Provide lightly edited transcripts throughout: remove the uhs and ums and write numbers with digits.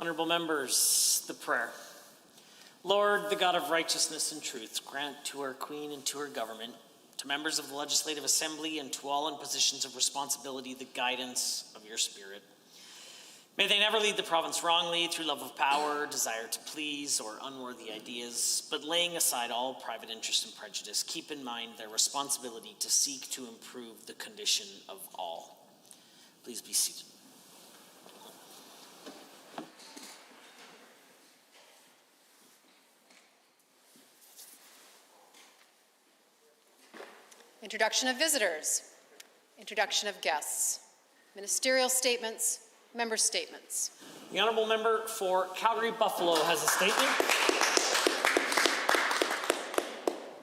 Honourable members, the prayer. Lord, the God of righteousness and truth, grant to our Queen and to her government, to members of the Legislative Assembly and to all in positions of responsibility, the guidance of your Spirit. May they never lead the province wrongly through love of power, desire to please, or unworthy ideas, but laying aside all private interest and prejudice, keep in mind their responsibility to seek to improve the condition of all. Please be seated. Introduction of visitors, introduction of guests, ministerial statements, member statements. The honourable member for Calgary-Buffalo has a statement.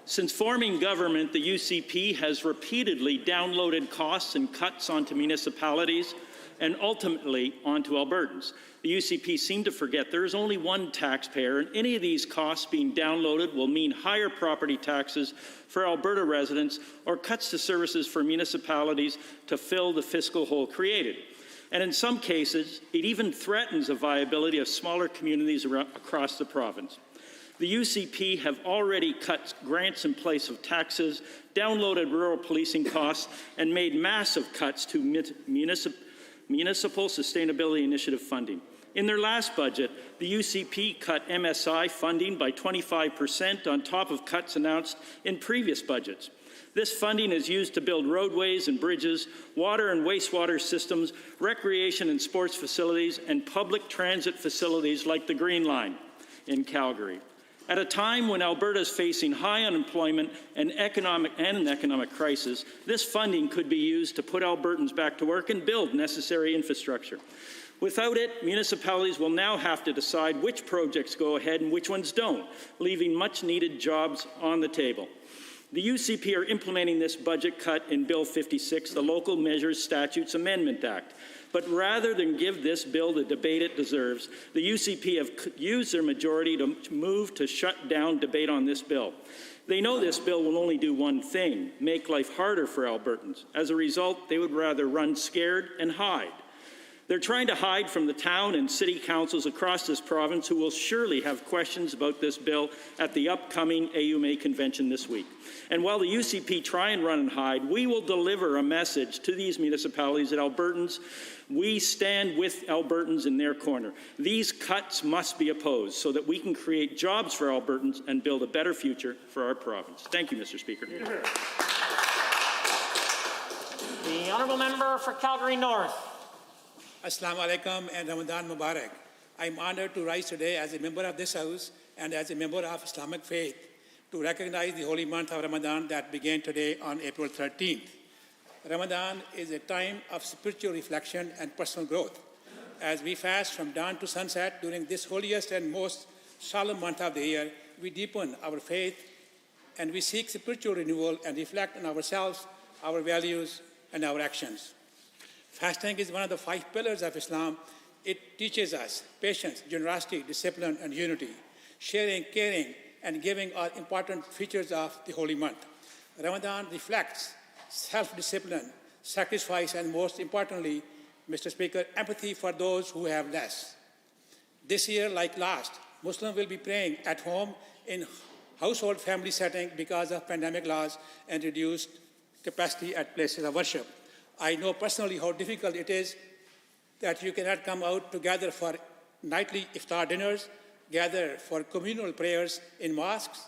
Since forming government, the UCP has repeatedly downloaded costs and cuts onto municipalities and ultimately onto Albertans. The UCP seem to forget there is only one taxpayer, and any of these costs being downloaded will mean higher property taxes for Alberta residents or cuts to services for municipalities to fill the fiscal hole created. And in some cases, it even threatens the viability of smaller communities across the province. The UCP have already cut grants in place of taxes, downloaded rural policing costs, and made massive cuts to municipal sustainability initiative funding. In their last budget, the UCP cut MSI funding by 25% on top of cuts announced in previous budgets. This funding is used to build roadways and bridges, water and wastewater systems, recreation and sports facilities, and public transit facilities like the Green Line in Calgary. At a time when Alberta is facing high unemployment and an economic crisis, this funding could be used to put Albertans back to work and build necessary infrastructure. Without it, municipalities will now have to decide which projects go ahead and which ones don't, leaving much-needed jobs on the table. The UCP are implementing this budget cut in Bill 56, the Local Measures Statutes Amendment Act. But rather than give this bill the debate it deserves, the UCP have used their majority to move to shut down debate on this bill. They know this bill will only do one thing, make life harder for Albertans. As a result, they would rather run scared and hide. They're trying to hide from the town and city councils across this province who will surely have questions about this bill at the upcoming AUMA convention this week. And while the UCP try and run and hide, we will deliver a message to these municipalities that Albertans, we stand with Albertans in their corner. These cuts must be opposed so that we can create jobs for Albertans and build a better future for our province. Thank you, Mr. Speaker. The honourable member for Calgary North. Assalamu alaikum and Ramadan Mubarak. I'm honored to rise today as a member of this House and as a member of Islamic faith to recognize the holy month of Ramadan that began today on April 13th. Ramadan is a time of spiritual reflection and personal growth. As we fast from dawn to sunset during this holiest and most solemn month of the year, we deepen our faith and we seek spiritual renewal and reflect on ourselves, our values, and our actions. Fasting is one of the 5 pillars of Islam. It teaches us patience, generosity, discipline, and unity. Sharing, caring, and giving are important features of the holy month. Ramadan reflects self-discipline, sacrifice, and most importantly, Mr. Speaker, empathy for those who have less. This year, like last, Muslims will be praying at home in household family setting because of pandemic laws and reduced capacity at places of worship. I know personally how difficult it is that you cannot come out to gather for nightly iftar dinners, gather for communal prayers in mosques,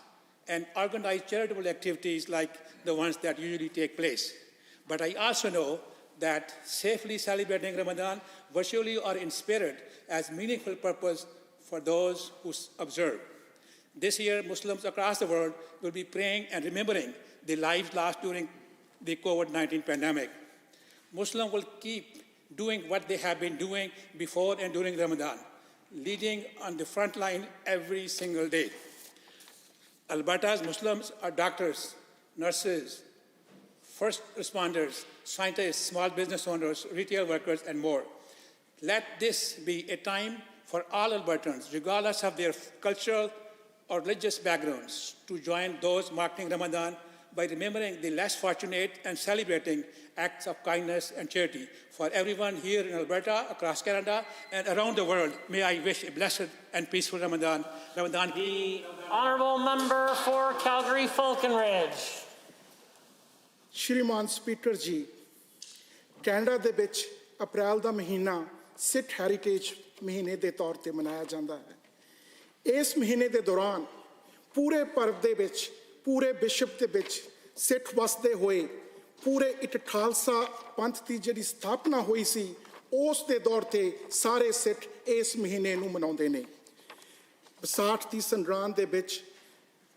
and organize charitable activities like the ones that usually take place. But I also know that safely celebrating Ramadan virtually or in spirit has meaningful purpose for those who observe. This year, Muslims across the world will be praying and remembering the lives lost during the COVID-19 pandemic. Muslims will keep doing what they have been doing before and during Ramadan, leading on the front line every single day. Alberta's Muslims are doctors, nurses, first responders, scientists, small business owners, retail workers, and more. Let this be a time for all Albertans, regardless of their cultural or religious backgrounds, to join those marking Ramadan by remembering the less fortunate and celebrating acts of kindness and charity. For everyone here in Alberta, across Canada, and around the world, may I wish a blessed and peaceful Ramadan. Ramadan. The honourable member for Calgary Falconridge. Shriman speaker ਜੀ, Canada ਦੇ ਵਿੱਚ ਅਪ੍ਰੈਲ ਦਾ ਮਹੀਨਾ ਸਿੱਖ heritage ਮਹੀਨੇ ਦੇ ਤੌਰ ਤੇ ਮਨਾਇਆ ਜਾਂਦਾ ਹੈ। ਇਸ ਮਹੀਨੇ ਦੇ ਦੌਰਾਨ ਪੂਰੇ ਭਾਰਤ ਦੇ ਵਿੱਚ, ਪੂਰੇ ਵਿਸ਼ਵ ਦੇ ਵਿੱਚ ਸਿੱਖ ਵਸਦੇ ਹੋਏ ਪੂਰੇ ਇੱਕ ਖਾਲਸਾ ਪੰਥ ਦੀ ਜਿਹੜੀ ਸਥਾਪਨਾ ਹੋਈ ਸੀ, ਉਸ ਦੇ ਦੌਰ ਤੇ ਸਾਰੇ ਸਿੱਖ ਇਸ ਮਹੀਨੇ ਨੂੰ ਮਨਾਉਂਦੇ ਨੇ। ਵਿਸਾਖ ਦੀ ਸੰਗਰਾਂਦ ਦੇ ਵਿੱਚ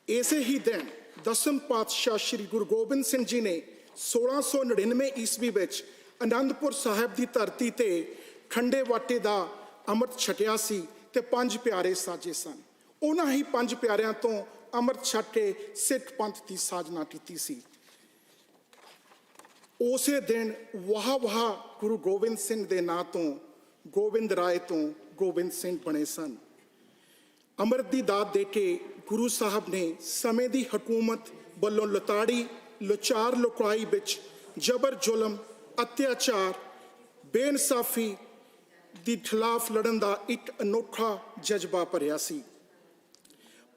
ਇਸੇ ਹੀ ਦਿਨ ਦਸਮ ਪਾਤਸ਼ਾਹ ਸ਼੍ਰੀ ਗੁਰੂ ਗੋਬਿੰਦ ਸਿੰਘ ਜੀ ਨੇ 1699 ਈਸਵੀ ਵਿੱਚ ਅਨੰਦਪੁਰ ਸਾਹਿਬ ਦੀ ਧਰਤੀ ਤੇ ਖੰਡੇ ਵਾਟੇ ਦਾ ਅੰਮ੍ਰਿਤ ਛਕਿਆ ਸੀ ਤੇ ਪੰਜ ਪਿਆਰੇ ਸਾਜੇ ਸਨ। ਉਹਨਾਂ ਹੀ ਪੰਜ ਪਿਆਰਿਆਂ ਤੋਂ ਅੰਮ੍ਰਿਤ ਛਕ ਕੇ ਸਿੱਖ ਪੰਥ ਦੀ ਸਾਜਨਾ ਕੀਤੀ ਸੀ। ਉਸੇ ਦਿਨ ਵਾਹ ਗੁਰੂ ਗੋਬਿੰਦ ਸਿੰਘ ਦੇ ਨਾਂ ਤੋਂ ਗੋਬਿੰਦ ਰਾਏ ਤੋਂ ਗੋਬਿੰਦ ਸਿੰਘ ਬਣੇ ਸਨ। ਅੰਮ੍ਰਿਤ ਦੀ ਦਾਤ ਦੇ ਕੇ ਗੁਰੂ ਸਾਹਿਬ ਨੇ ਸਮੇਂ ਦੀ ਹਕੂਮਤ ਵੱਲੋਂ ਲਤਾੜੀ ਲੁਚਾਰ ਲੁਕਾਈ ਵਿੱਚ ਜਬਰ ਜ਼ੁਲਮ ਅਤਿਆਚਾਰ ਬੇਇਨਸਾਫੀ ਦੇ ਖਿਲਾਫ ਲੜਨ ਦਾ ਇੱਕ ਅਨੋਖਾ ਜਜ਼ਬਾ ਭਰਿਆ ਸੀ।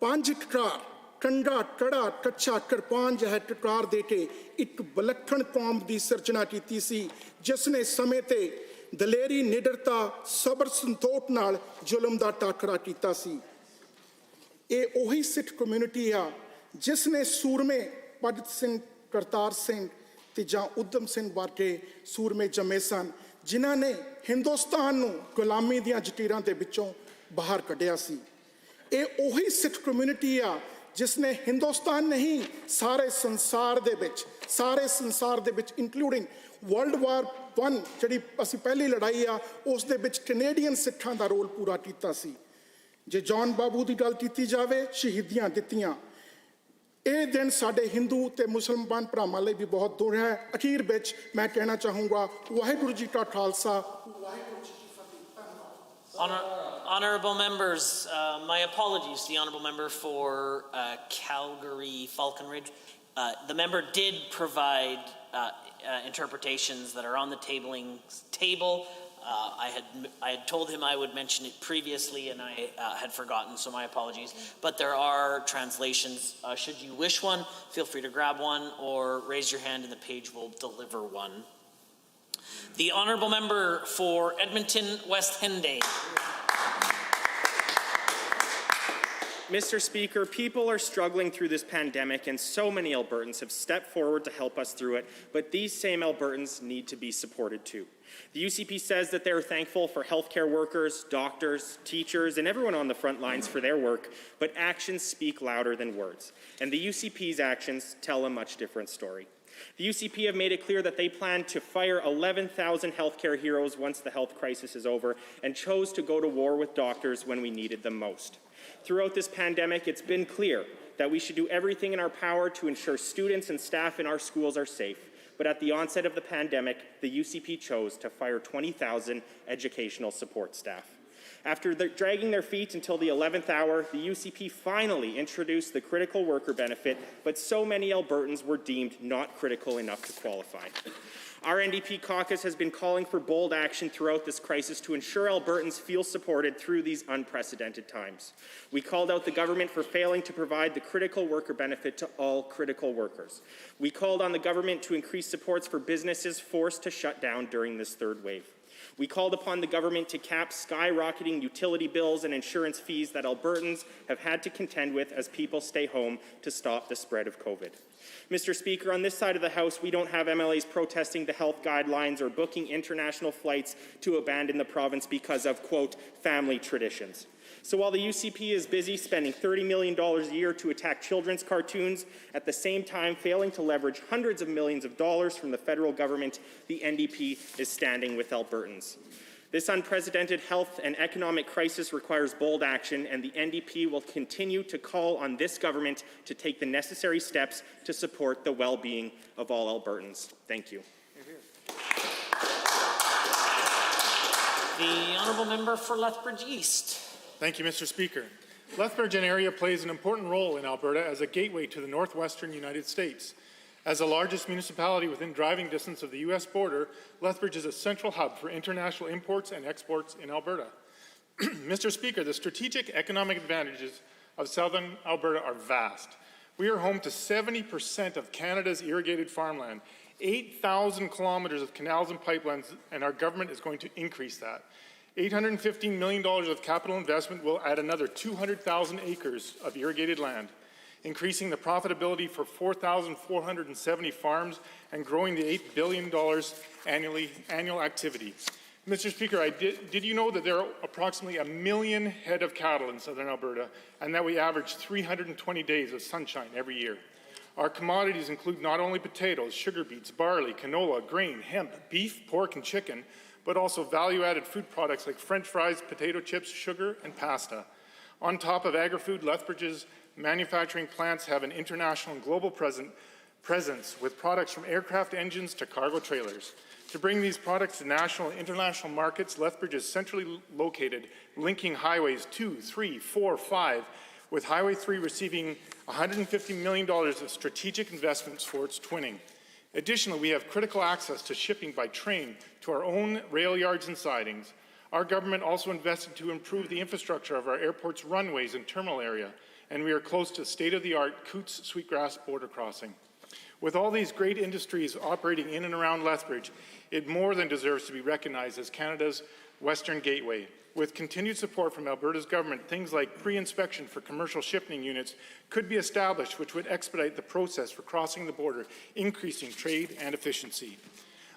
ਪੰਜ ਟਕਾਰ ਕੰਡਾ ਕੜਾ ਕੱਚਾ ਕਿਰਪਾਨ ਜਿਹਾ ਟਕਾਰ ਦੇ ਕੇ ਇੱਕ ਵਿਲੱਖਣ ਕੌਮ ਦੀ ਸਿਰਜਣਾ ਕੀਤੀ ਸੀ, ਜਿਸ ਨੇ ਸਮੇਂ ਤੇ ਦਲੇਰੀ ਨਿਡਰਤਾ ਸਬਰ ਸੰਤੋਖ ਨਾਲ ਜ਼ੁਲਮ ਦਾ ਟਾਕਰਾ ਕੀਤਾ ਸੀ। ਇਹ ਉਹੀ ਸਿੱਖ ਕਮਿਊਨਿਟੀ ਆ ਜਿਸ ਨੇ ਸੂਰਮੇ ਭਗਤ ਸਿੰਘ ਕਰਤਾਰ ਸਿੰਘ ਤੇ ਜਾਂ ਉਦਮ ਸਿੰਘ ਵਰਗੇ ਸੂਰਮੇ ਜੰਮੇ ਸਨ, ਜਿਨ੍ਹਾਂ ਨੇ ਹਿੰਦੁਸਤਾਨ ਨੂੰ ਗੁਲਾਮੀ ਦੀਆਂ ਜਟੀਰਾਂ ਦੇ ਵਿੱਚੋਂ ਬਾਹਰ ਕੱਢਿਆ ਸੀ। ਇਹ ਉਹੀ ਸਿੱਖ ਕਮਿਊਨਿਟੀ ਆ ਜਿਸ ਨੇ ਹਿੰਦੁਸਤਾਨ ਨਹੀਂ ਸਾਰੇ ਸੰਸਾਰ ਦੇ ਵਿੱਚ ਇਨਕਲੂਡਿੰਗ ਵਰਲਡ ਵਾਰ 1 ਜਿਹੜੀ ਅਸੀਂ ਪਹਿਲੀ ਲੜਾਈ ਆ ਉਸ ਦੇ ਵਿੱਚ ਕੈਨੇਡੀਅਨ ਸਿੱਖਾਂ ਦਾ ਰੋਲ ਪੂਰਾ ਕੀਤਾ ਸੀ। ਜੇ ਜੌਨ ਬਾਬੂ ਦੀ ਗੱਲ ਕੀਤੀ ਜਾਵੇ, ਸ਼ਹੀਦੀਆਂ ਦਿੱਤੀਆਂ। ਇਹ ਦਿਨ ਸਾਡੇ ਹਿੰਦੂ ਤੇ ਮੁਸਲਮਾਨ ਭਰਾਵਾਂ ਲਈ ਵੀ ਬਹੁਤ ਦੂਰ ਹੈ। ਅਖੀਰ ਵਿੱਚ ਮੈਂ ਕਹਿਣਾ ਚਾਹੂੰਗਾ, ਵਾਹਿਗੁਰੂ ਜੀ ਕਾ ਖਾਲਸਾ, ਵਾਹਿਗੁਰੂ ਜੀ ਕੀ ਫਤਿਹ। ਧੰਨਵਾਦ। Honourable members, my apologies to the honourable member for Calgary Falconridge. The member did provide interpretations that are on the table. I had told him I would mention it previously and I had forgotten, so my apologies. But there are translations. Should you wish one, feel free to grab one or raise your hand and the page will deliver one. The honourable member for Edmonton West Henday. Mr. Speaker, people are struggling through this pandemic and so many Albertans have stepped forward to help us through it, but these same Albertans need to be supported too. The UCP says that they're thankful for healthcare workers, doctors, teachers, and everyone on the front lines for their work, but actions speak louder than words, and the UCP's actions tell a much different story. The UCP have made it clear that they plan to fire 11,000 healthcare heroes once the health crisis is over and chose to go to war with doctors when we needed them most. Throughout this pandemic, it's been clear that we should do everything in our power to ensure students and staff in our schools are safe. But at the onset of the pandemic, the UCP chose to fire 20,000 educational support staff. After dragging their feet until the 11th hour, the UCP finally introduced the critical worker benefit, but so many Albertans were deemed not critical enough to qualify. Our NDP caucus has been calling for bold action throughout this crisis to ensure Albertans feel supported through these unprecedented times. We called out the government for failing to provide the critical worker benefit to all critical workers. We called on the government to increase supports for businesses forced to shut down during this third wave. We called upon the government to cap skyrocketing utility bills and insurance fees that Albertans have had to contend with as people stay home to stop the spread of COVID. Mr. Speaker, on this side of the House, we don't have MLAs protesting the health guidelines or booking international flights to abandon the province because of, quote, family traditions. So while the UCP is busy spending $30 million a year to attack children's cartoons, at the same time failing to leverage hundreds of millions of dollars from the federal government, the NDP is standing with Albertans. This unprecedented health and economic crisis requires bold action, and the NDP will continue to call on this government to take the necessary steps to support the well-being of all Albertans. Thank you. The honourable member for Lethbridge East. Thank you, Mr. Speaker. Lethbridge and area plays an important role in Alberta as a gateway to the northwestern United States. As the largest municipality within driving distance of the U.S. border, Lethbridge is a central hub for international imports and exports in Alberta. Mr. Speaker, the strategic economic advantages of southern Alberta are vast. We are home to 70% of Canada's irrigated farmland, 8,000 kilometers of canals and pipelines, and our government is going to increase that. $815 million of capital investment will add another 200,000 acres of irrigated land, increasing the profitability for 4,470 farms and growing the $8 billion annual activity. Mr. Speaker, did you know that there are approximately 1 million head of cattle in southern Alberta and that we average 320 days of sunshine every year? Our commodities include not only potatoes, sugar beets, barley, canola, grain, hemp, beef, pork, and chicken, but also value-added food products like French fries, potato chips, sugar, and pasta. On top of agri-food, Lethbridge's manufacturing plants have an international and global presence with products from aircraft engines to cargo trailers. To bring these products to national and international markets, Lethbridge is centrally located, linking highways 2, 3, 4, 5, with Highway 3 receiving $150 million of strategic investments for its twinning. Additionally, we have critical access to shipping by train to our own rail yards and sidings. Our government also invested to improve the infrastructure of our airport's runways and terminal area, and we are close to state-of-the-art Coots Sweetgrass border crossing. With all these great industries operating in and around Lethbridge, it more than deserves to be recognized as Canada's Western Gateway. With continued support from Alberta's government, things like pre-inspection for commercial shipping units could be established, which would expedite the process for crossing the border, increasing trade and efficiency.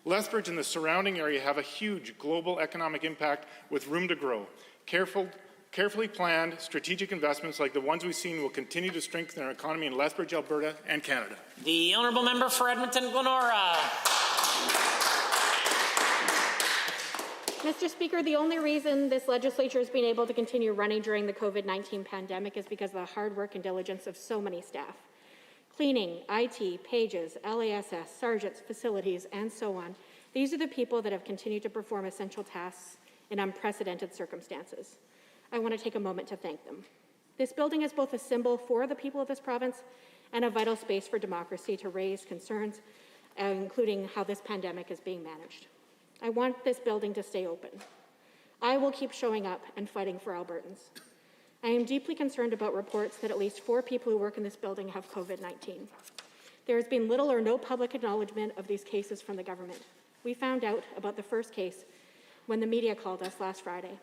Lethbridge and the surrounding area have a huge global economic impact with room to grow. Carefully planned strategic investments like the ones we've seen will continue to strengthen our economy in Lethbridge, Alberta, and Canada. The honourable member for Edmonton-Glenora. Mr. Speaker, the only reason this legislature has been able to continue running during the COVID-19 pandemic is because of the hard work and diligence of so many staff. Cleaning, IT, pages, LASS, sergeants, facilities, and so on. These are the people that have continued to perform essential tasks in unprecedented circumstances. I want to take a moment to thank them. This building is both a symbol for the people of this province and a vital space for democracy to raise concerns, including how this pandemic is being managed. I want this building to stay open. I will keep showing up and fighting for Albertans. I am deeply concerned about reports that at least 4 people who work in this building have COVID-19. There has been little or no public acknowledgement of these cases from the government. We found out about the first case when the media called us last Friday.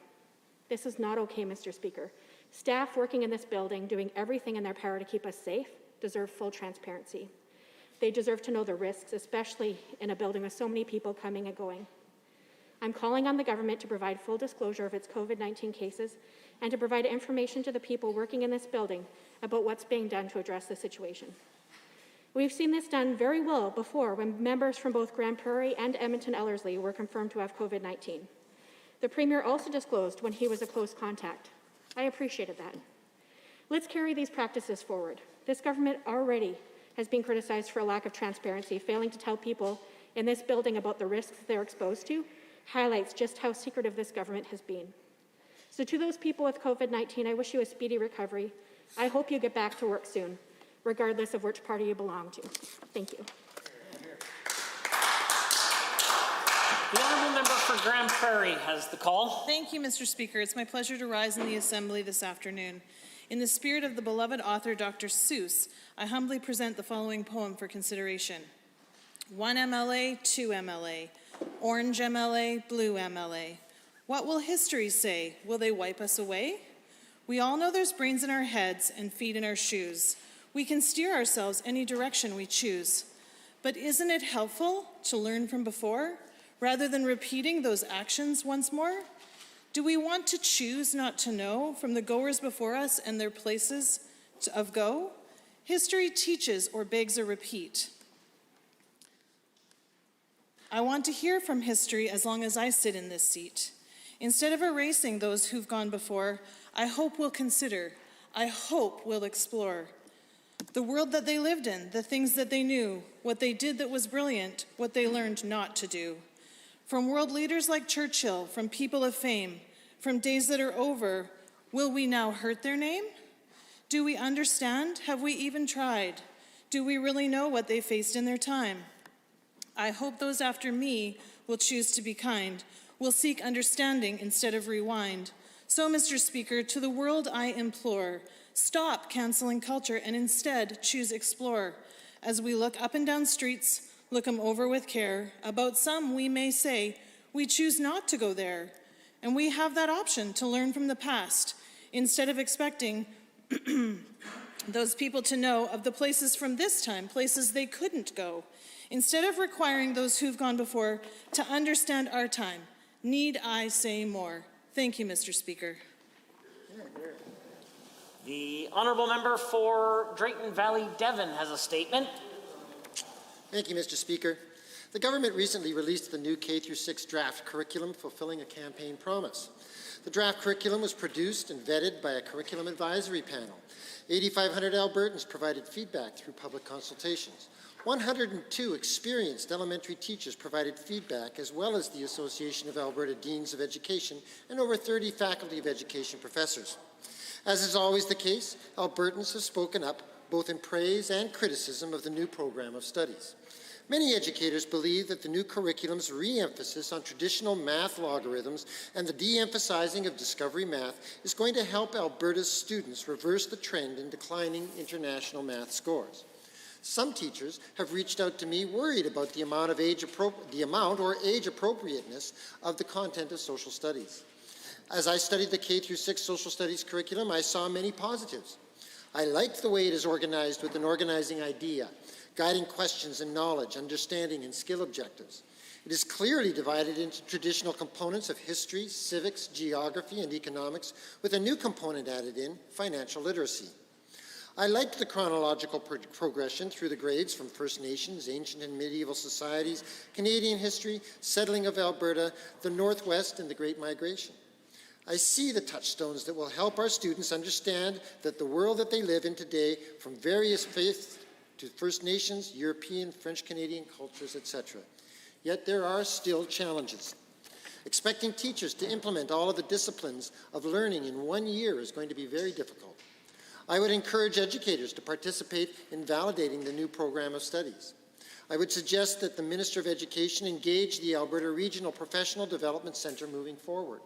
This is not okay, Mr. Speaker. Staff working in this building, doing everything in their power to keep us safe, deserve full transparency. They deserve to know the risks, especially in a building with so many people coming and going. I'm calling on the government to provide full disclosure of its COVID-19 cases and to provide information to the people working in this building about what's being done to address the situation. We've seen this done very well before when members from both Grand Prairie and Edmonton-Ellerslie were confirmed to have COVID-19. The Premier also disclosed when he was a close contact. I appreciated that. Let's carry these practices forward. This government already has been criticized for a lack of transparency, failing to tell people in this building about the risks they're exposed to, highlights just how secretive this government has been. So to those people with COVID-19, I wish you a speedy recovery. I hope you get back to work soon, regardless of which party you belong to. Thank you. The honourable member for Grand Prairie has the call. Thank you, Mr. Speaker. It's my pleasure to rise in the Assembly this afternoon. In the spirit of the beloved author Dr. Seuss, I humbly present the following poem for consideration. 1 MLA, 2 MLA, orange MLA, blue MLA. What will history say? Will they wipe us away? We all know there's brains in our heads and feet in our shoes. We can steer ourselves any direction we choose. But isn't it helpful to learn from before, rather than repeating those actions once more? Do we want to choose not to know from the goers before us and their places of go? History teaches or begs a repeat. I want to hear from history as long as I sit in this seat. Instead of erasing those who've gone before, I hope we'll consider, I hope we'll explore the world that they lived in, the things that they knew, what they did that was brilliant, what they learned not to do. From world leaders like Churchill, from people of fame, from days that are over, will we now hurt their name? Do we understand? Have we even tried Do we really know what they faced in their time? I hope those after me will choose to be kind, will seek understanding instead of rewind. So, Mr. Speaker, to the world I implore, stop canceling culture and instead choose explore. As we look up and down streets, look them over with care. About some we may say, we choose not to go there. And we have that option to learn from the past, instead of expecting those people to know of the places from this time, places they couldn't go. Instead of requiring those who've gone before to understand our time, need I say more? Thank you, Mr. Speaker. The honourable member for Drayton Valley Devon has a statement. Thank you, Mr. Speaker. The government recently released the new K-6 draft curriculum fulfilling a campaign promise. The draft curriculum was produced and vetted by a curriculum advisory panel. 8,500 Albertans provided feedback through public consultations. 102 experienced elementary teachers provided feedback, as well as the Association of Alberta Deans of Education and over 30 Faculty of Education professors. As is always the case, Albertans have spoken up both in praise and criticism of the new program of studies. Many educators believe that the new curriculum's re-emphasis on traditional math logarithms and the de-emphasizing of discovery math is going to help Alberta's students reverse the trend in declining international math scores. Some teachers have reached out to me worried about the amount or age appropriateness of the content of social studies. As I studied the K-6 social studies curriculum, I saw many positives. I liked the way it is organized with an organizing idea, guiding questions and knowledge, understanding, and skill objectives. It is clearly divided into traditional components of history, civics, geography, and economics, with a new component added in, financial literacy. I liked the chronological progression through the grades from First Nations, ancient and medieval societies, Canadian history, settling of Alberta, the Northwest, and the Great Migration. I see the touchstones that will help our students understand that the world that they live in today, from various faiths to First Nations, European, French Canadian cultures, etc. Yet there are still challenges. Expecting teachers to implement all of the disciplines of learning in 1 year is going to be very difficult. I would encourage educators to participate in validating the new program of studies. I would suggest that the Minister of Education engage the Alberta Regional Professional Development Centre moving forward.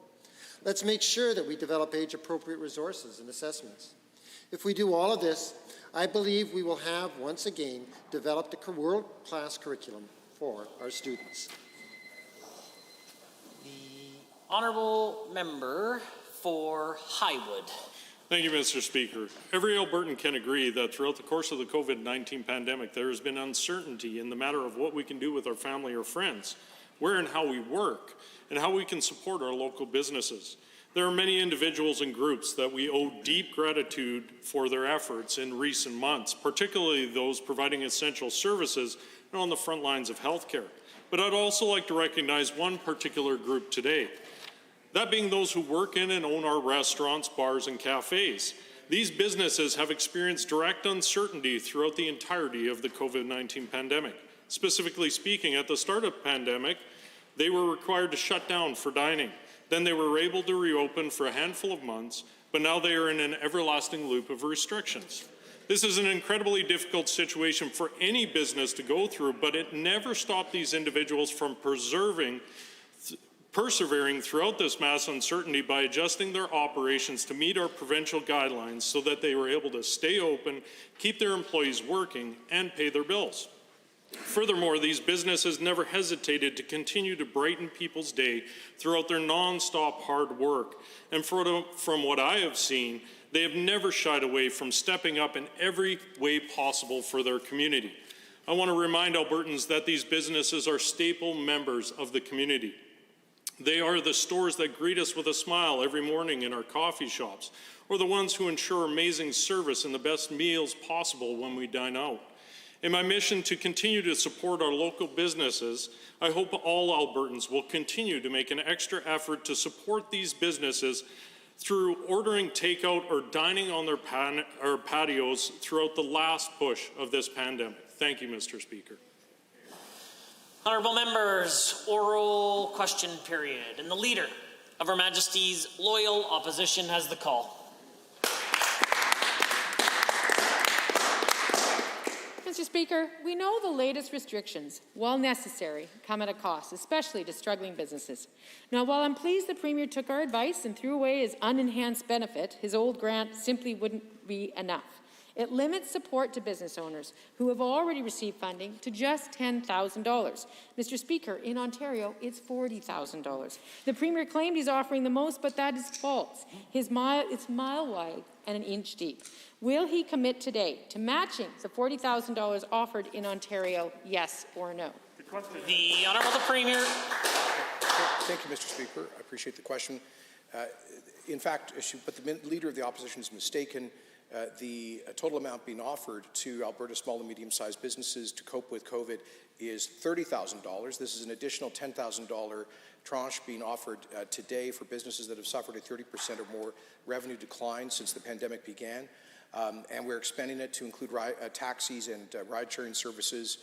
Let's make sure that we develop age-appropriate resources and assessments. If we do all of this, I believe we will have, once again, developed a world-class curriculum for our students. The honourable member for Highwood. Thank you, Mr. Speaker. Every Albertan can agree that throughout the course of the COVID-19 pandemic, there has been uncertainty in the matter of what we can do with our family or friends, where and how we work, and how we can support our local businesses. There are many individuals and groups that we owe deep gratitude for their efforts in recent months, particularly those providing essential services and on the front lines of healthcare. But I'd also like to recognize one particular group today, that being those who work in and own our restaurants, bars, and cafes. These businesses have experienced direct uncertainty throughout the entirety of the COVID-19 pandemic. Specifically speaking, at the start of the pandemic, they were required to shut down for dining. Then they were able to reopen for a handful of months, but now they are in an everlasting loop of restrictions. This is an incredibly difficult situation for any business to go through, but it never stopped these individuals from persevering throughout this mass uncertainty by adjusting their operations to meet our provincial guidelines so that they were able to stay open, keep their employees working, and pay their bills. Furthermore, these businesses never hesitated to continue to brighten people's day throughout their non-stop hard work. And from what I have seen, they have never shied away from stepping up in every way possible for their community. I want to remind Albertans that these businesses are staple members of the community. They are the stores that greet us with a smile every morning in our coffee shops, or the ones who ensure amazing service and the best meals possible when we dine out. In my mission to continue to support our local businesses, I hope all Albertans will continue to make an extra effort to support these businesses through ordering takeout or dining on their patios throughout the last push of this pandemic. Thank you, Mr. Speaker. Honourable members, oral question period. And the Leader of Her Majesty's Loyal Opposition has the call. Mr. Speaker, we know the latest restrictions, while necessary, come at a cost, especially to struggling businesses. Now, while I'm pleased the Premier took our advice and threw away his unenhanced benefit, his old grant simply wouldn't be enough. It limits support to business owners who have already received funding to just $10,000. Mr. Speaker, in Ontario, it's $40,000. The Premier claimed he's offering the most, but that is false. It's mile wide and an inch deep. Will he commit today to matching the $40,000 offered in Ontario, yes or no? The Honourable the Premier. Thank you, Mr. Speaker. I appreciate the question. In fact, but the Leader of the Opposition is mistaken. The total amount being offered to Alberta small and medium-sized businesses to cope with COVID is $30,000. This is an additional $10,000 tranche being offered today for businesses that have suffered a 30% or more revenue decline since the pandemic began. And we're expanding it to include taxis and ride-sharing services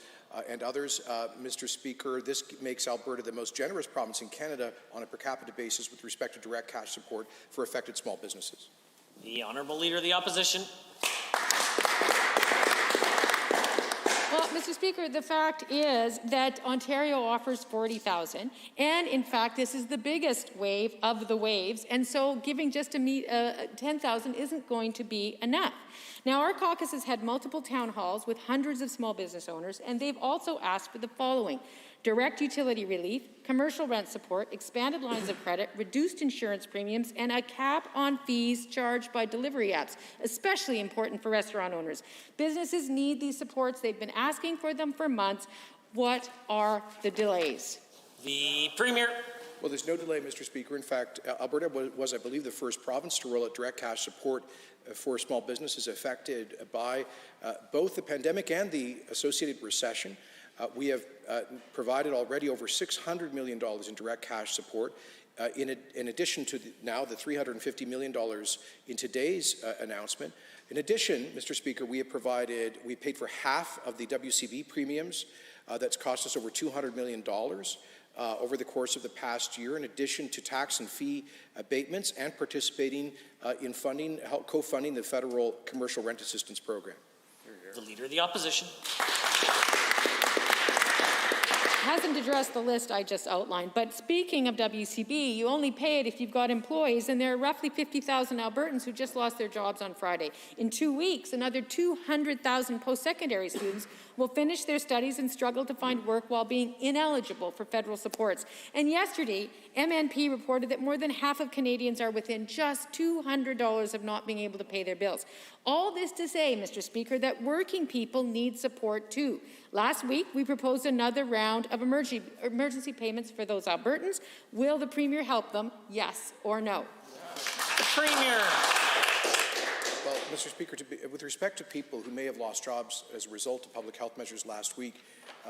and others. Mr. Speaker, this makes Alberta the most generous province in Canada on a per capita basis with respect to direct cash support for affected small businesses. The Honourable Leader of the Opposition. Well, Mr. Speaker, the fact is that Ontario offers $40,000, and in fact, this is the biggest wave of the waves, and so giving just $10,000 isn't going to be enough. Now, our caucus has had multiple town halls with hundreds of small business owners, and they've also asked for the following: direct utility relief, commercial rent support, expanded lines of credit, reduced insurance premiums, and a cap on fees charged by delivery apps, especially important for restaurant owners. Businesses need these supports. They've been asking for them for months. What are the delays? The Premier. Well, there's no delay, Mr. Speaker. In fact, Alberta was, I believe, the first province to roll out direct cash support for small businesses affected by both the pandemic and the associated recession. We have provided already over $600 million in direct cash support, in addition to now the $350 million in today's announcement. In addition, Mr. Speaker, we paid for half of the WCB premiums. That's cost us over $200 million over the course of the past year, in addition to tax and fee abatements and participating in co-funding the federal commercial rent assistance program. The Leader of the Opposition. Hasn't addressed the list I just outlined, but speaking of WCB, you only pay it if you've got employees, and there are roughly 50,000 Albertans who just lost their jobs on Friday. In 2 weeks, another 200,000 post-secondary students will finish their studies and struggle to find work while being ineligible for federal supports. And yesterday, MNP reported that more than half of Canadians are within just $200 of not being able to pay their bills. All this to say, Mr. Speaker, that working people need support too. Last week, we proposed another round of emergency payments for those Albertans. Will the Premier help them, yes or no? The Premier. Well, Mr. Speaker, with respect to people who may have lost jobs as a result of public health measures last week,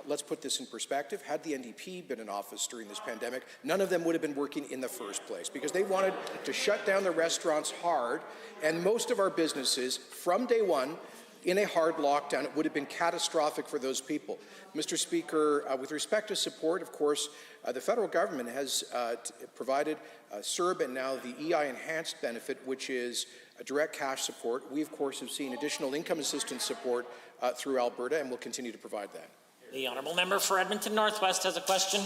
let's put this in perspective. Had the NDP been in office during this pandemic, none of them would have been working in the first place because they wanted to shut down the restaurants hard, and most of our businesses, from day one, in a hard lockdown, it would have been catastrophic for those people. Mr. Speaker, with respect to support, of course, the federal government has provided CERB and now the EI enhanced benefit, which is a direct cash support. We, of course, have seen additional income assistance support through Alberta, and will continue to provide that. The Honourable Member for Edmonton Northwest has a question.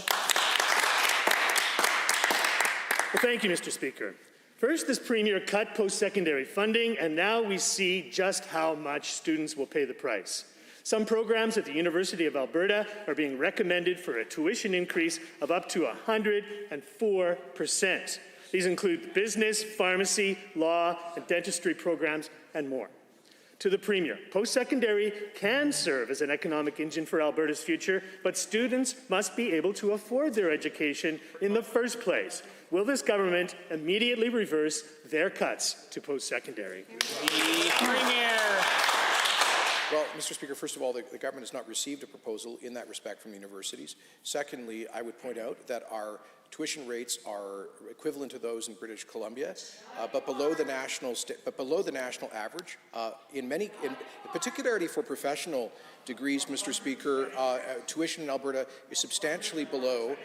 Well, thank you, Mr. Speaker. First, this Premier cut post-secondary funding, and now we see just how much students will pay the price. Some programs at the University of Alberta are being recommended for a tuition increase of up to 104%. These include business, pharmacy, law, and dentistry programs, and more. To the Premier, post-secondary can serve as an economic engine for Alberta's future, but students must be able to afford their education in the first place. Will this government immediately reverse their cuts to post-secondary? The Premier. Well, Mr. Speaker, first of all, the government has not received a proposal in that respect from universities. Secondly, I would point out that our tuition rates are equivalent to those in British Columbia, but below the national average. Particularly for professional degrees, Mr. Speaker, tuition in Alberta is substantially below.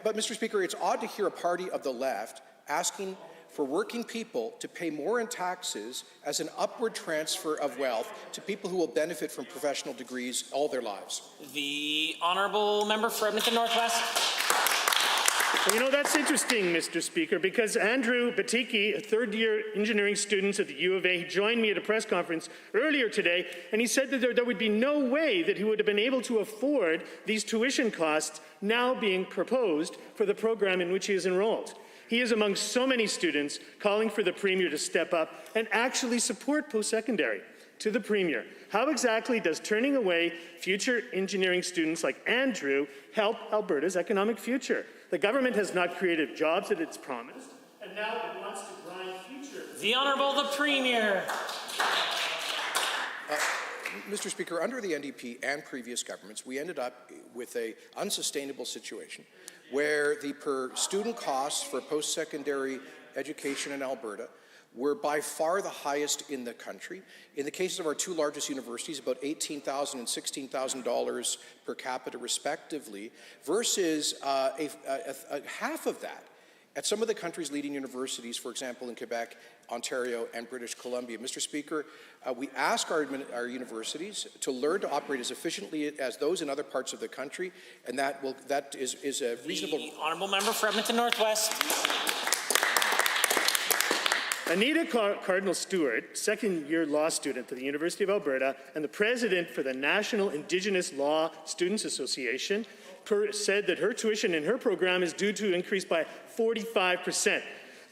But, Mr. Speaker, it's odd to hear a party of the left asking for working people to pay more in taxes as an upward transfer of wealth to people who will benefit from professional degrees all their lives? The honourable member for Edmonton Northwest. Well, you know, that's interesting, Mr. Speaker, because Andrew Batiki, a third-year engineering student at the U of A, he joined me at a press conference earlier today, and he said that there would be no way that he would have been able to afford these tuition costs now being proposed for the program in which he is enrolled. He is among so many students calling for the Premier to step up and actually support post-secondary. To the Premier, how exactly does turning away future engineering students like Andrew help Alberta's economic future? The government has not created jobs that it's promised, and now it wants to grind future. The Honourable the Premier. Mr. Speaker, under the NDP and previous governments, we ended up with an unsustainable situation where the per-student costs for post-secondary education in Alberta were by far the highest in the country. In the cases of our two largest universities, about $18,000 and $16,000 per capita respectively, versus half of that at some of the country's leading universities, for example, in Quebec, Ontario, and British Columbia. Mr. Speaker, we ask our universities to learn to operate as efficiently as those in other parts of the country, and that is a reasonable... The honourable member for Edmonton Northwest. Anita Cardinal Stewart, second-year law student at the University of Alberta and the president for the National Indigenous Law Students Association, said that her tuition in her program is due to increase by 45%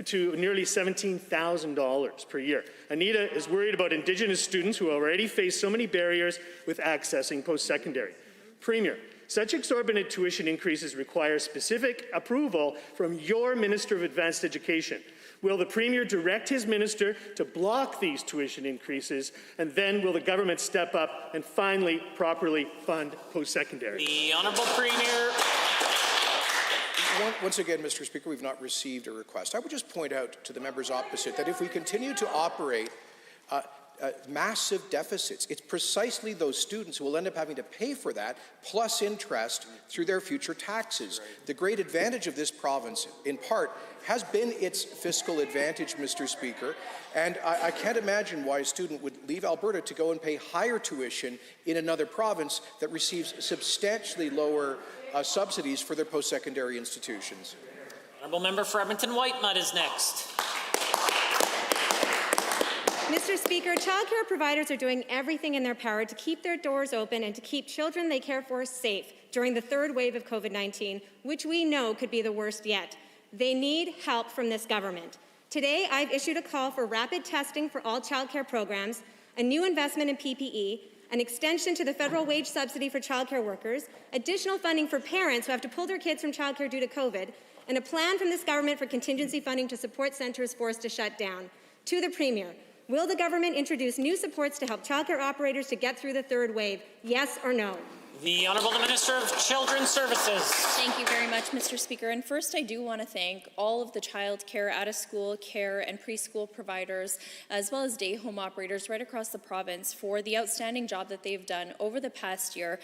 to nearly $17,000 per year. Anita is worried about Indigenous students who already face so many barriers with accessing post-secondary. Premier, such exorbitant tuition increases require specific approval from your Minister of Advanced Education. Will the Premier direct his minister to block these tuition increases, and then will the government step up and finally properly fund post-secondary? The Honourable Premier. Once again, Mr. Speaker, we've not received a request. I would just point out to the members opposite that if we continue to operate massive deficits, it's precisely those students who will end up having to pay for that, plus interest, through their future taxes. The great advantage of this province, in part, has been its fiscal advantage, Mr. Speaker, and I can't imagine why a student would leave Alberta to go and pay higher tuition in another province that receives substantially lower subsidies for their post-secondary institutions. Honourable member for Edmonton Whitemud is next. Mr. Speaker, childcare providers are doing everything in their power to keep their doors open and to keep children they care for safe during the third wave of COVID-19, which we know could be the worst yet. They need help from this government. Today, I've issued a call for rapid testing for all childcare programs, a new investment in PPE, an extension to the federal wage subsidy for childcare workers, additional funding for parents who have to pull their kids from childcare due to COVID, and a plan from this government for contingency funding to support centres forced to shut down. To the Premier, will the government introduce new supports to help childcare operators to get through the third wave? Yes or no? The Honourable Minister of Children's Services. Thank you very much, Mr. Speaker. And first, I do want to thank all of the child care, out-of-school care, and preschool providers, as well as day home operators right across the province for the outstanding job that they've done over the past year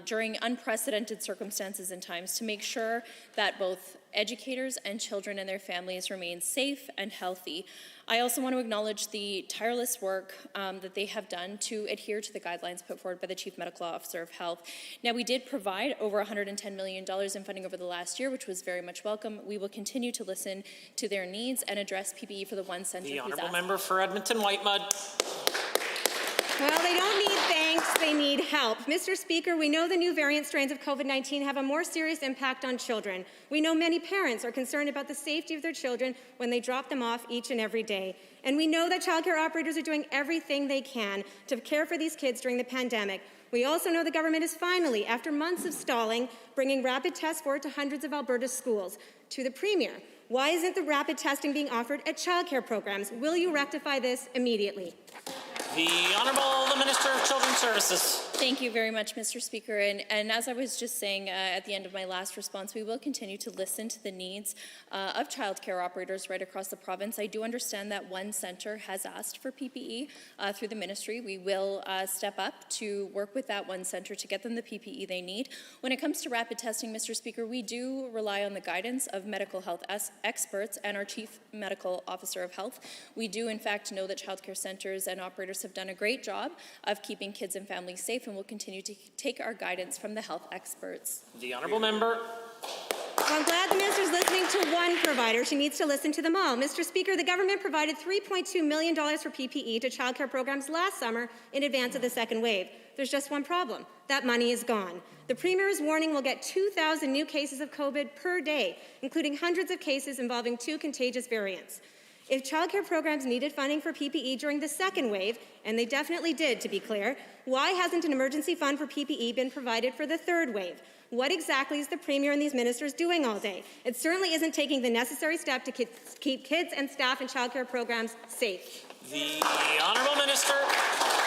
during unprecedented circumstances and times to make sure that both educators and children and their families remain safe and healthy. I also want to acknowledge the tireless work that they have done to adhere to the guidelines put forward by the Chief Medical Officer of Health. Now, we did provide over $110 million in funding over the last year, which was very much welcome. We will continue to listen to their needs and address PPE for the one center. The Honourable Member for Edmonton Whitemud. Well, they don't need thanks, they need help. Mr. Speaker, we know the new variant strains of COVID-19 have a more serious impact on children. We know many parents are concerned about the safety of their children when they drop them off each and every day. And we know that childcare operators are doing everything they can to care for these kids during the pandemic. We also know the government is finally, after months of stalling, bringing rapid tests forward to hundreds of Alberta schools. To the Premier, why isn't the rapid testing being offered at childcare programs? Will you rectify this immediately? The Honourable the Minister of Children's Services. Thank you very much, Mr. Speaker. And as I was just saying at the end of my last response, we will continue to listen to the needs of childcare operators right across the province. I do understand that one centre has asked for PPE through the ministry. We will step up to work with that one centre to get them the PPE they need. When it comes to rapid testing, Mr. Speaker, we do rely on the guidance of medical health experts and our Chief Medical Officer of Health. We do, in fact, know that childcare centres and operators have done a great job of keeping kids and families safe, and will continue to take our guidance from the health experts. The Honourable Member. Well, I'm glad the minister's listening to one provider. She needs to listen to them all. Mr. Speaker, the government provided $3.2 million for PPE to childcare programs last summer in advance of the second wave. There's just one problem. That money is gone. The Premier is warning we'll get 2,000 new cases of COVID per day, including hundreds of cases involving 2 contagious variants. If childcare programs needed funding for PPE during the second wave, and they definitely did, to be clear, why hasn't an emergency fund for PPE been provided for the third wave? What exactly is the Premier and these ministers doing all day? It certainly isn't taking the necessary step to keep kids and staff in childcare programs safe. The Honourable Minister.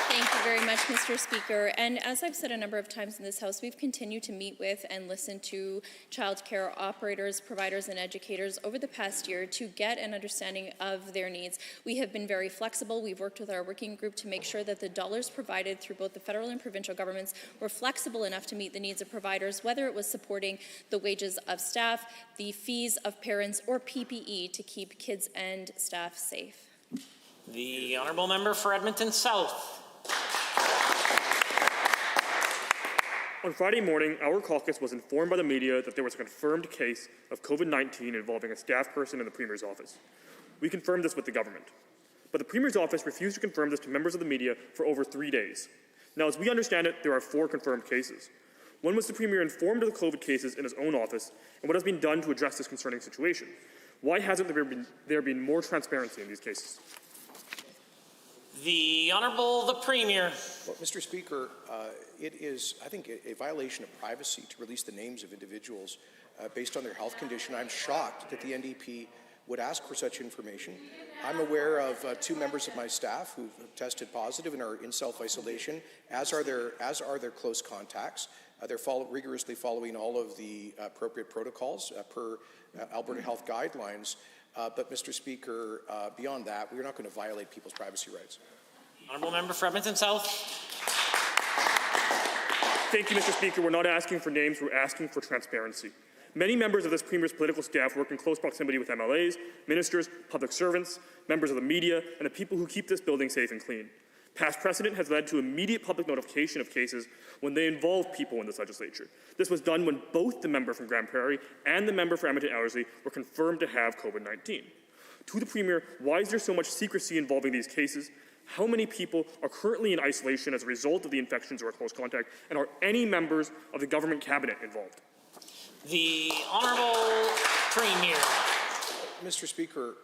Thank you very much, Mr. Speaker. And as I've said a number of times in this House, we've continued to meet with and listen to childcare operators, providers, and educators over the past year to get an understanding of their needs. We have been very flexible. We've worked with our working group to make sure that the dollars provided through both the federal and provincial governments were flexible enough to meet the needs of providers, whether it was supporting the wages of staff, the fees of parents, or PPE to keep kids and staff safe. The Honourable Member for Edmonton South. On Friday morning, our caucus was informed by the media that there was a confirmed case of COVID-19 involving a staff person in the Premier's office. We confirmed this with the government. But the Premier's office refused to confirm this to members of the media for over 3 days. Now, as we understand it, there are 4 confirmed cases. When was the Premier informed of the COVID cases in his own office, and what has been done to address this concerning situation? Why hasn't there been more transparency in these cases? The Honourable the Premier. Well, Mr. Speaker, it is, I think, a violation of privacy to release the names of individuals based on their health condition. I'm shocked that the NDP would ask for such information. I'm aware of 2 members of my staff who have tested positive and are in self-isolation, as are their close contacts. They're rigorously following all of the appropriate protocols per Alberta health guidelines. But, Mr. Speaker, beyond that, we're not going to violate people's privacy rights. Honourable Member for Edmonton South. Thank you, Mr. Speaker. We're not asking for names, we're asking for transparency. Many members of this Premier's political staff work in close proximity with MLAs, ministers, public servants, members of the media, and the people who keep this building safe and clean. Past precedent has led to immediate public notification of cases when they involve people in this legislature. This was done when both the member from Grand Prairie and the member for Edmonton-Ellerslie were confirmed to have COVID-19. To the Premier, why is there so much secrecy involving these cases? How many people are currently in isolation as a result of the infections or close contact? And are any members of the government cabinet involved? The Honourable Premier. Mr. Speaker,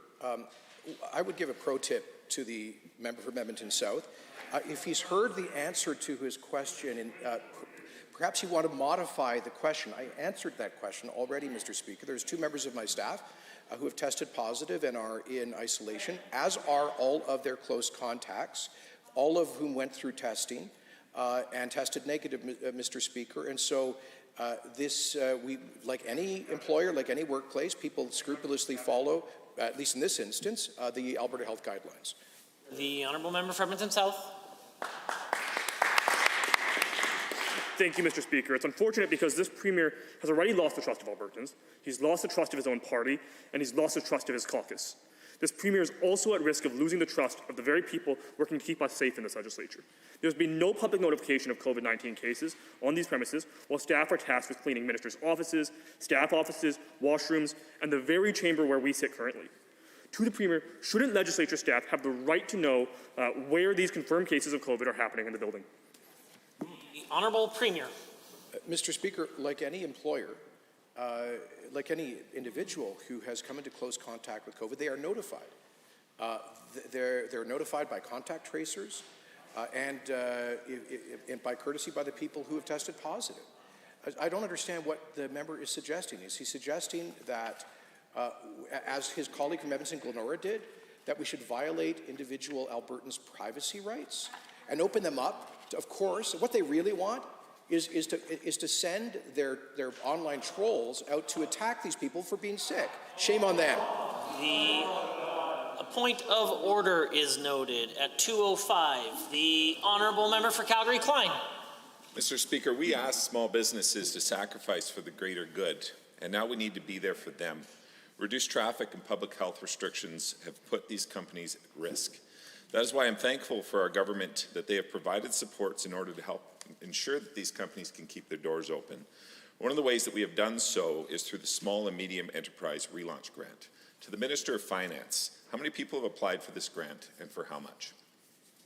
I would give a pro tip to the member from Edmonton South. If he's heard the answer to his question, and perhaps you want to modify the question. I answered that question already, Mr. Speaker. There's 2 members of my staff who have tested positive and are in isolation, as are all of their close contacts, all of whom went through testing and tested negative, Mr. Speaker. And so we, like any employer, like any workplace, people scrupulously follow, at least in this instance, the Alberta health guidelines. The Honourable Member for Edmonton South. Thank you, Mr. Speaker. It's unfortunate because this Premier has already lost the trust of Albertans. He's lost the trust of his own party, and he's lost the trust of his caucus. This Premier is also at risk of losing the trust of the very people working to keep us safe in this legislature. There's been no public notification of COVID-19 cases on these premises, while staff are tasked with cleaning ministers' offices, staff offices, washrooms, and the very chamber where we sit currently. To the Premier, shouldn't legislature staff have the right to know where these confirmed cases of COVID are happening in the building? The Honourable Premier. Mr. Speaker, like any employer, like any individual who has come into close contact with COVID, they are notified. They're notified by contact tracers and by courtesy by the people who have tested positive. I don't understand what the member is suggesting. Is he suggesting that, as his colleague from Edmonton, Glenora, did, that we should violate individual Albertans' privacy rights and open them up to, of course, what they really want is to send their online trolls out to attack these people for being sick. Shame on them. A point of order is noted at 2:05. The honourable member for Calgary Klein. Mr. Speaker, we asked small businesses to sacrifice for the greater good, and now we need to be there for them. Reduced traffic and public health restrictions have put these companies at risk. That is why I'm thankful for our government that they have provided supports in order to help ensure that these companies can keep their doors open. One of the ways that we have done so is through the Small and Medium Enterprise Relaunch Grant. To the Minister of Finance, how many people have applied for this grant and for how much?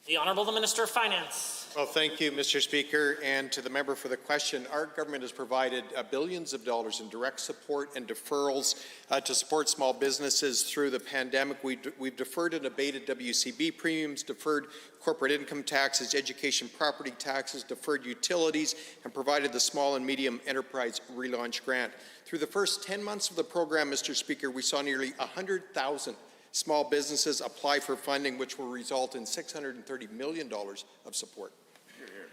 The Honourable the Minister of Finance. Well, thank you, Mr. Speaker, and to the member for the question. Our government has provided billions of dollars in direct support and deferrals to support small businesses through the pandemic. We've deferred and abated WCB premiums, deferred corporate income taxes, education property taxes, deferred utilities, and provided the Small and Medium Enterprise Relaunch Grant. Through the first 10 months of the program, Mr. Speaker, we saw nearly 100,000 small businesses apply for funding, which will result in $630 million of support.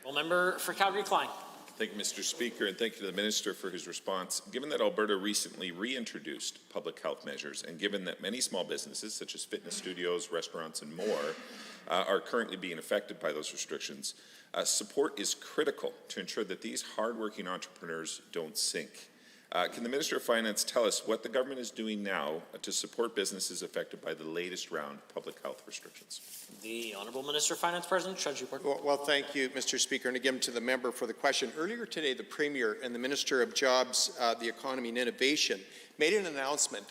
Well, member for Calgary Klein. Thank you, Mr. Speaker, and thank you to the Minister for his response. Given that Alberta recently reintroduced public health measures, and given that many small businesses, such as fitness studios, restaurants, and more, are currently being affected by those restrictions, support is critical to ensure that these hardworking entrepreneurs don't sink. Can the Minister of Finance tell us what the government is doing now to support businesses affected by the latest round of public health restrictions? The Honourable Minister of Finance, President Treasury Report. Well, thank you, Mr. Speaker, and again to the member for the question. Earlier today, the Premier and the Minister of Jobs, the Economy and Innovation made an announcement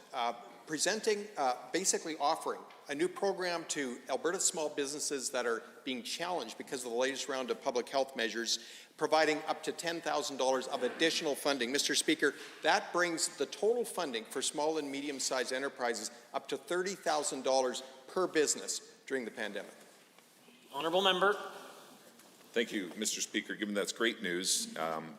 presenting, basically offering a new program to Alberta small businesses that are being challenged because of the latest round of public health measures, providing up to $10,000 of additional funding. Mr. Speaker, that brings the total funding for small and medium-sized enterprises up to $30,000 per business during the pandemic. Honourable member. Thank you, Mr. Speaker. Given that's great news,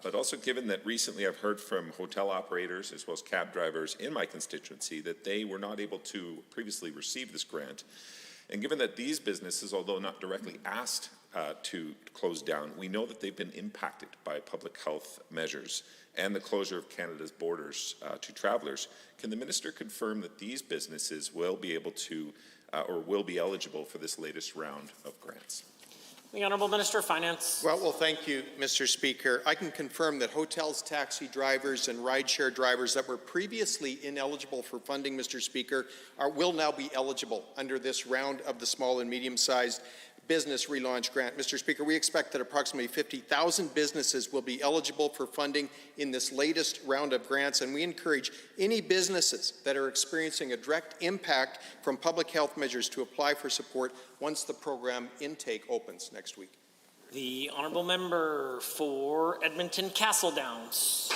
but also given that recently I've heard from hotel operators as well as cab drivers in my constituency that they were not able to previously receive this grant, and given that these businesses, although not directly asked to close down, we know that they've been impacted by public health measures and the closure of Canada's borders to travellers. Can the Minister confirm that these businesses will be able to or will be eligible for this latest round of grants? The Honourable Minister of Finance. Well, thank you, Mr. Speaker. I can confirm that hotels, taxi drivers, and rideshare drivers that were previously ineligible for funding, Mr. Speaker, will now be eligible under this round of the small and medium-sized business relaunch grant. Mr. Speaker, we expect that approximately 50,000 businesses will be eligible for funding in this latest round of grants, and we encourage any businesses that are experiencing a direct impact from public health measures to apply for support once the program intake opens next week. The Honourable Member for Edmonton Castle Downs.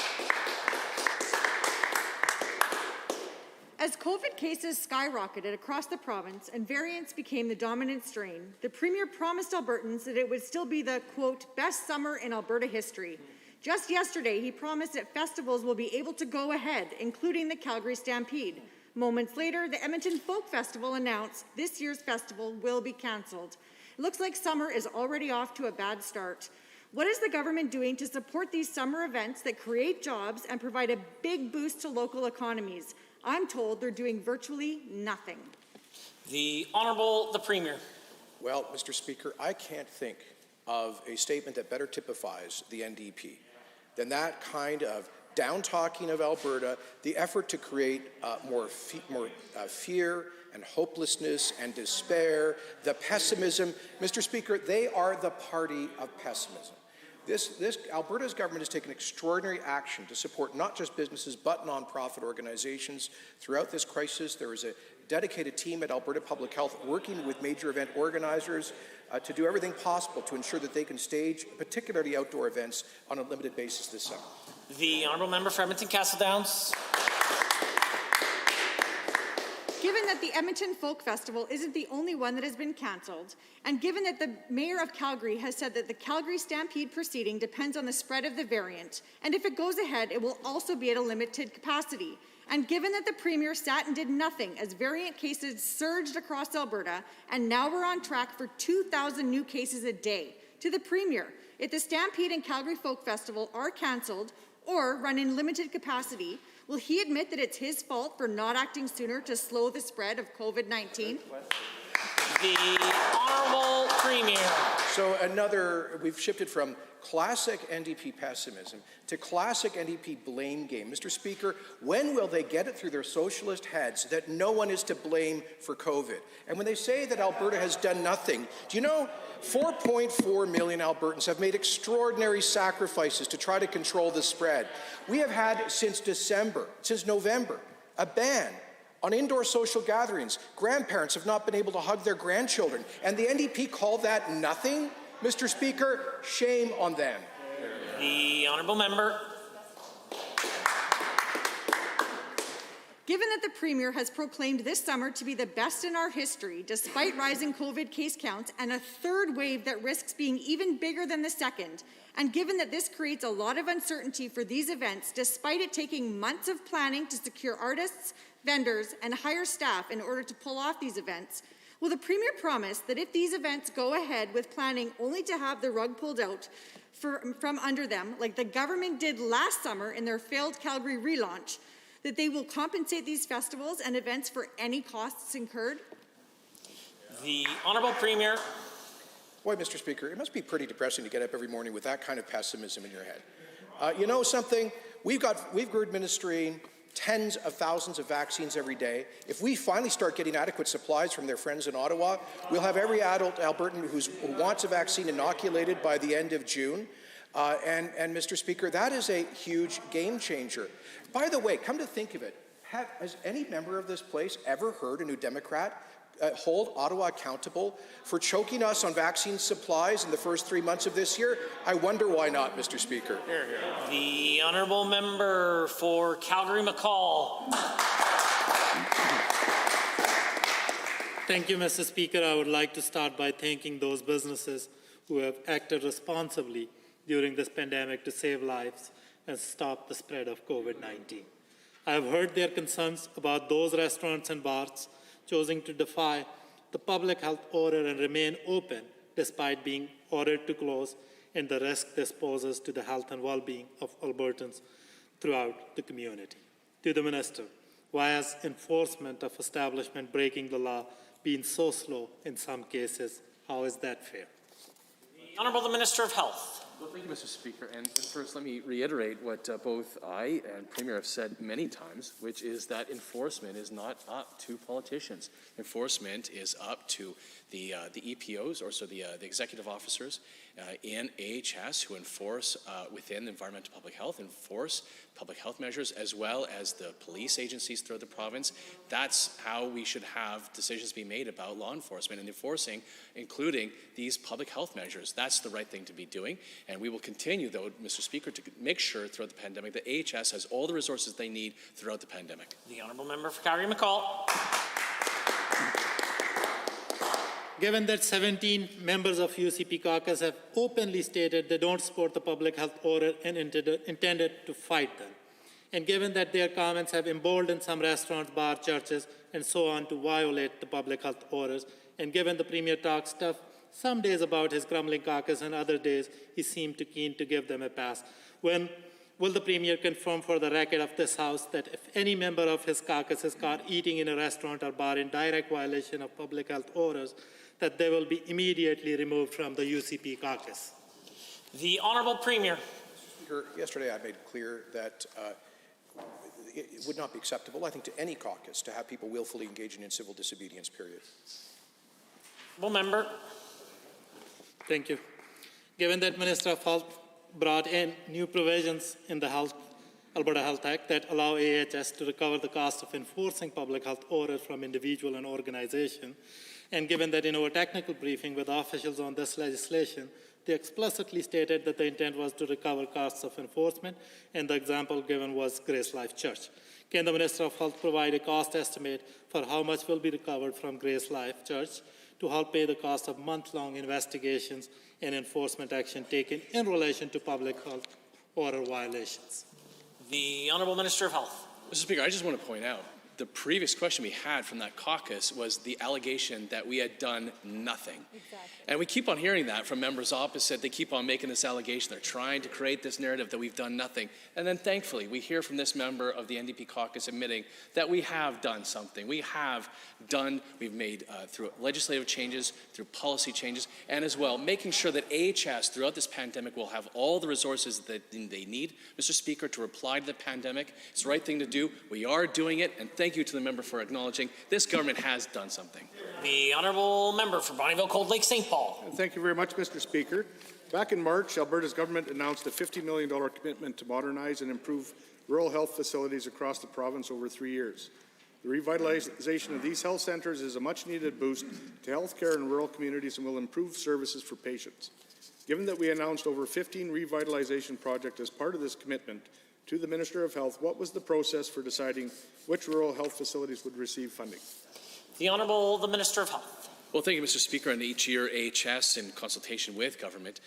As COVID cases skyrocketed across the province and variants became the dominant strain, the Premier promised Albertans that it would still be the, quote, best summer in Alberta history. Just yesterday, he promised that festivals will be able to go ahead, including the Calgary Stampede. Moments later, the Edmonton Folk Festival announced this year's festival will be cancelled. It looks like summer is already off to a bad start. What is the government doing to support these summer events that create jobs and provide a big boost to local economies? I'm told they're doing virtually nothing. The Honourable the Premier. Well, Mr. Speaker, I can't think of a statement that better typifies the NDP than that kind of down-talking of Alberta, the effort to create more fear and hopelessness and despair, the pessimism. Mr. Speaker, they are the party of pessimism. Alberta's government has taken extraordinary action to support not just businesses but nonprofit organizations. Throughout this crisis, there is a dedicated team at Alberta Public Health working with major event organizers to do everything possible to ensure that they can stage particularly outdoor events on a limited basis this summer. The Honourable Member for Edmonton Castle Downs. Given that the Edmonton Folk Festival isn't the only one that has been cancelled, and given that the Mayor of Calgary has said that the Calgary Stampede proceeding depends on the spread of the variant, and if it goes ahead, it will also be at a limited capacity, And given that the Premier sat and did nothing as variant cases surged across Alberta, and now we're on track for 2,000 new cases a day, to the Premier, if the Stampede and Calgary Folk Festival are cancelled or run in limited capacity, will he admit that it's his fault for not acting sooner to slow the spread of COVID-19? The Honourable Premier. So we've shifted from classic NDP pessimism to classic NDP blame game. Mr. Speaker, when will they get it through their socialist heads that no one is to blame for COVID? And when they say that Alberta has done nothing, do you know 4.4 million Albertans have made extraordinary sacrifices to try to control the spread. We have had since November, a ban on indoor social gatherings. Grandparents have not been able to hug their grandchildren. And the NDP call that nothing? Mr. Speaker, shame on them. The Honourable Member. Given that the Premier has proclaimed this summer to be the best in our history, despite rising COVID case counts and a third wave that risks being even bigger than the second, and given that this creates a lot of uncertainty for these events, despite it taking months of planning to secure artists, vendors, and hire staff in order to pull off these events, will the Premier promise that if these events go ahead with planning only to have the rug pulled out from under them, like the government did last summer in their failed Calgary relaunch, that they will compensate these festivals and events for any costs incurred? The Honourable Premier. Boy, Mr. Speaker, it must be pretty depressing to get up every morning with that kind of pessimism in your head. You know something? We're administering tens of thousands of vaccines every day. If we finally start getting adequate supplies from their friends in Ottawa, we'll have every adult Albertan who wants a vaccine inoculated by the end of June. And Mr. Speaker, that is a huge game changer. By the way, come to think of it, has any member of this place ever heard a New Democrat hold Ottawa accountable for choking us on vaccine supplies in the first 3 months of this year? I wonder why not, Mr. Speaker. The Honourable Member for Calgary-McCall. Thank you, Mr. Speaker. I would like to start by thanking those businesses who have acted responsibly during this pandemic to save lives and stop the spread of COVID-19. I have heard their concerns about those restaurants and bars choosing to defy the public health order and remain open despite being ordered to close, and the risk this poses to the health and well-being of Albertans throughout the community. To the Minister, why has enforcement of establishment breaking the law been so slow in some cases? How is that fair? The Honourable Minister of Health. Well, thank you, Mr. Speaker. And first, let me reiterate what both I and Premier have said many times, which is that enforcement is not up to politicians. Enforcement is up to the EPOs, or so the executive officers in AHS who enforce within environmental public health, enforce public health measures, as well as the police agencies throughout the province. That's how we should have decisions be made about law enforcement and enforcing, including these public health measures. That's the right thing to be doing. And we will continue, though, Mr. Speaker, to make sure throughout the pandemic that AHS has all the resources they need throughout the pandemic. The Honourable Member for Calgary-McCall. Given that 17 members of UCP caucus have openly stated they don't support the public health order and intended to fight them, and given that their comments have emboldened some restaurants, bars, churches, and so on to violate the public health orders, and given the Premier talks tough some days about his crumbling caucus and other days he seemed too keen to give them a pass, when will the Premier confirm for the record of this House that if any member of his caucus is caught eating in a restaurant or bar in direct violation of public health orders, that they will be immediately removed from the UCP caucus? The Honourable Premier. Speaker, yesterday I made clear that it would not be acceptable, I think, to any caucus to have people willfully engaging in civil disobedience, period. Member. Thank you. Given that Minister of Health brought in new provisions in the Alberta Health Act that allow AHS to recover the cost of enforcing public health orders from individual and organization, and given that in our technical briefing with officials on this legislation, they explicitly stated that the intent was to recover costs of enforcement, and the example given was Grace Life Church. Can the Minister of Health provide a cost estimate for how much will be recovered from Grace Life Church to help pay the cost of month-long investigations and enforcement action taken in relation to public health order violations? The Honourable Minister of Health. Mr. Speaker, I just want to point out, the previous question we had from that caucus was the allegation that we had done nothing. Exactly. And we keep on hearing that from members opposite. They keep on making this allegation. They're trying to create this narrative that we've done nothing. And then thankfully, we hear from this member of the NDP caucus admitting that we have done something. We've made through legislative changes, through policy changes, and as well making sure that AHS throughout this pandemic will have all the resources that they need, Mr. Speaker, to reply to the pandemic. It's the right thing to do. We are doing it, and thank you to the member for acknowledging this government has done something. The honourable member for Bonnyville Cold Lake St. Paul. Thank you very much, Mr. Speaker. Back in March, Alberta's government announced a $50 million commitment to modernize and improve rural health facilities across the province over 3 years. The revitalization of these health centres is a much-needed boost to health care in rural communities and will improve services for patients. Given that we announced over 15 revitalization projects as part of this commitment to the Minister of Health, what was the process for deciding which rural health facilities would receive funding? The Honourable the Minister of Health. Well, thank you, Mr. Speaker. And each year, AHS, in consultation with government,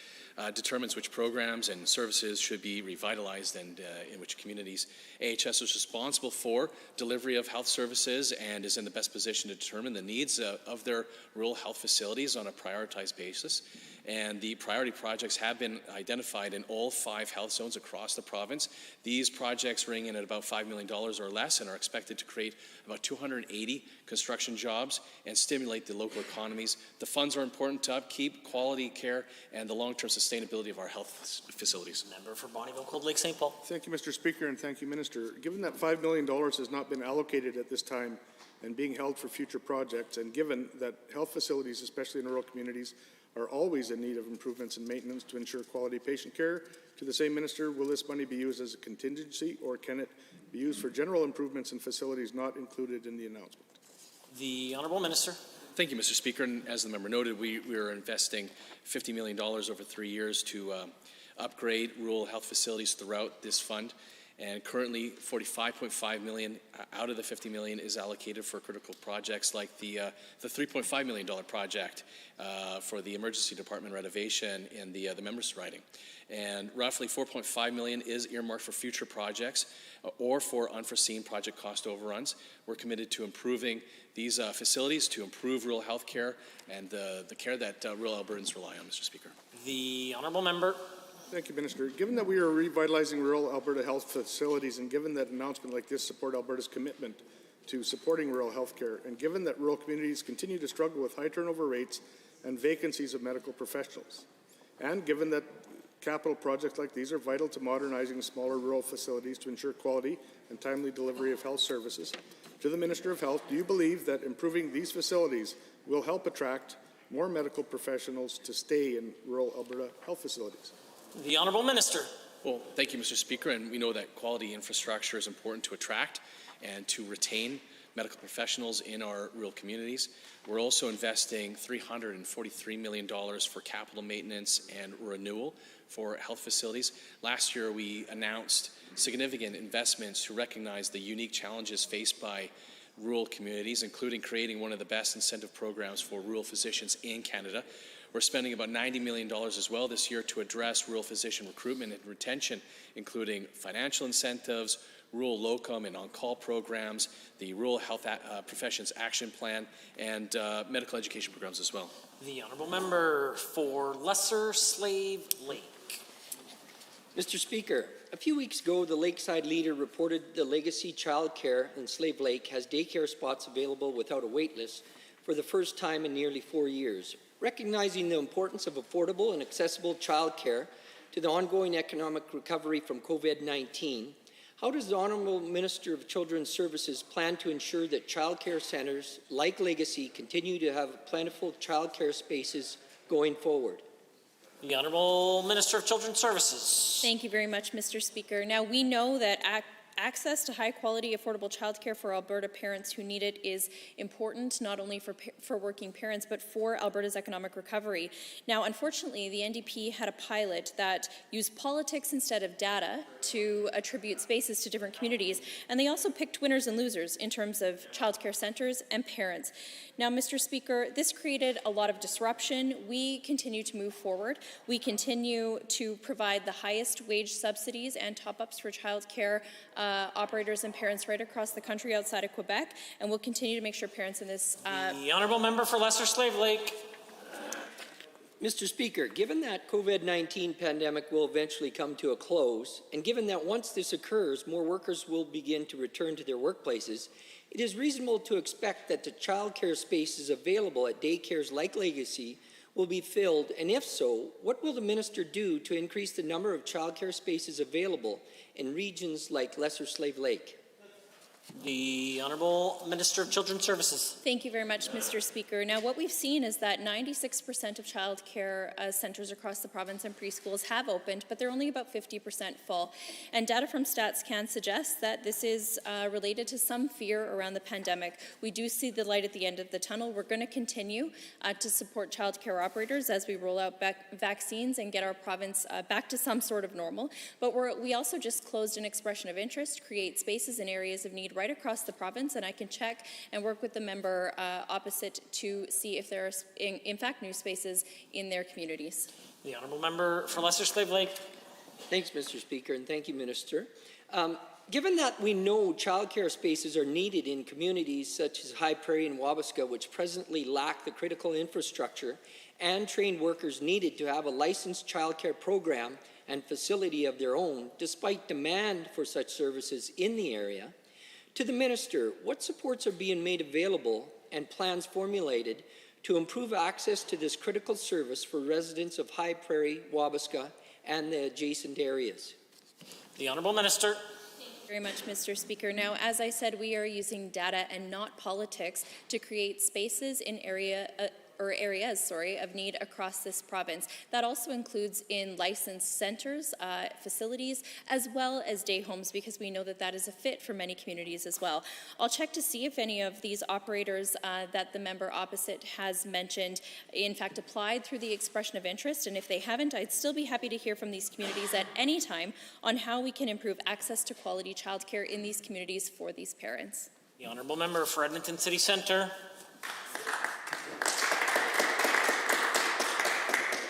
determines which programs and services should be revitalized and in which communities. AHS is responsible for delivery of health services and is in the best position to determine the needs of their rural health facilities on a prioritized basis. And the priority projects have been identified in all 5 health zones across the province. These projects ring in at about $5 million or less and are expected to create about 280 construction jobs and stimulate the local economies. The funds are important to upkeep quality care and the long-term sustainability of our health facilities. Member for Bonnyville Cold Lake St. Paul. Thank you, Mr. Speaker, and thank you, Minister. Given that $5 million has not been allocated at this time and being held for future projects, and given that health facilities, especially in rural communities, are always in need of improvements and maintenance to ensure quality patient care, to the same minister, will this money be used as a contingency, or can it be used for general improvements in facilities not included in the announcement? The Honourable Minister. Thank you, Mr. Speaker. And as the member noted, we are investing $50 million over 3 years to upgrade rural health facilities throughout this fund. And currently, $45.5 million out of the $50 million is allocated for critical projects like the $3.5 million project for the emergency department renovation in the members' riding. And roughly $4.5 million is earmarked for future projects or for unforeseen project cost overruns. We're committed to improving these facilities to improve rural health care and the care that rural Albertans rely on, Mr. Speaker. The Honourable Member. Thank you, Minister. Given that we are revitalizing rural Alberta health facilities, and given that announcement like this support Alberta's commitment to supporting rural health care, and given that rural communities continue to struggle with high turnover rates and vacancies of medical professionals, and given that capital projects like these are vital to modernizing smaller rural facilities to ensure quality and timely delivery of health services, to the Minister of Health, do you believe that improving these facilities will help attract more medical professionals to stay in rural Alberta health facilities? The Honourable Minister. Well, thank you, Mr. Speaker. And we know that quality infrastructure is important to attract and to retain medical professionals in our rural communities. We're also investing $343 million for capital maintenance and renewal for health facilities. Last year, we announced significant investments to recognize the unique challenges faced by rural communities, including creating one of the best incentive programs for rural physicians in Canada. We're spending about $90 million as well this year to address rural physician recruitment and retention, including financial incentives, rural locum and on-call programs, the Rural Health Professions Action Plan, and medical education programs as well. The Honourable Member for Lesser Slave Lake. Mr. Speaker, a few weeks ago, the Lakeside Leader reported the Legacy Childcare in Slave Lake has daycare spots available without a wait list for the first time in nearly 4 years. Recognizing the importance of affordable and accessible childcare to the ongoing economic recovery from COVID-19, how does the Honourable Minister of Children's Services plan to ensure that childcare centres like Legacy continue to have plentiful childcare spaces going forward? The Honourable Minister of Children's Services. Thank you very much, Mr. Speaker. Now, we know that access to high-quality, affordable childcare for Alberta parents who need it is important, not only for working parents, but for Alberta's economic recovery. Now, unfortunately, the NDP had a pilot that used politics instead of data to attribute spaces to different communities, and they also picked winners and losers in terms of childcare centres and parents. Now, Mr. Speaker, this created a lot of disruption. We continue to move forward. We continue to provide the highest wage subsidies and top-ups for childcare operators and parents right across the country outside of Quebec, and we'll continue to make sure parents in this... The honourable member for Lesser Slave Lake. Mr. Speaker, given that COVID-19 pandemic will eventually come to a close, and given that once this occurs, more workers will begin to return to their workplaces, it is reasonable to expect that the childcare spaces available at daycares like Legacy will be filled, and if so, what will the minister do to increase the number of childcare spaces available in regions like Lesser Slave Lake? The Honourable Minister of Children's Services. Thank you very much, Mr. Speaker. Now, what we've seen is that 96% of child care centres across the province and preschools have opened, but they're only about 50% full. And data from StatsCan suggests that this is related to some fear around the pandemic. We do see the light at the end of the tunnel. We're going to continue to support child care operators as we roll out vaccines and get our province back to some sort of normal. But we also just closed an expression of interest, create spaces in areas of need right across the province, and I can check and work with the member opposite to see if there are in fact new spaces in their communities. The honourable member for Lesser Slave Lake. Thanks, Mr. Speaker, and thank you, Minister. Given that we know childcare spaces are needed in communities such as High Prairie and Wabasca, which presently lack the critical infrastructure and trained workers needed to have a licensed childcare program and facility of their own, despite demand for such services in the area, to the Minister, what supports are being made available and plans formulated to improve access to this critical service for residents of High Prairie, Wabasca, and the adjacent areas? The Honourable Minister. Thank you very much, Mr. Speaker. Now, as I said, we are using data and not politics to create spaces in areas of need across this province. That also includes in licensed centres, facilities, as well as day homes, because we know that that is a fit for many communities as well. I'll check to see if any of these operators that the member opposite has mentioned in fact applied through the expression of interest, and if they haven't, I'd still be happy to hear from these communities at any time on how we can improve access to quality childcare in these communities for these parents. The honourable member for Edmonton City Centre.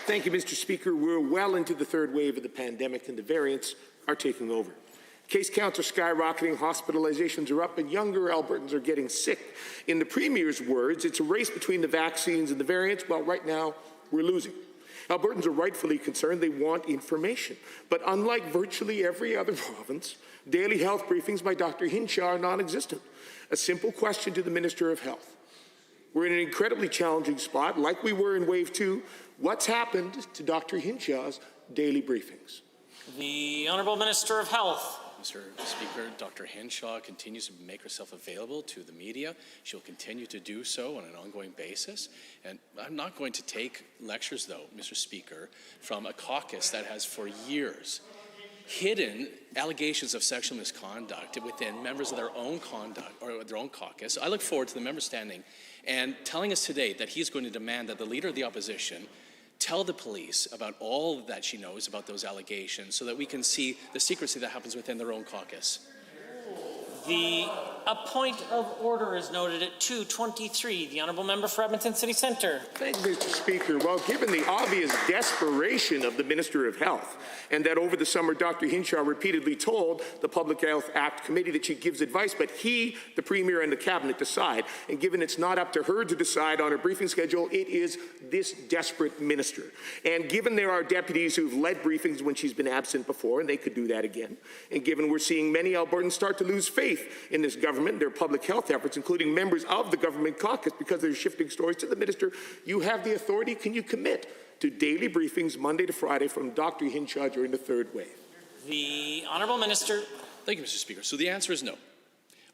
Thank you, Mr. Speaker. We're well into the third wave of the pandemic and the variants are taking over. Case counts are skyrocketing, hospitalizations are up, and younger Albertans are getting sick. In the Premier's words, it's a race between the vaccines and the variants. Well, right now, we're losing. Albertans are rightfully concerned. They want information. But unlike virtually every other province, daily health briefings by Dr. Hinshaw are non-existent. A simple question to the Minister of Health. We're in an incredibly challenging spot, like we were in Wave 2. What's happened to Dr. Hinshaw's daily briefings? The Honourable Minister of Health. Mr. Speaker, Dr. Hinshaw continues to make herself available to the media. She'll continue to do so on an ongoing basis. And I'm not going to take lectures, though, Mr. Speaker, from a caucus that has for years hidden allegations of sexual misconduct within members of their own caucus. I look forward to the member standing and telling us today that he's going to demand that the Leader of the Opposition tell the police about all that she knows about those allegations so that we can see the secrecy that happens within their own caucus. A point of order is noted at 2:23. The honourable member for Edmonton City Centre. Thank you, Mr. Speaker. Well, given the obvious desperation of the Minister of Health, and that over the summer Dr. Hinshaw repeatedly told the Public Health Act Committee that she gives advice, but he, the Premier, and the Cabinet decide, and given it's not up to her to decide on her briefing schedule, it is this desperate minister. And given there are deputies who've led briefings when she's been absent before, and they could do that again, and given we're seeing many Albertans start to lose faith in this government, their public health efforts, including members of the government caucus, because they're shifting stories to the minister, you have the authority. Can you commit to daily briefings Monday to Friday from Dr. Hinshaw during the third wave? The honourable minister. Thank you, Mr. Speaker. So the answer is no.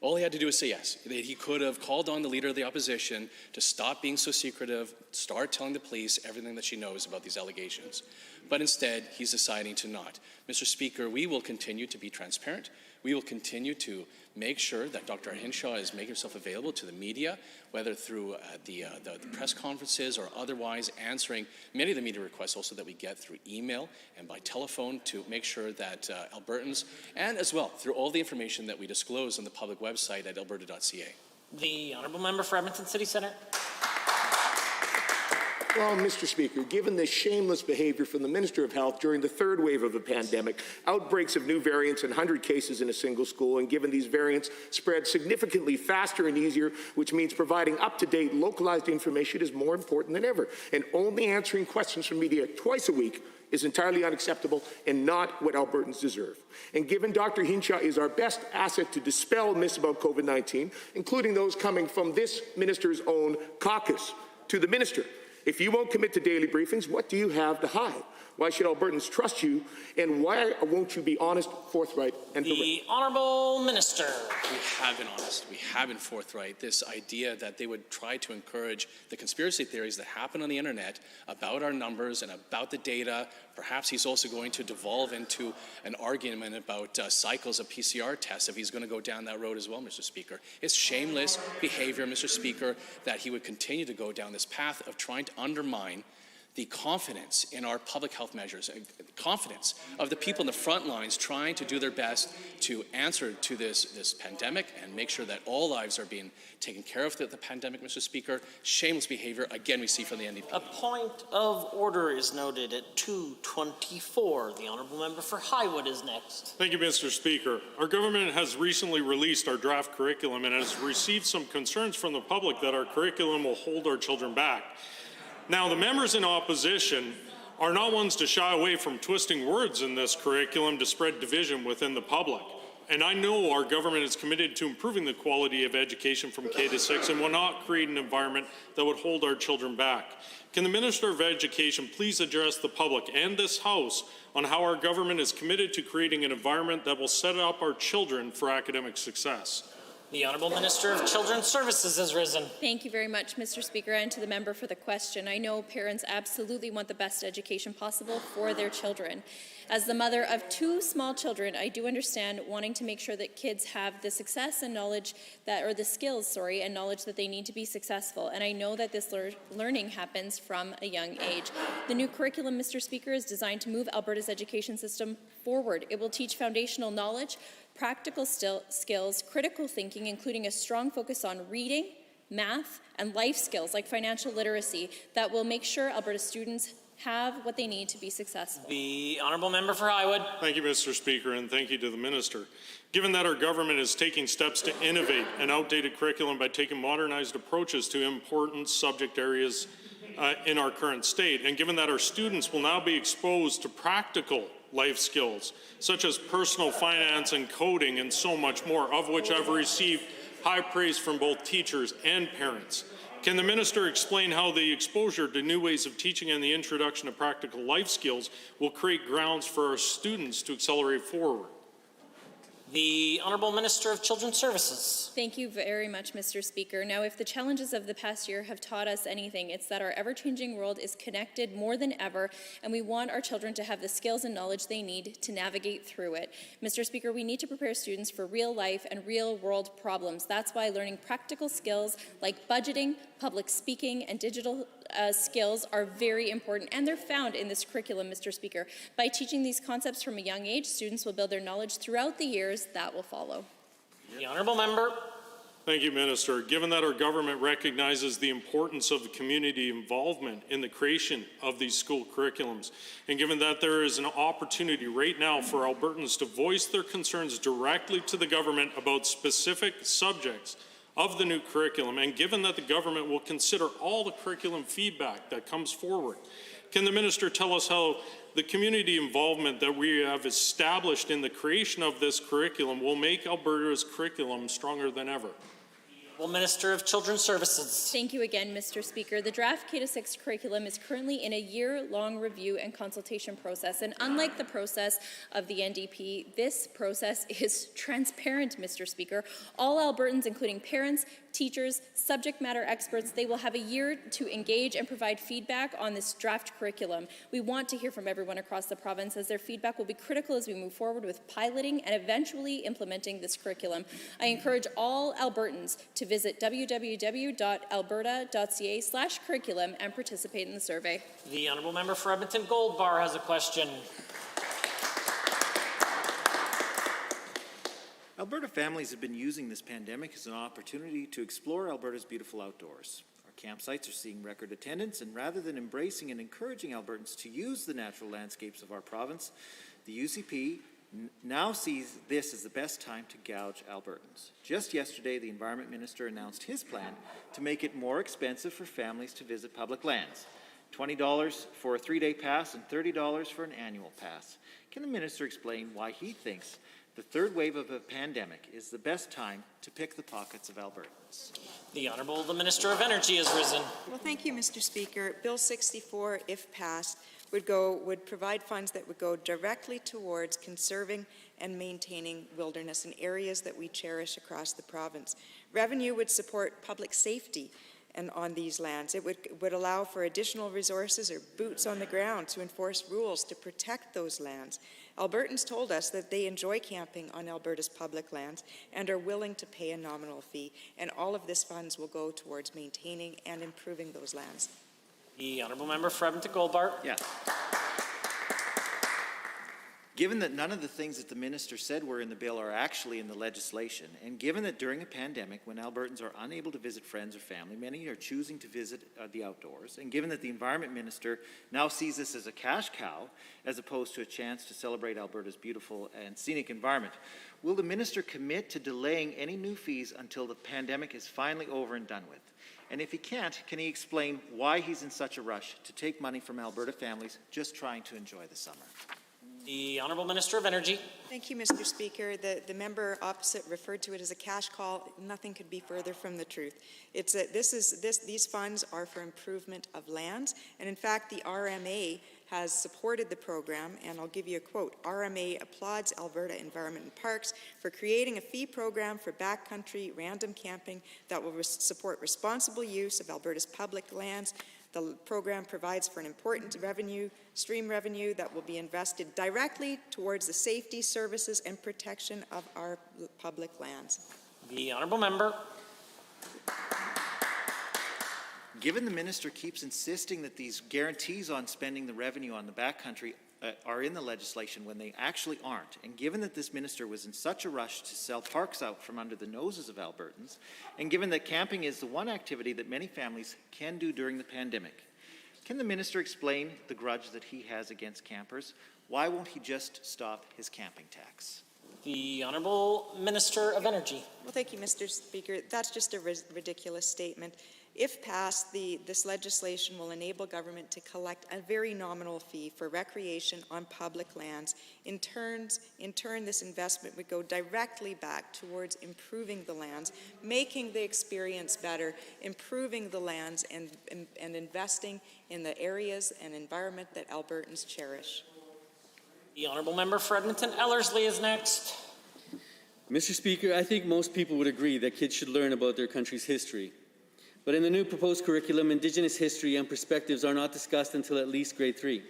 All he had to do was say yes. He could have called on the Leader of the Opposition to stop being so secretive, start telling the police everything that she knows about these allegations. But instead, he's deciding to not. Mr. Speaker, we will continue to be transparent. We will continue to make sure that Dr. Hinshaw is making herself available to the media, whether through the press conferences or otherwise answering many of the media requests also that we get through email and by telephone to make sure that Albertans, and as well through all the information that we disclose on the public website at alberta.ca. The honourable member for Edmonton City Centre. Well, Mr. Speaker, given the shameless behavior from the Minister of Health during the third wave of the pandemic, outbreaks of new variants and 100 cases in a single school, and given these variants spread significantly faster and easier, which means providing up-to-date, localized information is more important than ever. And only answering questions from media twice a week is entirely unacceptable and not what Albertans deserve. And given Dr. Hinshaw is our best asset to dispel myths about COVID-19, including those coming from this minister's own caucus, to the minister, if you won't commit to daily briefings, what do you have to hide? Why should Albertans trust you, and why won't you be honest, forthright, and direct? The Honourable Minister. We have been honest. We have been forthright. This idea that they would try to encourage the conspiracy theories that happen on the internet about our numbers and about the data. Perhaps he's also going to devolve into an argument about cycles of PCR tests if he's going to go down that road as well, Mr. Speaker. It's shameless behavior, Mr. Speaker, that he would continue to go down this path of trying to undermine the confidence in our public health measures, confidence of the people in the front lines trying to do their best to answer to this pandemic and make sure that all lives are being taken care of through the pandemic, Mr. Speaker. Shameless behavior, again, we see from the NDP. A point of order is noted at 2:24. The Honourable Member for Highwood is next. Thank you, Mr. Speaker. Our government has recently released our draft curriculum and has received some concerns from the public that our curriculum will hold our children back. Now, the members in opposition are not ones to shy away from twisting words in this curriculum to spread division within the public. And I know our government is committed to improving the quality of education from K to 6 and will not create an environment that would hold our children back. Can the Minister of Education please address the public and this House on how our government is committed to creating an environment that will set up our children for academic success? The Honourable Minister of Children's Services has risen. Thank you very much, Mr. Speaker, and to the member for the question. I know parents absolutely want the best education possible for their children. As the mother of 2 small children, I do understand wanting to make sure that kids have the success and knowledge that, or the skills, and knowledge that they need to be successful. And I know that this learning happens from a young age. The new curriculum, Mr. Speaker, is designed to move Alberta's education system forward. It will teach foundational knowledge, practical skills, critical thinking, including a strong focus on reading, math, and life skills like financial literacy that will make sure Alberta students have what they need to be successful. The Honourable Member for Highwood. Thank you, Mr. Speaker, and thank you to the Minister. Given that our government is taking steps to innovate an outdated curriculum by taking modernized approaches to important subject areas in our current state, and given that our students will now be exposed to practical life skills, such as personal finance and coding and so much more, of which I've received high praise from both teachers and parents. Can the Minister explain how the exposure to new ways of teaching and the introduction of practical life skills will create grounds for our students to accelerate forward? The Honourable Minister of Children's Services. Thank you very much, Mr. Speaker. Now, if the challenges of the past year have taught us anything, it's that our ever-changing world is connected more than ever, and we want our children to have the skills and knowledge they need to navigate through it. Mr. Speaker, we need to prepare students for real life and real-world problems. That's why learning practical skills like budgeting, public speaking, and digital skills are very important, and they're found in this curriculum, Mr. Speaker. By teaching these concepts from a young age, students will build their knowledge throughout the years that will follow. The Honourable Member. Thank you, Minister. Given that our government recognizes the importance of the community involvement in the creation of these school curriculums, and given that there is an opportunity right now for Albertans to voice their concerns directly to the government about specific subjects of the new curriculum, and given that the government will consider all the curriculum feedback that comes forward, can the Minister tell us how the community involvement that we have established in the creation of this curriculum will make Alberta's curriculum stronger than ever? Minister of Children's Services. Thank you again, Mr. Speaker. The draft K-6 curriculum is currently in a year-long review and consultation process, and unlike the process of the NDP, this process is transparent, Mr. Speaker. All Albertans, including parents, teachers, subject matter experts, they will have a year to engage and provide feedback on this draft curriculum. We want to hear from everyone across the province, as their feedback will be critical as we move forward with piloting and eventually implementing this curriculum. I encourage all Albertans to visit www.alberta.ca/curriculum and participate in the survey. The Honourable Member for Edmonton Gold Bar has a question. Alberta families have been using this pandemic as an opportunity to explore Alberta's beautiful outdoors. Our Campsites are seeing record attendance, and rather than embracing and encouraging Albertans to use the natural landscapes of our province, the UCP now sees this as the best time to gouge Albertans. Just yesterday, the Environment Minister announced his plan to make it more expensive for families to visit public lands. $20 for a 3-day pass and $30 for an annual pass. Can the Minister explain why he thinks the third wave of a pandemic is the best time to pick the pockets of Albertans? The Honourable the Minister of Energy has risen. Well, thank you, Mr. Speaker. Bill 64, if passed, would provide funds that would go directly towards conserving and maintaining wilderness in areas that we cherish across the province. Revenue would support public safety and on these lands. It would allow for additional resources or boots on the ground to enforce rules to protect those lands. Albertans told us that they enjoy camping on Alberta's public lands and are willing to pay a nominal fee, and all of this funds will go towards maintaining and improving those lands. The Honourable Member for Edmonton Goldbart. Yeah. Given that none of the things that the Minister said were in the bill are actually in the legislation, and given that during a pandemic when Albertans are unable to visit friends or family, many are choosing to visit the outdoors, and given that the Environment Minister now sees this as a cash cow as opposed to a chance to celebrate Alberta's beautiful and scenic environment, will the Minister commit to delaying any new fees until the pandemic is finally over and done with? And if he can't, can he explain why he's in such a rush to take money from Alberta families just trying to enjoy the summer? The Honourable Minister of Energy. Thank you, Mr. Speaker. The member opposite referred to it as a cash call. Nothing could be further from the truth. It's these funds are for improvement of lands, and in fact, the RMA has supported the program, and I'll give you a quote. RMA applauds Alberta Environment and Parks for creating a fee program for backcountry random camping that will support responsible use of Alberta's public lands. The program provides for an important stream revenue that will be invested directly towards the safety, services, and protection of our public lands. The Honourable Member. Given the Minister keeps insisting that these guarantees on spending the revenue on the backcountry are in the legislation when they actually aren't, and given that this Minister was in such a rush to sell parks out from under the noses of Albertans, and given that camping is the one activity that many families can do during the pandemic, can the Minister explain the grudge that he has against campers? Why won't he just stop his camping tax? The Honourable Minister of Energy. Well, thank you, Mr. Speaker. That's just a ridiculous statement. If passed, this legislation will enable government to collect a very nominal fee for recreation on public lands. In turn, this investment would go directly back towards improving the lands, making the experience better, improving the lands, and investing in the areas and environment that Albertans cherish. The Honourable Member for Edmonton Ellerslie is next. Mr. Speaker, I think most people would agree that kids should learn about their country's history. But in the new proposed curriculum, Indigenous history and perspectives are not discussed until at least grade 3.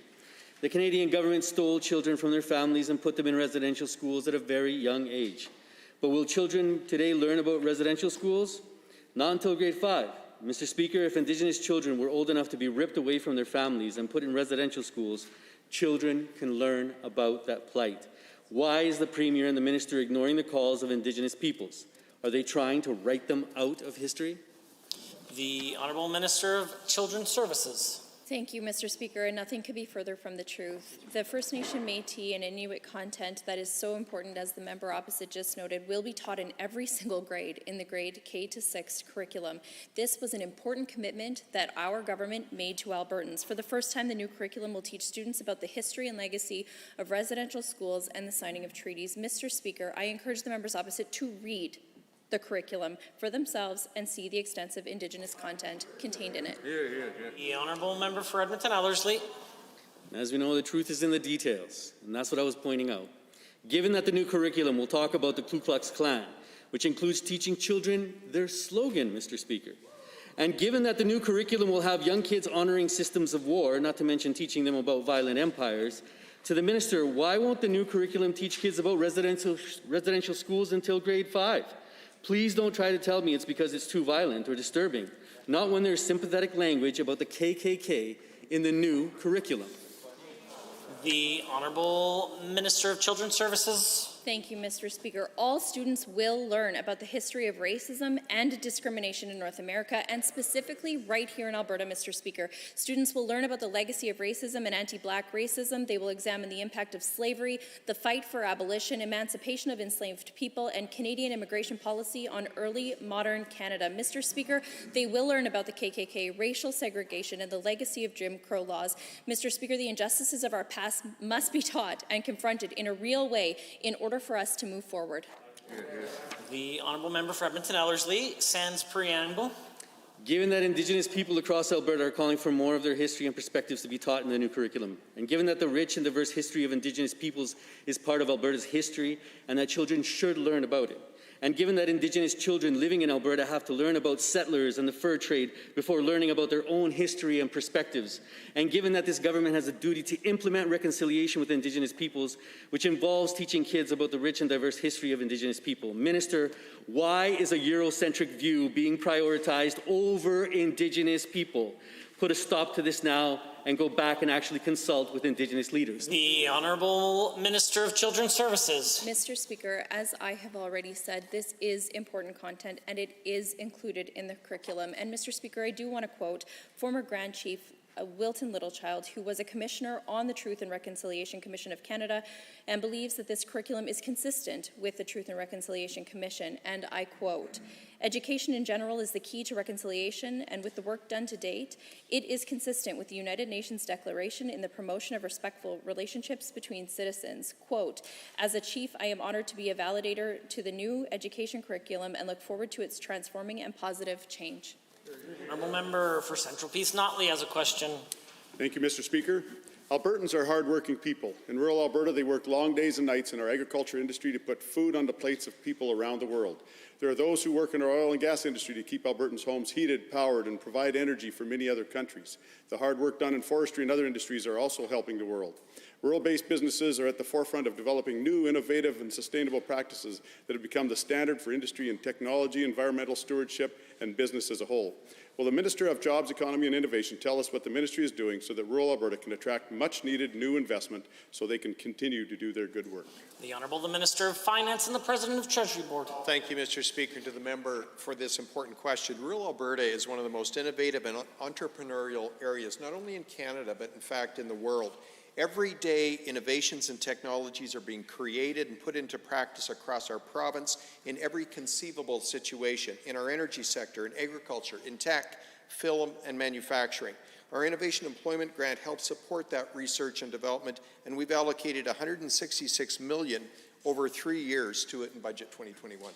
The Canadian government stole children from their families and put them in residential schools at a very young age. But will children today learn about residential schools? Not until grade 5. Mr. Speaker, if Indigenous children were old enough to be ripped away from their families and put in residential schools, children can learn about that plight. Why is the Premier and the Minister ignoring the calls of Indigenous peoples? Are they trying to write them out of history? The Honourable Minister of Children's Services. Thank you, Mr. Speaker, and nothing could be further from the truth. The First Nation, Métis, and Inuit content that is so important, as the member opposite just noted, will be taught in every single grade in the grade K to 6 curriculum. This was an important commitment that our government made to Albertans. For the first time, the new curriculum will teach students about the history and legacy of residential schools and the signing of treaties. Mr. Speaker, I encourage the members opposite to read the curriculum for themselves and see the extensive Indigenous content contained in it. The Honourable Member for Edmonton Ellerslie. As we know, the truth is in the details, and that's what I was pointing out. Given that the new curriculum will talk about the Ku Klux Klan, which includes teaching children their slogan, Mr. Speaker, and given that the new curriculum will have young kids honoring systems of war, not to mention teaching them about violent empires, to the Minister, why won't the new curriculum teach kids about residential schools until grade 5? Please don't try to tell me it's because it's too violent or disturbing, not when there's sympathetic language about the KKK in the new curriculum. The Honourable Minister of Children's Services. Thank you, Mr. Speaker. All students will learn about the history of racism and discrimination in North America, and specifically right here in Alberta, Mr. Speaker. Students will learn about the legacy of racism and anti-Black racism. They will examine the impact of slavery, the fight for abolition, emancipation of enslaved people, and Canadian immigration policy on early modern Canada. Mr. Speaker, they will learn about the KKK, racial segregation, and the legacy of Jim Crow laws. Mr. Speaker, the injustices of our past must be taught and confronted in a real way in order for us to move forward. The honourable member for Edmonton Ellerslie, sans preamble. Given that Indigenous people across Alberta are calling for more of their history and perspectives to be taught in the new curriculum, and given that the rich and diverse history of Indigenous peoples is part of Alberta's history and that children should learn about it, and given that Indigenous children living in Alberta have to learn about settlers and the fur trade before learning about their own history and perspectives, and given that this government has a duty to implement reconciliation with Indigenous peoples, which involves teaching kids about the rich and diverse history of Indigenous people. Minister, why is a Eurocentric view being prioritized over Indigenous people? Put a stop to this now and go back and actually consult with Indigenous leaders. The Honourable Minister of Children's Services. Mr. Speaker, as I have already said, this is important content and it is included in the curriculum. And Mr. Speaker, I do want to quote former Grand Chief Wilton Littlechild, who was a commissioner on the Truth and Reconciliation Commission of Canada and believes that this curriculum is consistent with the Truth and Reconciliation Commission. And I quote, "Education in general is the key to reconciliation, and with the work done to date, it is consistent with the United Nations Declaration in the promotion of respectful relationships between citizens." Quote, "As a chief, I am honored to be a validator to the new education curriculum and look forward to its transforming and positive change." Honourable member for Central Peace Notley has a question. Thank you, Mr. Speaker. Albertans are hardworking people. In rural Alberta, they work long days and nights in our agriculture industry to put food on the plates of people around the world. There are those who work in our oil and gas industry to keep Albertans' homes heated, powered, and provide energy for many other countries. The hard work done in forestry and other industries are also helping the world. Rural-based businesses are at the forefront of developing new, innovative, and sustainable practices that have become the standard for industry in technology, environmental stewardship, and business as a whole. Will the Minister of Jobs, Economy and Innovation tell us what the ministry is doing so that rural Alberta can attract much-needed new investment so they can continue to do their good work? The Honourable the Minister of Finance and the President of Treasury Board. Thank you, Mr. Speaker, to the member for this important question. Rural Alberta is one of the most innovative and entrepreneurial areas, not only in Canada, but in fact in the world. Every day, innovations and technologies are being created and put into practice across our province in every conceivable situation, in our energy sector, in agriculture, in tech, film, and manufacturing. Our Innovation Employment Grant helps support that research and development, and we've allocated $166 million over 3 years to it in Budget 2021.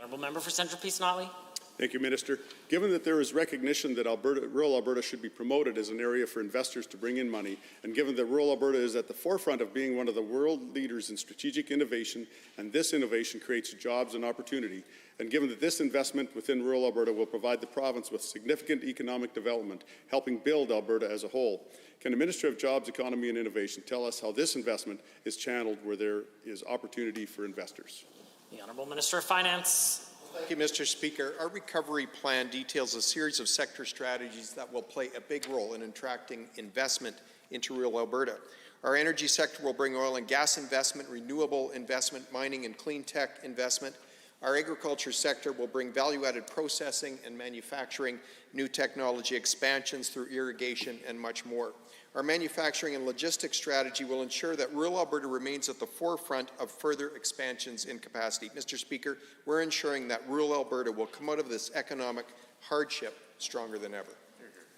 Honourable member for Central Peace Notley. Thank you, Minister. Given that there is recognition that rural Alberta should be promoted as an area for investors to bring in money, and given that rural Alberta is at the forefront of being one of the world leaders in strategic innovation, and this innovation creates jobs and opportunity, and given that this investment within rural Alberta will provide the province with significant economic development, helping build Alberta as a whole, can the Minister of Jobs, Economy and Innovation tell us how this investment is channeled where there is opportunity for investors? The Honourable Minister of Finance. Thank you, Mr. Speaker. Our recovery plan details a series of sector strategies that will play a big role in attracting investment into rural Alberta. Our energy sector will bring oil and gas investment, renewable investment, mining and clean tech investment. Our agriculture sector will bring value-added processing and manufacturing, new technology expansions through irrigation, and much more. Our manufacturing and logistics strategy will ensure that rural Alberta remains at the forefront of further expansions in capacity. Mr. Speaker, we're ensuring that rural Alberta will come out of this economic hardship stronger than ever.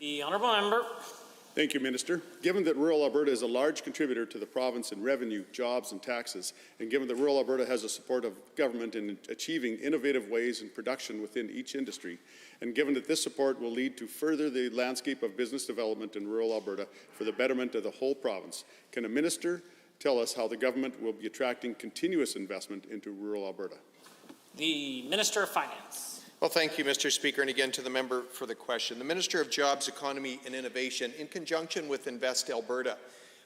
The Honourable member. Thank you, Minister. Given that rural Alberta is a large contributor to the province in revenue, jobs and taxes, and given that rural Alberta has the support of government in achieving innovative ways in production within each industry, and given that this support will lead to further the landscape of business development in rural Alberta for the betterment of the whole province, can a minister tell us how the government will be attracting continuous investment into rural Alberta? The Minister of Finance. Well, thank you, Mr. Speaker, and again to the member for the question. The Minister of Jobs, Economy and Innovation, in conjunction with Invest Alberta,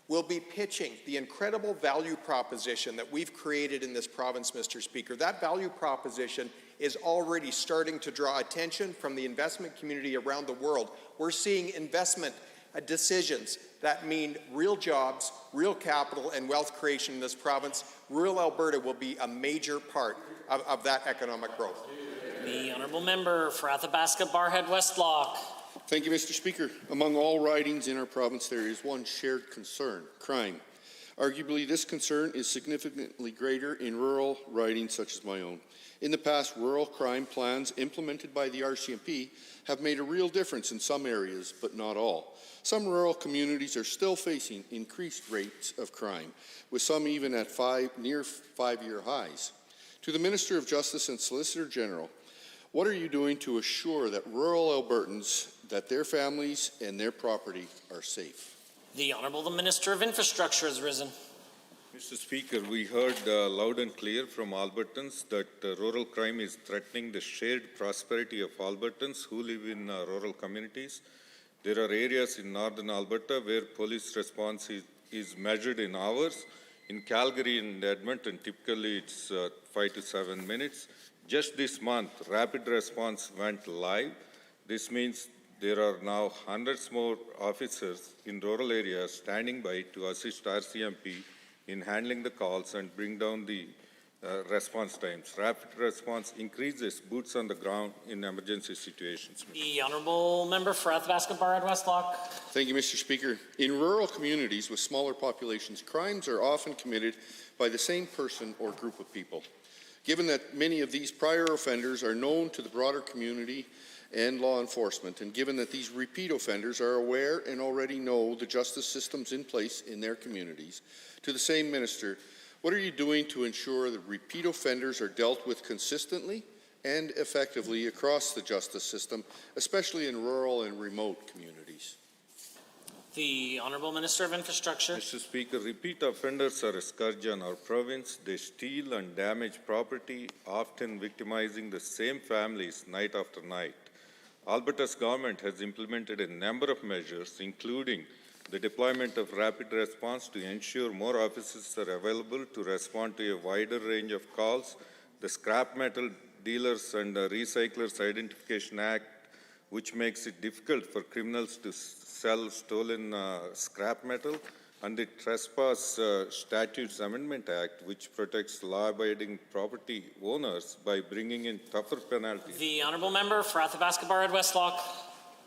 will be pitching the incredible value proposition that we've created in this province, Mr. Speaker. That value proposition is already starting to draw attention from the investment community around the world. We're seeing investment decisions that mean real jobs, real capital, and wealth creation in this province. Rural Alberta will be a major part of that economic growth. The honourable member for Athabasca Barhead Westlock. Thank you, Mr. Speaker. Among all ridings in our province, there is one shared concern: crime. Arguably, this concern is significantly greater in rural ridings such as my own. In the past, rural crime plans implemented by the RCMP have made a real difference in some areas, but not all. Some rural communities are still facing increased rates of crime, with some even at near five-year highs. To the Minister of Justice and Solicitor General, what are you doing to assure that rural Albertans, that their families and their property are safe? The Honourable the Minister of Infrastructure has risen. Mr. Speaker, we heard loud and clear from Albertans that rural crime is threatening the shared prosperity of Albertans who live in rural communities. There are areas in northern Alberta where police response is measured in hours. In Calgary and Edmonton, typically it's 5 to 7 minutes. Just this month, rapid response went live. This means there are now hundreds more officers in rural areas standing by to assist RCMP in handling the calls and bring down the response times. Rapid response increases boots on the ground in emergency situations. The honourable member for Athabasca Barhead Westlock. Thank you, Mr. Speaker. In rural communities with smaller populations, crimes are often committed by the same person or group of people. Given that many of these prior offenders are known to the broader community and law enforcement, and given that these repeat offenders are aware and already know the justice systems in place in their communities, to the same minister, what are you doing to ensure that repeat offenders are dealt with consistently and effectively across the justice system, especially in rural and remote communities? The Honourable Minister of Infrastructure. Mr. Speaker, repeat offenders are a scourge on our province. They steal and damage property, often victimizing the same families night after night. Alberta's government has implemented a number of measures, including the deployment of rapid response to ensure more officers are available to respond to a wider range of calls, the Scrap Metal Dealers and Recyclers Identification Act, which makes it difficult for criminals to sell stolen scrap metal, and the Trespass Statutes Amendment Act, which protects law-abiding property owners by bringing in tougher penalties. The honourable member for Athabasca Barhead Westlock.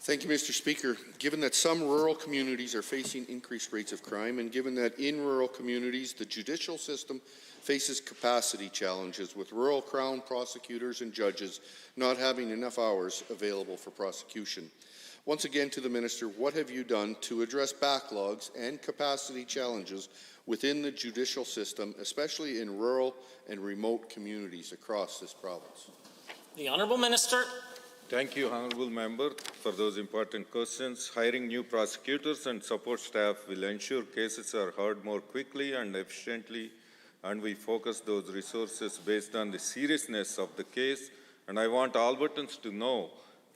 Thank you, Mr. Speaker. Given that some rural communities are facing increased rates of crime, and given that in rural communities the judicial system faces capacity challenges with rural Crown prosecutors and judges not having enough hours available for prosecution, once again to the Minister, what have you done to address backlogs and capacity challenges within the judicial system, especially in rural and remote communities across this province? The Honourable Minister. Thank you, Honourable Member, for those important questions. Hiring new prosecutors and support staff will ensure cases are heard more quickly and efficiently, and we focus those resources based on the seriousness of the case. And I want Albertans to know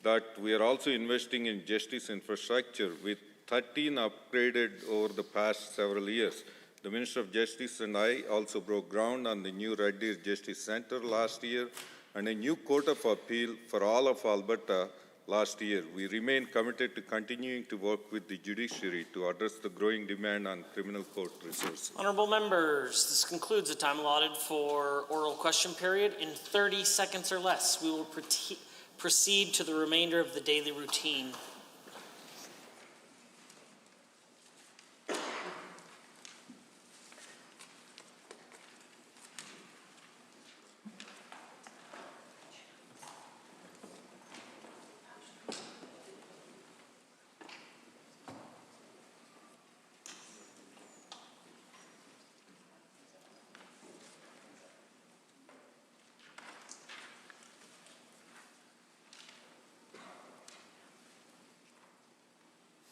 that we are also investing in justice infrastructure, with 13 upgraded over the past several years. The Minister of Justice and I also broke ground on the new Red Deer Justice Centre last year and a new Court of Appeal for all of Alberta last year. We remain committed to continuing to work with the judiciary to address the growing demand on criminal court resources. Honourable members, this concludes the time allotted for oral question period. In 30 seconds or less, we will proceed to the remainder of the daily routine.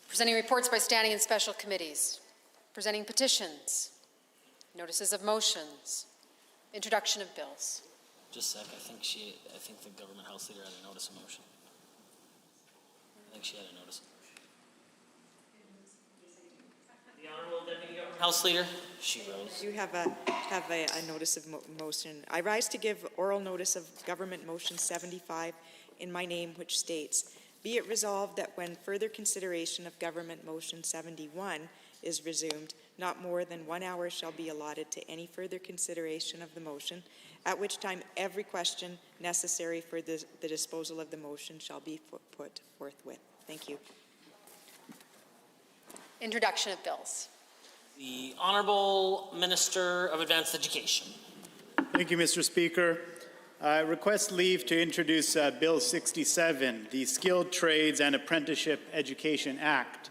Presenting reports by standing and special committees. Presenting petitions. Notices of motions. Introduction of bills. Just a sec, I think the government house leader had a notice of motion. I think she had a notice. The Honourable Deputy Government House Leader, she rose. You have a notice of motion. I rise to give oral notice of Government Motion 75 in my name, which states Be it resolved that when further consideration of Government Motion 71 is resumed, not more than 1 hour shall be allotted to any further consideration of the motion, at which time every question necessary for the disposal of the motion shall be put forthwith. Thank you. Introduction of bills. The Honourable Minister of Advanced Education. Thank you, Mr. Speaker. I request leave to introduce Bill 67, the Skilled Trades and Apprenticeship Education Act.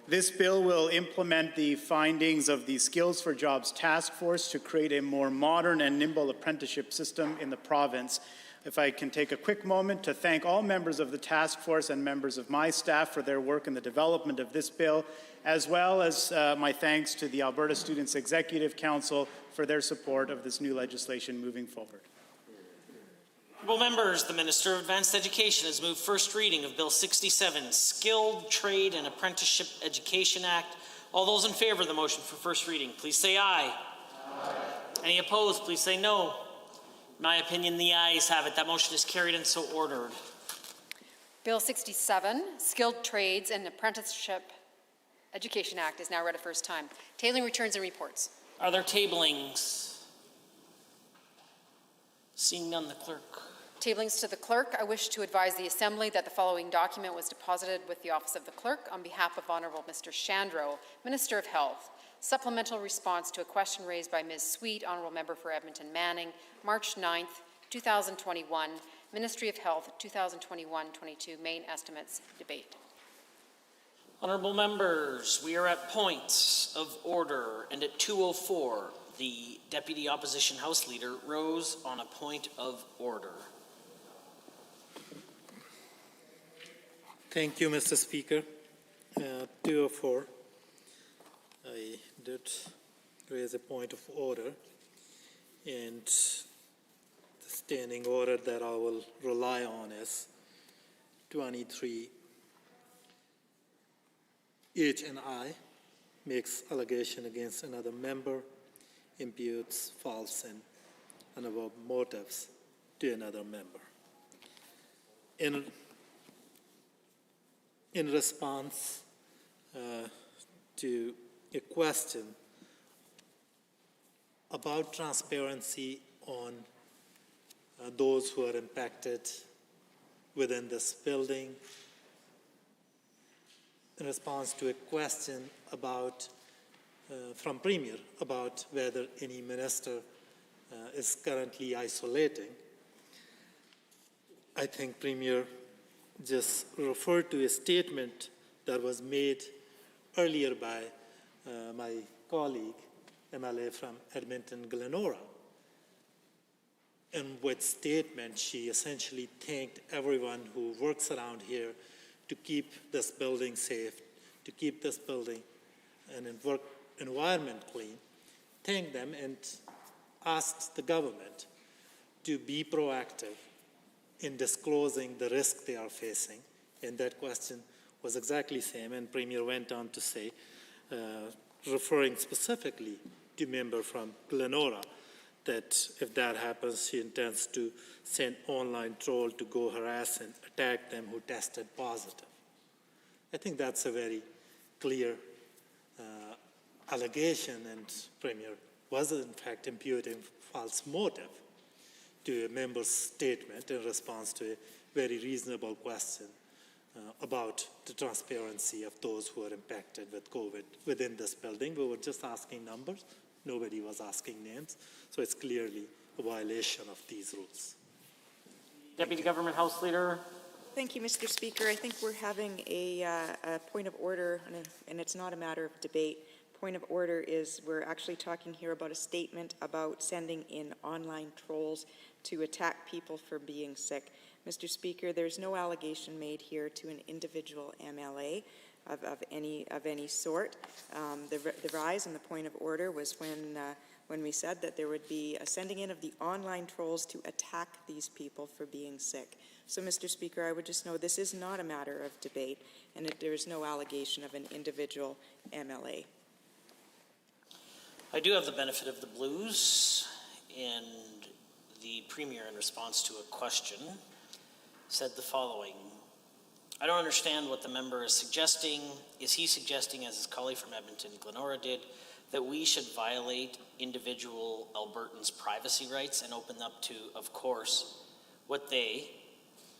This bill will implement the findings of the Skills for Jobs Task Force to create a more modern and nimble apprenticeship system in the province. If I can take a quick moment to thank all members of the task force and members of my staff for their work in the development of this bill, as well as my thanks to the Alberta Students Executive Council for their support of this new legislation moving forward. Honourable members, the Minister of Advanced Education has moved first reading of Bill 67, Skilled Trade and Apprenticeship Education Act. All those in favour of the motion for first reading, please say aye. Aye. Any opposed, please say no. In my opinion, the ayes have it. That motion is carried and so ordered. Bill 67, Skilled Trades and Apprenticeship Education Act is now read a first time. Tabling returns and reports. Are there tablings? Seeing none, the clerk. Tablings to the clerk. I wish to advise the Assembly that the following document was deposited with the Office of the Clerk on behalf of Honourable Mr. Shandro, Minister of Health. Supplemental response to a question raised by Ms. Sweet, Honourable Member for Edmonton Manning, March 9th, 2021, Ministry of Health, 2021-22, main estimates debate. Honourable members, we are at points of order, and at 2:04, the Deputy Opposition House Leader rose on a point of order. Thank you, Mr. Speaker. 2:04. I did raise a point of order, and the standing order that I will rely on is 23. H and I makes allegation against another member, imputes false and unavowed motives to another member. In response to a question about transparency on those who are impacted within this building, in response to a question about from Premier about whether any minister is currently isolating, I think Premier just referred to a statement that was made earlier by my colleague, MLA from Edmonton, Glenora, in which statement she essentially thanked everyone who works around here to keep this building safe, to keep this building and work environment clean, thanked them and asked the government to be proactive in disclosing the risk they are facing. And that question was exactly the same, and Premier went on to say, referring specifically to member from Glenora, that if that happens, she intends to send online troll to go harass and attack them who tested positive. I think that's a very clear allegation, and Premier was in fact imputing false motive to a member's statement in response to a very reasonable question about the transparency of those who are impacted with COVID within this building. We were just asking numbers. Nobody was asking names. So it's clearly a violation of these rules. Deputy Government House Leader. Thank you, Mr. Speaker. I think we're having a point of order, and it's not a matter of debate. Point of order is we're actually talking here about a statement about sending in online trolls to attack people for being sick. Mr. Speaker, there's no allegation made here to an individual MLA of any sort. The rise in the point of order was when we said that there would be a sending in of the online trolls to attack these people for being sick. So, Mr. Speaker, I would just know this is not a matter of debate, and that there is no allegation of an individual MLA. I do have the benefit of the blues, and the Premier, in response to a question, said the following: I don't understand what the member is suggesting. Is he suggesting, as his colleague from Edmonton, Glenora, did, that we should violate individual Albertans' privacy rights and open up to, of course, what they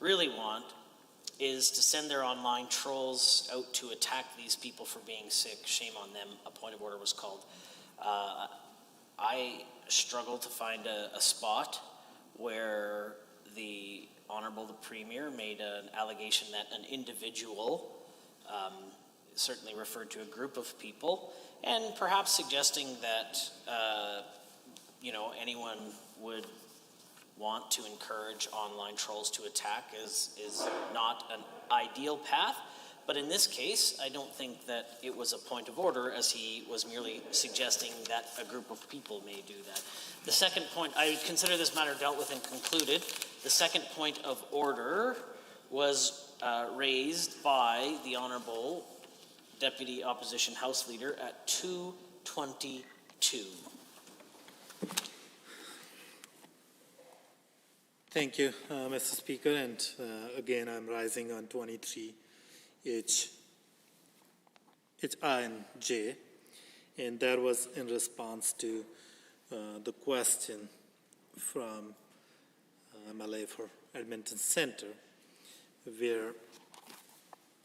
really want is to send their online trolls out to attack these people for being sick? Shame on them. A point of order was called. I struggle to find a spot where the Honourable the Premier made an allegation that an individual, certainly referred to a group of people, and perhaps suggesting that anyone would want to encourage online trolls to attack is not an ideal path. But in this case, I don't think that it was a point of order, as he was merely suggesting that a group of people may do that. The second point, I consider this matter dealt with and concluded. The second point of order was raised by the Honourable Deputy Opposition House Leader at 2:22. Thank you, Mr. Speaker. And again, I'm rising on 23H, I and J. And that was in response to the question from MLA for Edmonton Centre, where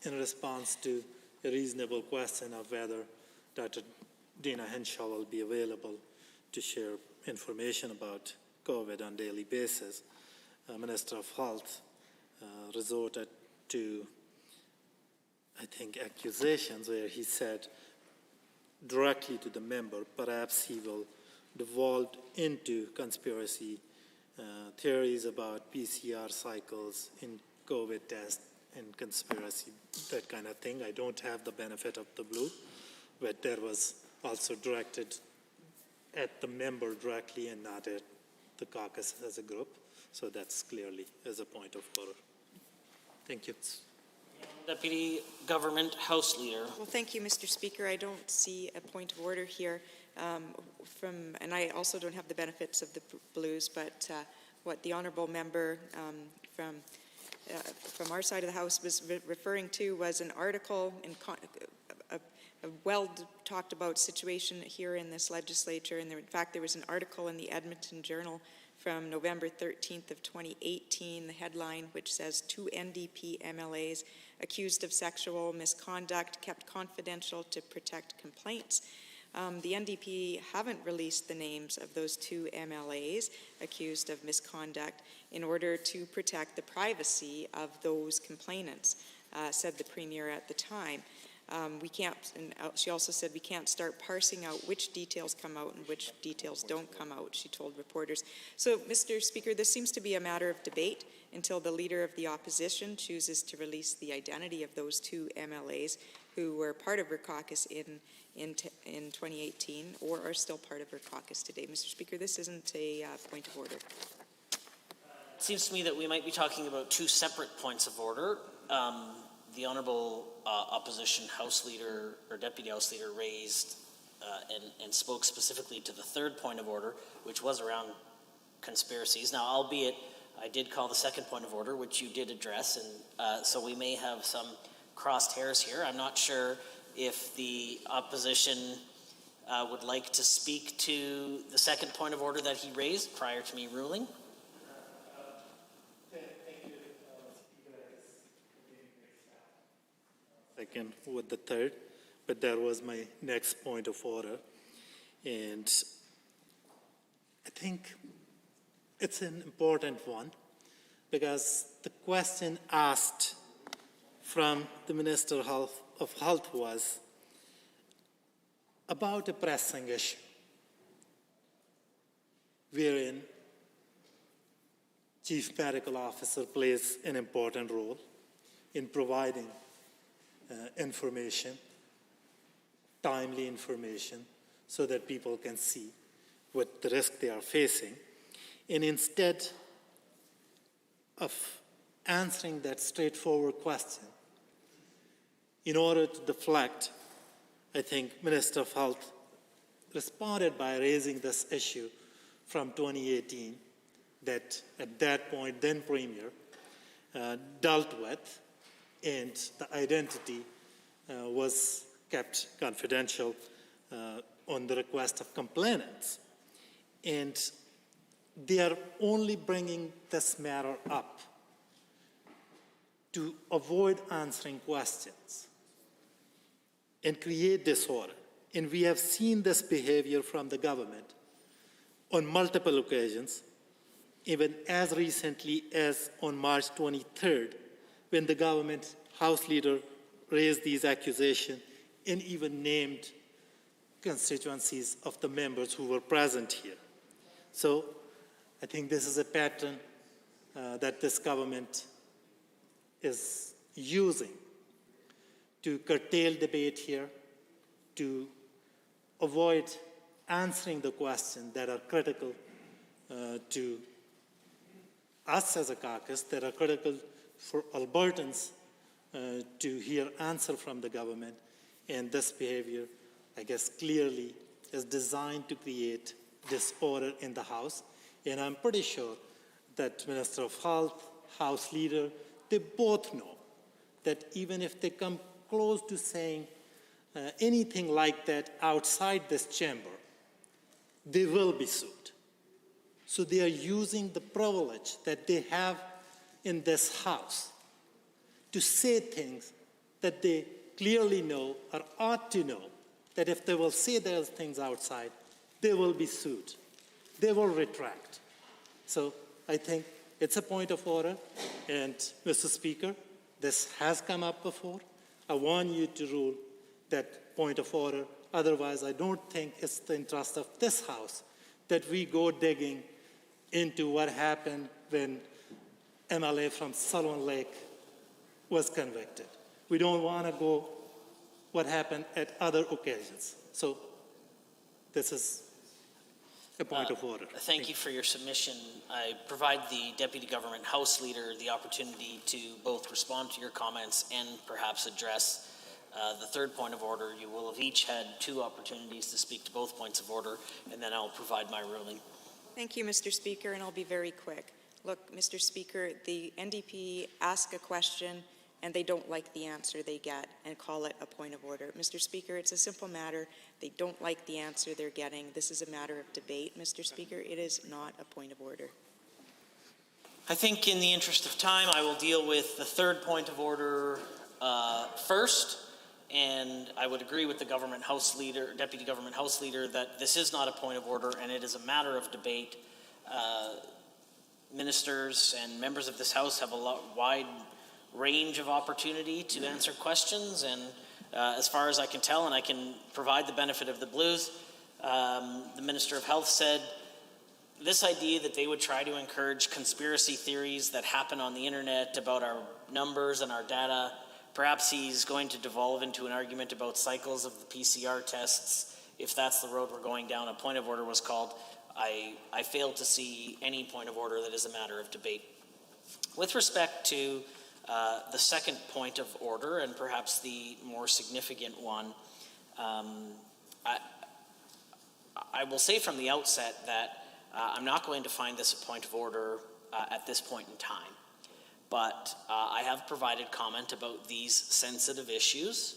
in response to a reasonable question of whether Dr. Dina Henshaw will be available to share information about COVID on a daily basis, Minister of Health resorted to, I think, accusations where he said directly to the member, perhaps he will devolve into conspiracy theories about PCR cycles in COVID tests and conspiracy, that kind of thing. I don't have the benefit of the blue, but that was also directed at the member directly and not at the caucus as a group. So that's clearly as a point of order. Thank you. Deputy Government House Leader. Well, thank you, Mr. Speaker. I don't see a point of order here and I also don't have the benefits of the blues, but what the honourable member from our side of the House was referring to was an article in a well talked about situation here in this legislature, and in fact there was an article in the Edmonton Journal from November 13th of 2018, the headline which says 2 NDP MLAs accused of sexual misconduct kept confidential to protect complaints. The NDP haven't released the names of those 2 MLAs accused of misconduct in order to protect the privacy of those complainants, said the Premier at the time. We can't, and she also said we can't start parsing out which details come out and which details don't come out, she told reporters. So, Mr. Speaker, this seems to be a matter of debate until the Leader of the Opposition chooses to release the identity of those 2 MLAs who were part of her caucus in 2018 or are still part of her caucus today. Mr. Speaker, this isn't a point of order. It seems to me that we might be talking about 2 separate points of order. The Honourable Opposition House Leader or Deputy House Leader raised and spoke specifically to the 3rd point of order, which was around conspiracies. Now, albeit I did call the 2nd point of order, which you did address, and so we may have some crossed hairs here. I'm not sure if the opposition would like to speak to the 2nd point of order that he raised prior to me ruling. Second with the 3rd, but that was my next point of order. And I think it's an important one because the question asked from the Minister of Health was about a pressing issue wherein Chief Medical Officer plays an important role in providing information, timely information, so that people can see what the risk they are facing. And instead of answering that straightforward question, in order to deflect, I think Minister of Health responded by raising this issue from 2018 that at that point then Premier dealt with and the identity was kept confidential on the request of complainants. And they are only bringing this matter up to avoid answering questions and create disorder. And we have seen this behavior from the government on multiple occasions, even as recently as on March 23rd, when the government House Leader raised these accusations and even named constituencies of the members who were present here. So I think this is a pattern that this government is using to curtail debate here, to avoid answering the questions that are critical to us as a caucus, that are critical for Albertans to hear answer from the government. And this behavior, I guess, clearly is designed to create disorder in the House. And I'm pretty sure that Minister of Health, House Leader, they both know that even if they come close to saying anything like that outside this chamber, they will be sued. So they are using the privilege that they have in this House to say things that they clearly know or ought to know, that if they will say those things outside, they will be sued. They will retract. So I think it's a point of order. And Mr. Speaker, this has come up before. I want you to rule that point of order. Otherwise, I don't think it's the interest of this House that we go digging into what happened when MLA from Sullivan Lake was convicted. We don't want to go what happened at other occasions. So this is a point of order. Thank you for your submission. I provide the Deputy Government House Leader the opportunity to both respond to your comments and perhaps address the third point of order. You will have each had 2 opportunities to speak to both points of order, and then I'll provide my ruling. Thank you, Mr. Speaker, and I'll be very quick. Look, Mr. Speaker, the NDP ask a question and they don't like the answer they get and call it a point of order. Mr. Speaker, it's a simple matter. They don't like the answer they're getting. This is a matter of debate, Mr. Speaker. It is not a point of order. I think in the interest of time, I will deal with the third point of order first. And I would agree with the Government House Leader, Deputy Government House Leader, that this is not a point of order and it is a matter of debate. Ministers and members of this House have a wide range of opportunity to answer questions, and as far as I can tell, and I can provide the benefit of the blues, the Minister of Health said this idea that they would try to encourage conspiracy theories that happen on the internet about our numbers and our data. Perhaps he's going to devolve into an argument about cycles of the PCR tests. If that's the road we're going down, a point of order was called. I fail to see any point of order that is a matter of debate. With respect to the second point of order, and perhaps the more significant one, I will say from the outset that I'm not going to find this a point of order at this point in time. But I have provided comment about these sensitive issues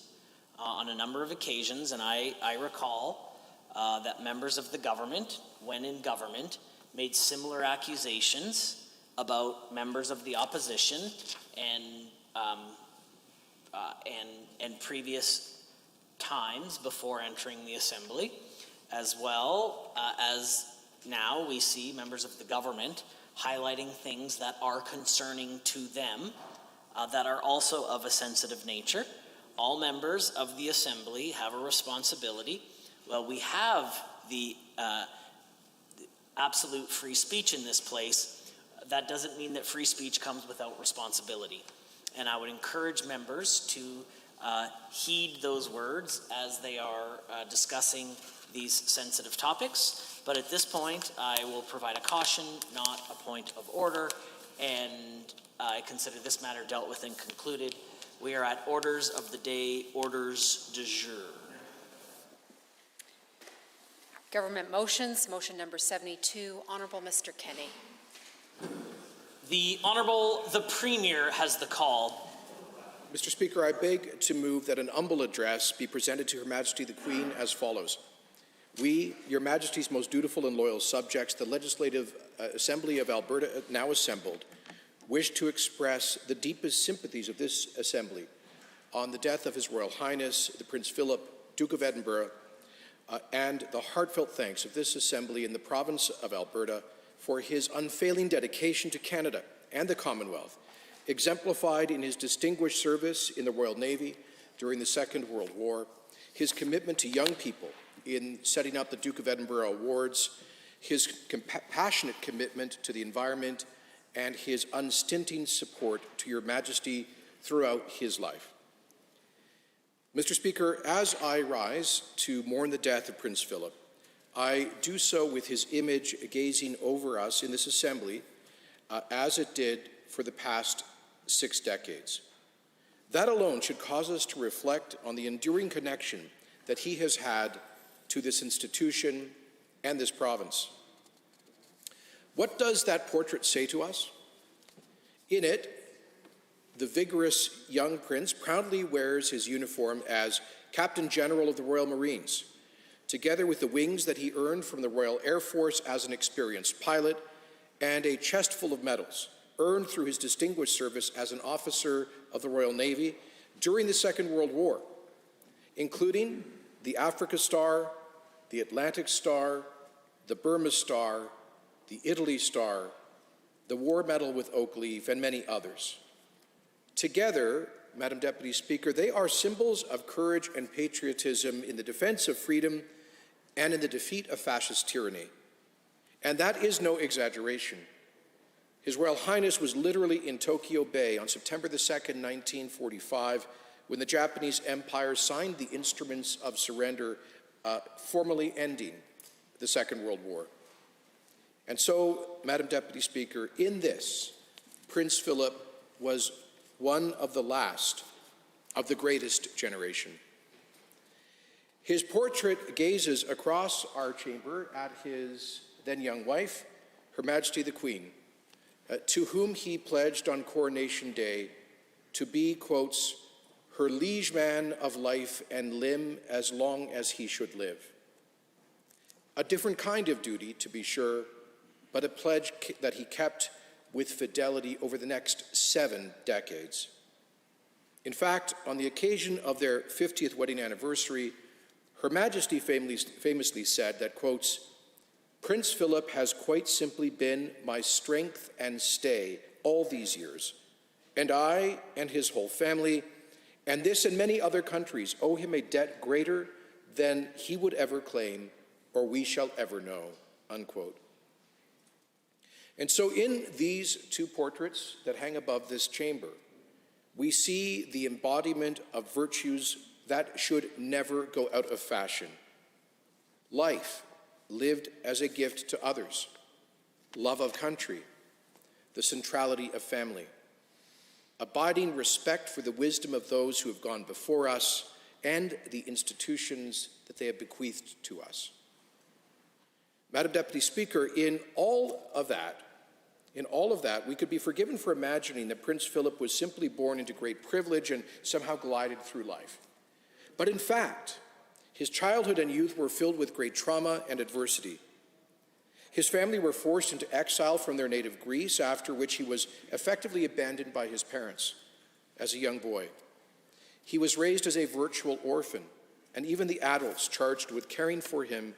on a number of occasions, and I recall that members of the government, when in government, made similar accusations about members of the opposition and previous times before entering the Assembly, as well as now we see members of the government highlighting things that are concerning to them that are also of a sensitive nature. All members of the Assembly have a responsibility. Well, we have the absolute free speech in this place. That doesn't mean that free speech comes without responsibility. And I would encourage members to heed those words as they are discussing these sensitive topics. But at this point, I will provide a caution, not a point of order, and I consider this matter dealt with and concluded. We are at orders of the day, orders du jour. Government motions, motion number 72, Honourable Mr. Kenney. The Premier has the call. Mr. Speaker, I beg to move that an humble address be presented to Her Majesty the Queen as follows. We, Your Majesty's most dutiful and loyal subjects, the Legislative Assembly of Alberta now assembled, wish to express the deepest sympathies of this Assembly on the death of His Royal Highness, the Prince Philip, Duke of Edinburgh, and the heartfelt thanks of this Assembly in the province of Alberta for his unfailing dedication to Canada and the Commonwealth, exemplified in his distinguished service in the Royal Navy during the Second World War, his commitment to young people in setting up the Duke of Edinburgh Awards, his passionate commitment to the environment, and his unstinting support to Your Majesty throughout his life. Mr. Speaker, as I rise to mourn the death of Prince Philip, I do so with his image gazing over us in this Assembly, as it did for the past 6 decades. That alone should cause us to reflect on the enduring connection that he has had to this institution and this province. What does that portrait say to us? In it, the vigorous young prince proudly wears his uniform as Captain General of the Royal Marines, together with the wings that he earned from the Royal Air Force as an experienced pilot, and a chest full of medals earned through his distinguished service as an officer of the Royal Navy during the Second World War, including the Africa Star, the Atlantic Star, the Burma Star, the Italy Star, the War Medal with Oak Leaf, and many others. Together, Madam Deputy Speaker, they are symbols of courage and patriotism in the defense of freedom and in the defeat of fascist tyranny. And that is no exaggeration. His Royal Highness was literally in Tokyo Bay on September the 2nd, 1945, when the Japanese Empire signed the Instruments of Surrender, formally ending the Second World War. And so, Madam Deputy Speaker, in this, Prince Philip was one of the last of the greatest generation. His portrait gazes across our chamber at his then young wife, Her Majesty the Queen, to whom he pledged on Coronation Day to be, quotes, her liege man of life and limb as long as he should live. A different kind of duty, to be sure, but a pledge that he kept with fidelity over the next 7 decades. In fact, on the occasion of their 50th wedding anniversary, Her Majesty famously said that, quotes, Prince Philip has quite simply been my strength and stay all these years, and I and his whole family, and this and many other countries, owe him a debt greater than he would ever claim or we shall ever know, unquote. And so in these 2 portraits that hang above this chamber, we see the embodiment of virtues that should never go out of fashion. Life lived as a gift to others, love of country, the centrality of family, abiding respect for the wisdom of those who have gone before us and the institutions that they have bequeathed to us. Madam Deputy Speaker, in all of that, we could be forgiven for imagining that Prince Philip was simply born into great privilege and somehow glided through life. But in fact, his childhood and youth were filled with great trauma and adversity. His family were forced into exile from their native Greece, after which he was effectively abandoned by his parents as a young boy. He was raised as a virtual orphan, and even the adults charged with caring for him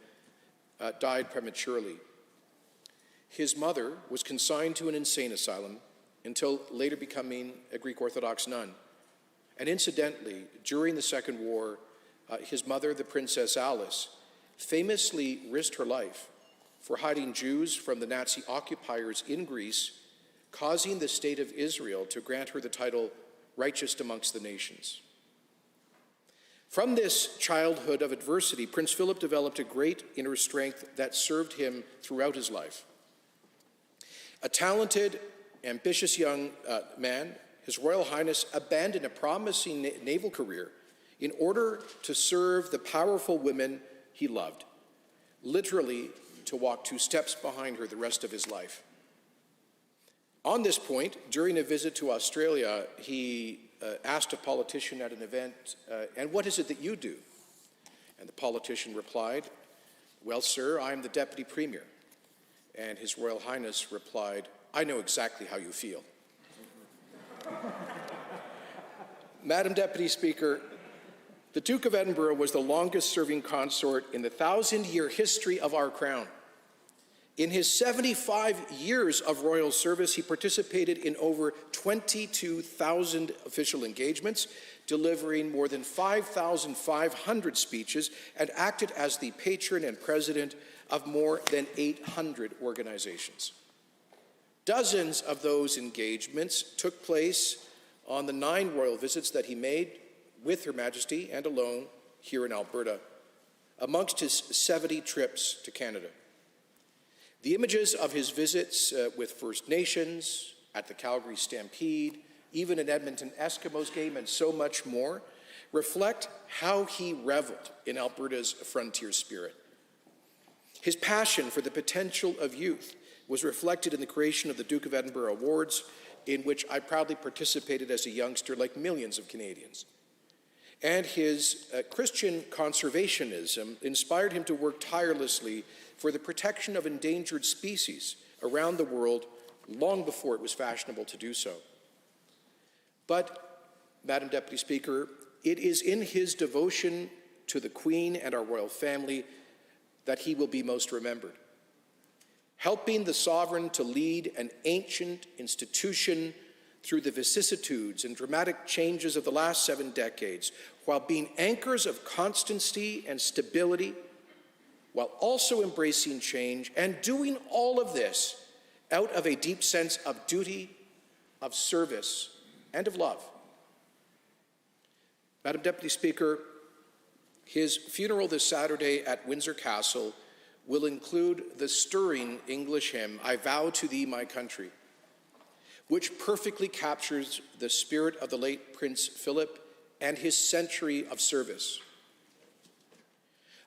died prematurely. His mother was consigned to an insane asylum until later becoming a Greek Orthodox nun. And incidentally, during the Second War, his mother, the Princess Alice, famously risked her life for hiding Jews from the Nazi occupiers in Greece, causing the state of Israel to grant her the title Righteous Amongst the Nations. From this childhood of adversity, Prince Philip developed a great inner strength that served him throughout his life. A talented, ambitious young man, His Royal Highness abandoned a promising naval career in order to serve the powerful women he loved, literally to walk 2 steps behind her the rest of his life. On this point, during a visit to Australia, he asked a politician at an event, and what is it that you do? And the politician replied, well, sir, I'm the Deputy Premier. And His Royal Highness replied, I know exactly how you feel. Madam Deputy Speaker, the Duke of Edinburgh was the longest-serving consort in the 1,000-year history of our crown. In his 75 years of royal service, he participated in over 22,000 official engagements, delivering more than 5,500 speeches, and acted as the patron and president of more than 800 organizations. Dozens of those engagements took place on the 9 royal visits that he made with Her Majesty and alone here in Alberta, amongst his 70 trips to Canada. The images of his visits with First Nations, at the Calgary Stampede, even an Edmonton Eskimos game, and so much more, reflect how he reveled in Alberta's frontier spirit. His passion for the potential of youth was reflected in the creation of the Duke of Edinburgh Awards, in which I proudly participated as a youngster, like millions of Canadians. And his Christian conservationism inspired him to work tirelessly for the protection of endangered species around the world long before it was fashionable to do so. But, Madam Deputy Speaker, it is in his devotion to the Queen and our royal family that he will be most remembered. Helping the sovereign to lead an ancient institution through the vicissitudes and dramatic changes of the last 7 decades, while being anchors of constancy and stability, while also embracing change, and doing all of this out of a deep sense of duty, of service, and of love. Madam Deputy Speaker, his funeral this Saturday at Windsor Castle will include the stirring English hymn, I Vow to Thee, My Country, which perfectly captures the spirit of the late Prince Philip and his century of service.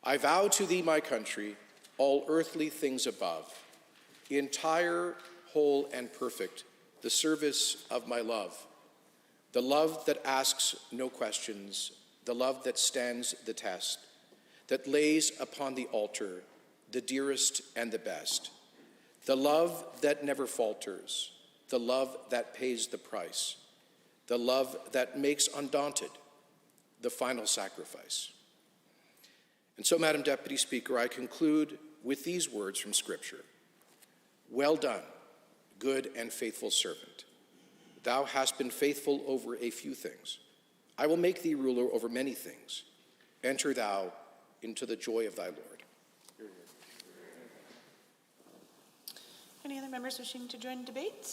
I vow to thee, my country, all earthly things above, entire, whole, and perfect, the service of my love, the love that asks no questions, the love that stands the test, that lays upon the altar the dearest and the best, the love that never falters, the love that pays the price, the love that makes undaunted the final sacrifice. And so, Madam Deputy Speaker, I conclude with these words from Scripture. Well done, good and faithful servant. Thou hast been faithful over a few things. I will make thee ruler over many things. Enter thou into the joy of thy Lord. Any other members wishing to join debate?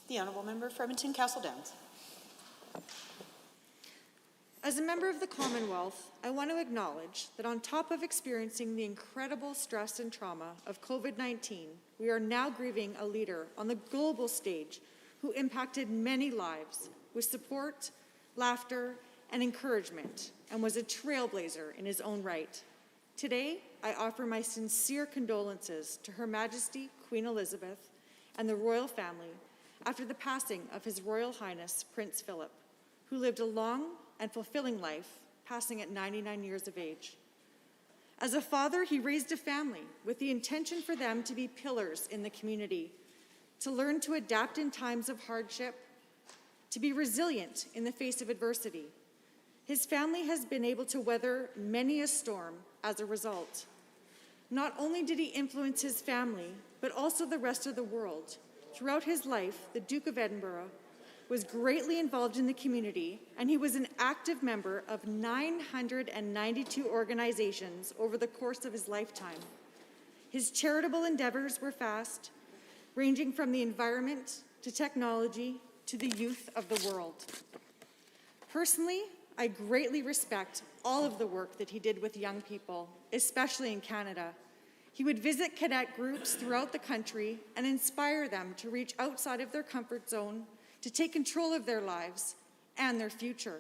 The Honourable Member for Edmonton Castle Downs. As a member of the Commonwealth, I want to acknowledge that on top of experiencing the incredible stress and trauma of COVID-19, we are now grieving a leader on the global stage who impacted many lives with support, laughter, and encouragement, and was a trailblazer in his own right. Today, I offer my sincere condolences to Her Majesty Queen Elizabeth and the royal family after the passing of His Royal Highness Prince Philip, who lived a long and fulfilling life, passing at 99 years of age. As a father, he raised a family with the intention for them to be pillars in the community, to learn to adapt in times of hardship, to be resilient in the face of adversity. His family has been able to weather many a storm as a result. Not only did he influence his family, but also the rest of the world. Throughout his life, the Duke of Edinburgh was greatly involved in the community, and he was an active member of 992 organizations over the course of his lifetime. His charitable endeavors were vast, ranging from the environment to technology to the youth of the world. Personally, I greatly respect all of the work that he did with young people, especially in Canada. He would visit cadet groups throughout the country and inspire them to reach outside of their comfort zone, to take control of their lives and their future.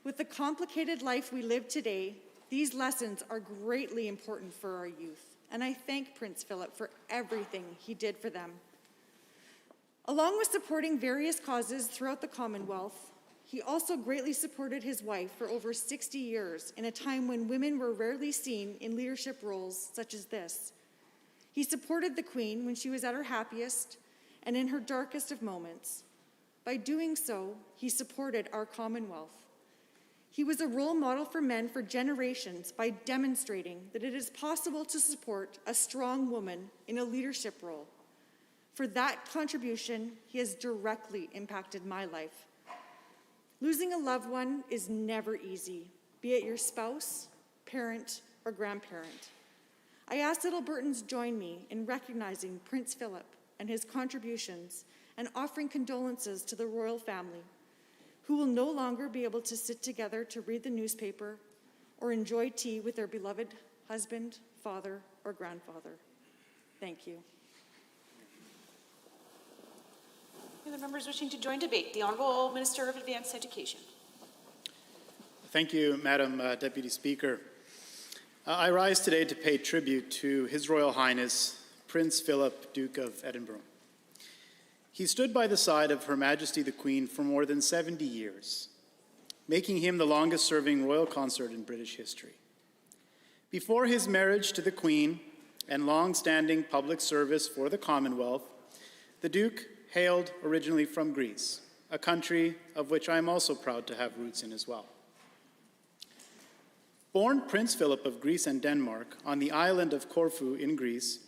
With the complicated life we live today, these lessons are greatly important for our youth, and I thank Prince Philip for everything he did for them. Along with supporting various causes throughout the Commonwealth, He also greatly supported his wife for over 60 years in a time when women were rarely seen in leadership roles such as this. He supported the Queen when she was at her happiest and in her darkest of moments. By doing so, he supported our Commonwealth. He was a role model for men for generations by demonstrating that it is possible to support a strong woman in a leadership role. For that contribution, he has directly impacted my life. Losing a loved one is never easy, be it your spouse, parent, or grandparent. I ask that Albertans join me in recognizing Prince Philip and his contributions and offering condolences to the royal family, who will no longer be able to sit together to read the newspaper or enjoy tea with their beloved husband, father, or grandfather. Thank you. Any other members wishing to join debate? The Honourable Minister of Advanced Education. Thank you, Madam Deputy Speaker. I rise today to pay tribute to His Royal Highness Prince Philip, Duke of Edinburgh. He stood by the side of Her Majesty the Queen for more than 70 years, making him the longest-serving royal consort in British history. Before his marriage to the Queen and long-standing public service for the Commonwealth, the Duke hailed originally from Greece, a country of which I am also proud to have roots in as well. Born Prince Philip of Greece and Denmark on the island of Corfu in Greece,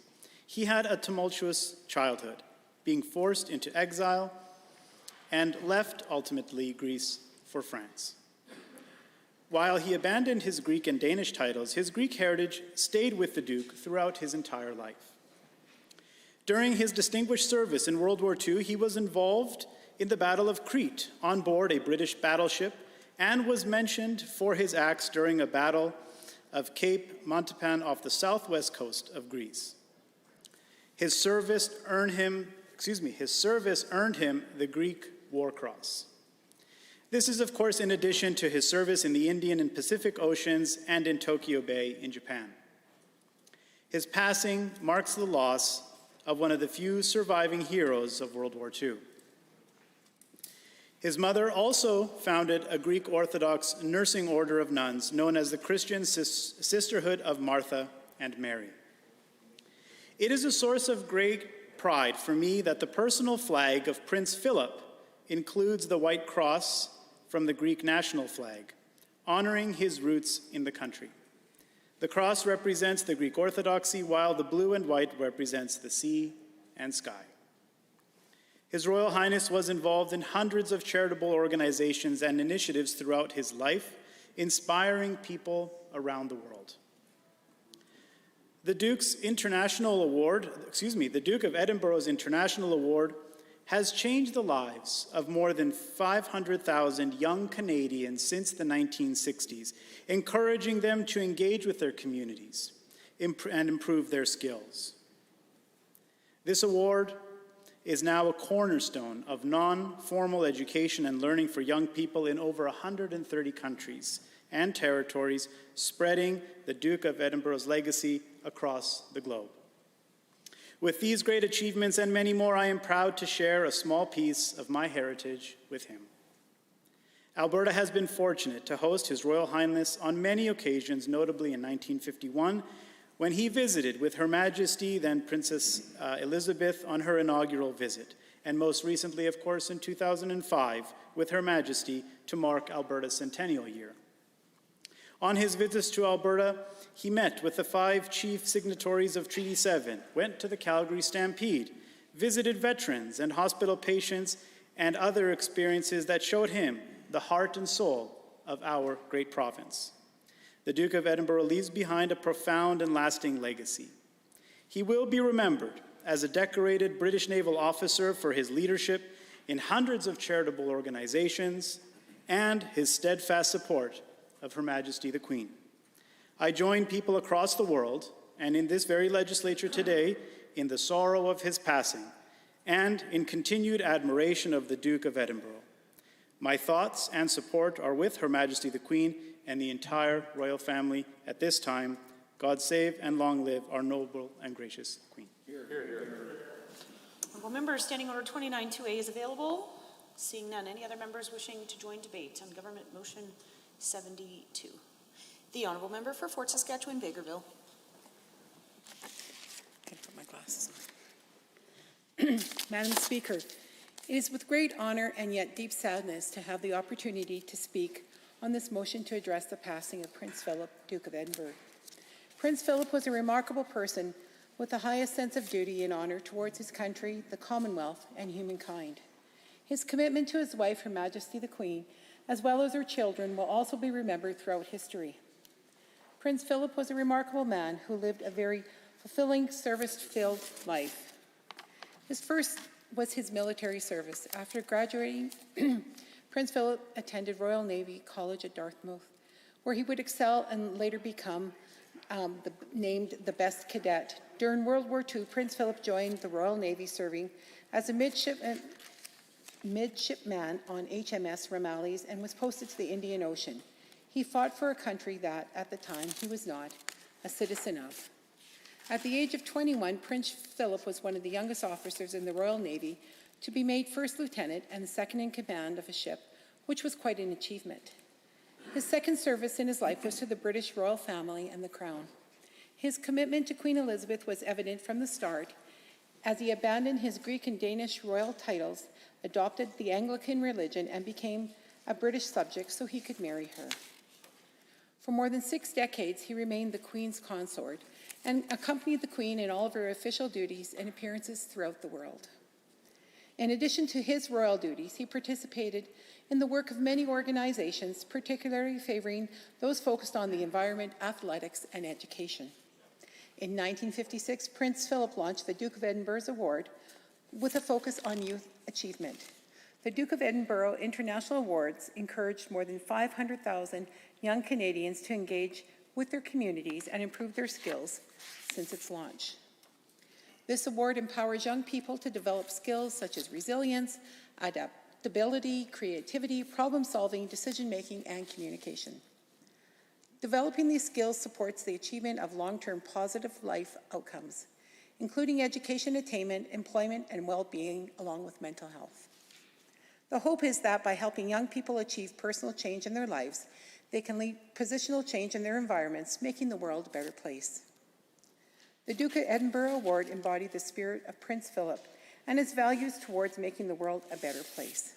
he had a tumultuous childhood, being forced into exile and left ultimately Greece for France. While he abandoned his Greek and Danish titles, his Greek heritage stayed with the Duke throughout his entire life. During his distinguished service in World War II, he was involved in the Battle of Crete on board a British battleship and was mentioned for his acts during a battle of Cape Montepan off the southwest coast of Greece. His service earned him the Greek War Cross. This is, of course, in addition to his service in the Indian and Pacific Oceans and in Tokyo Bay in Japan. His passing marks the loss of one of the few surviving heroes of World War II. His mother also founded a Greek Orthodox nursing order of nuns known as the Christian Sisterhood of Martha and Mary. It is a source of great pride for me that the personal flag of Prince Philip includes the white cross from the Greek national flag, honoring his roots in the country. The cross represents the Greek Orthodoxy, while the blue and white represents the sea and sky. His Royal Highness was involved in hundreds of charitable organizations and initiatives throughout his life, inspiring people around the world. The Duke of Edinburgh's International Award has changed the lives of more than 500,000 young Canadians since the 1960s, encouraging them to engage with their communities and improve their skills. This award is now a cornerstone of non-formal education and learning for young people in over 130 countries and territories, spreading the Duke of Edinburgh's legacy across the globe. With these great achievements and many more, I am proud to share a small piece of my heritage with him. Alberta has been fortunate to host His Royal Highness on many occasions, notably in 1951, when he visited with Her Majesty, then Princess Elizabeth, on her inaugural visit, and most recently, of course, in 2005, with Her Majesty to mark Alberta's centennial year. On his visits to Alberta, he met with the 5 chief signatories of Treaty 7, went to the Calgary Stampede, visited veterans and hospital patients, and other experiences that showed him the heart and soul of our great province. The Duke of Edinburgh leaves behind a profound and lasting legacy. He will be remembered as a decorated British naval officer for his leadership in hundreds of charitable organizations and his steadfast support of Her Majesty the Queen. I join people across the world and in this very legislature today in the sorrow of his passing and in continued admiration of the Duke of Edinburgh. My thoughts and support are with Her Majesty the Queen and the entire royal family at this time. God save and long live our noble and gracious Queen. Honourable Member, Standing Order 29-2A is available. Seeing none, any other members wishing to join debate on Government Motion 72? The Honourable Member for Fort Saskatchewan-Vegreville. Gotta put my glasses on. Madam Speaker, it is with great honour and yet deep sadness to have the opportunity to speak on this motion to address the passing of Prince Philip, Duke of Edinburgh. Prince Philip was a remarkable person with the highest sense of duty and honour towards his country, the Commonwealth, and humankind. His commitment to his wife, Her Majesty the Queen, as well as her children, will also be remembered throughout history. Prince Philip was a remarkable man who lived a very fulfilling, service-filled life. His first was his military service. After graduating, Prince Philip attended Royal Navy College at Dartmouth, where he would excel and later become named the best cadet. During World War II, Prince Philip joined the Royal Navy, serving as a midshipman on HMS Ramillies and was posted to the Indian Ocean. He fought for a country that, at the time, he was not a citizen of. At the age of 21, Prince Philip was one of the youngest officers in the Royal Navy to be made first lieutenant and second in command of a ship, which was quite an achievement. His second service in his life was to the British royal family and the Crown. His commitment to Queen Elizabeth was evident from the start, as he abandoned his Greek and Danish royal titles, adopted the Anglican religion, and became a British subject so he could marry her. For more than 6 decades, he remained the Queen's consort and accompanied the Queen in all of her official duties and appearances throughout the world. In addition to his royal duties, he participated in the work of many organizations, particularly favoring those focused on the environment, athletics, and education. In 1956, Prince Philip launched the Duke of Edinburgh's Award with a focus on youth achievement. The Duke of Edinburgh International Awards encouraged more than 500,000 young Canadians to engage with their communities and improve their skills since its launch. This award empowers young people to develop skills such as resilience, adaptability, creativity, problem-solving, decision-making, and communication. Developing these skills supports the achievement of long-term positive life outcomes, including education attainment, employment, and well-being, along with mental health. The hope is that by helping young people achieve personal change in their lives, they can lead positional change in their environments, making the world a better place. The Duke of Edinburgh Award embodied the spirit of Prince Philip and his values towards making the world a better place.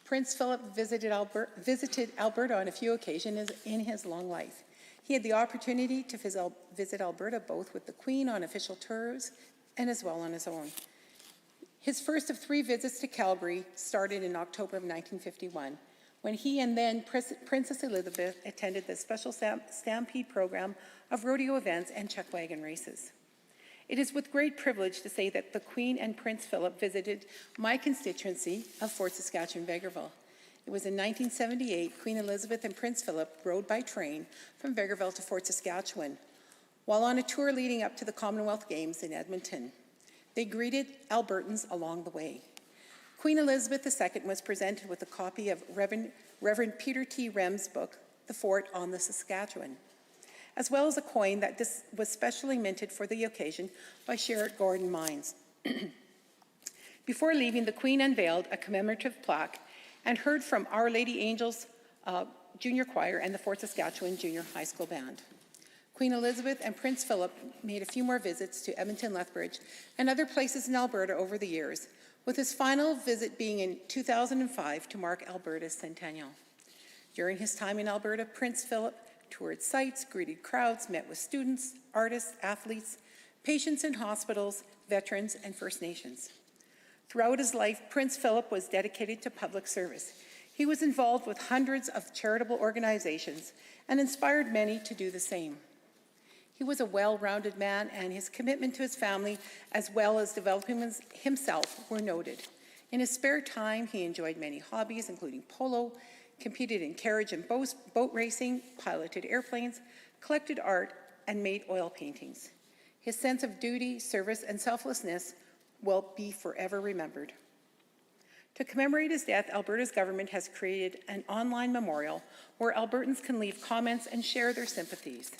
Prince Philip visited Alberta on a few occasions in his long life. He had the opportunity to visit Alberta both with the Queen on official tours and as well on his own. His first of 3 visits to Calgary started in October of 1951, when he and then Princess Elizabeth attended the special Stampede program of rodeo events and chuck wagon races. It is with great privilege to say that the Queen and Prince Philip visited my constituency of Fort Saskatchewan-Vegreville. It was in 1978, Queen Elizabeth and Prince Philip rode by train from Vegreville to Fort Saskatchewan while on a tour leading up to the Commonwealth Games in Edmonton. They greeted Albertans along the way. Queen Elizabeth II was presented with a copy of Reverend Peter T. Rem's book, The Fort on the Saskatchewan, as well as a coin that was specially minted for the occasion by Sherritt Gordon Mines. Before leaving, the Queen unveiled a commemorative plaque and heard from Our Lady Angels Junior Choir and the Fort Saskatchewan Junior High School Band. Queen Elizabeth and Prince Philip made a few more visits to Edmonton, Lethbridge, and other places in Alberta over the years, with his final visit being in 2005 to mark Alberta's centennial. During his time in Alberta, Prince Philip toured sites, greeted crowds, met with students, artists, athletes, patients in hospitals, veterans, and First Nations. Throughout his life, Prince Philip was dedicated to public service. He was involved with hundreds of charitable organizations and inspired many to do the same. He was a well-rounded man, and his commitment to his family, as well as developing himself, were noted. In his spare time, he enjoyed many hobbies, including polo, competed in carriage and boat racing, piloted airplanes, collected art, and made oil paintings. His sense of duty, service, and selflessness will be forever remembered. To commemorate his death, Alberta's government has created an online memorial where Albertans can leave comments and share their sympathies.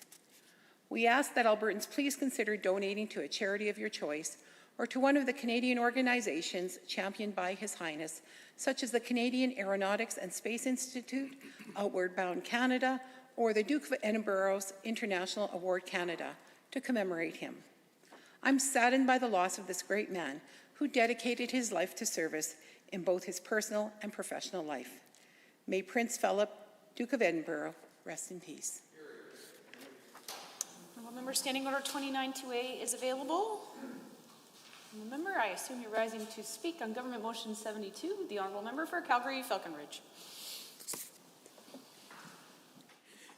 We ask that Albertans please consider donating to a charity of your choice or to one of the Canadian organizations championed by His Highness, such as the Canadian Aeronautics and Space Institute, Outward Bound Canada, or the Duke of Edinburgh's International Award Canada, to commemorate him. I'm saddened by the loss of this great man who dedicated his life to service in both his personal and professional life. May Prince Philip, Duke of Edinburgh, rest in peace. Honourable Member Standing Order 29-2A is available. Honourable Member, I assume you're rising to speak on Government Motion 72. The Honourable Member for Calgary-Falcon Ridge.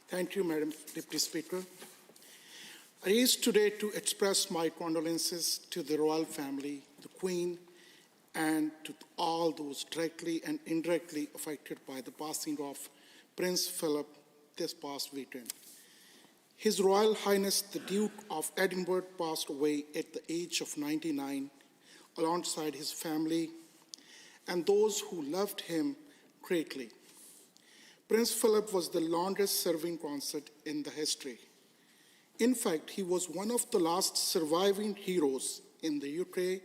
Thank you, Madam Deputy Speaker. I rise today to express my condolences to the royal family, the Queen, and to all those directly and indirectly affected by the passing of Prince Philip this past weekend. His Royal Highness the Duke of Edinburgh passed away at the age of 99 alongside his family and those who loved him greatly. Prince Philip was the longest serving consort in the history. In fact, he was one of the last surviving heroes in the UK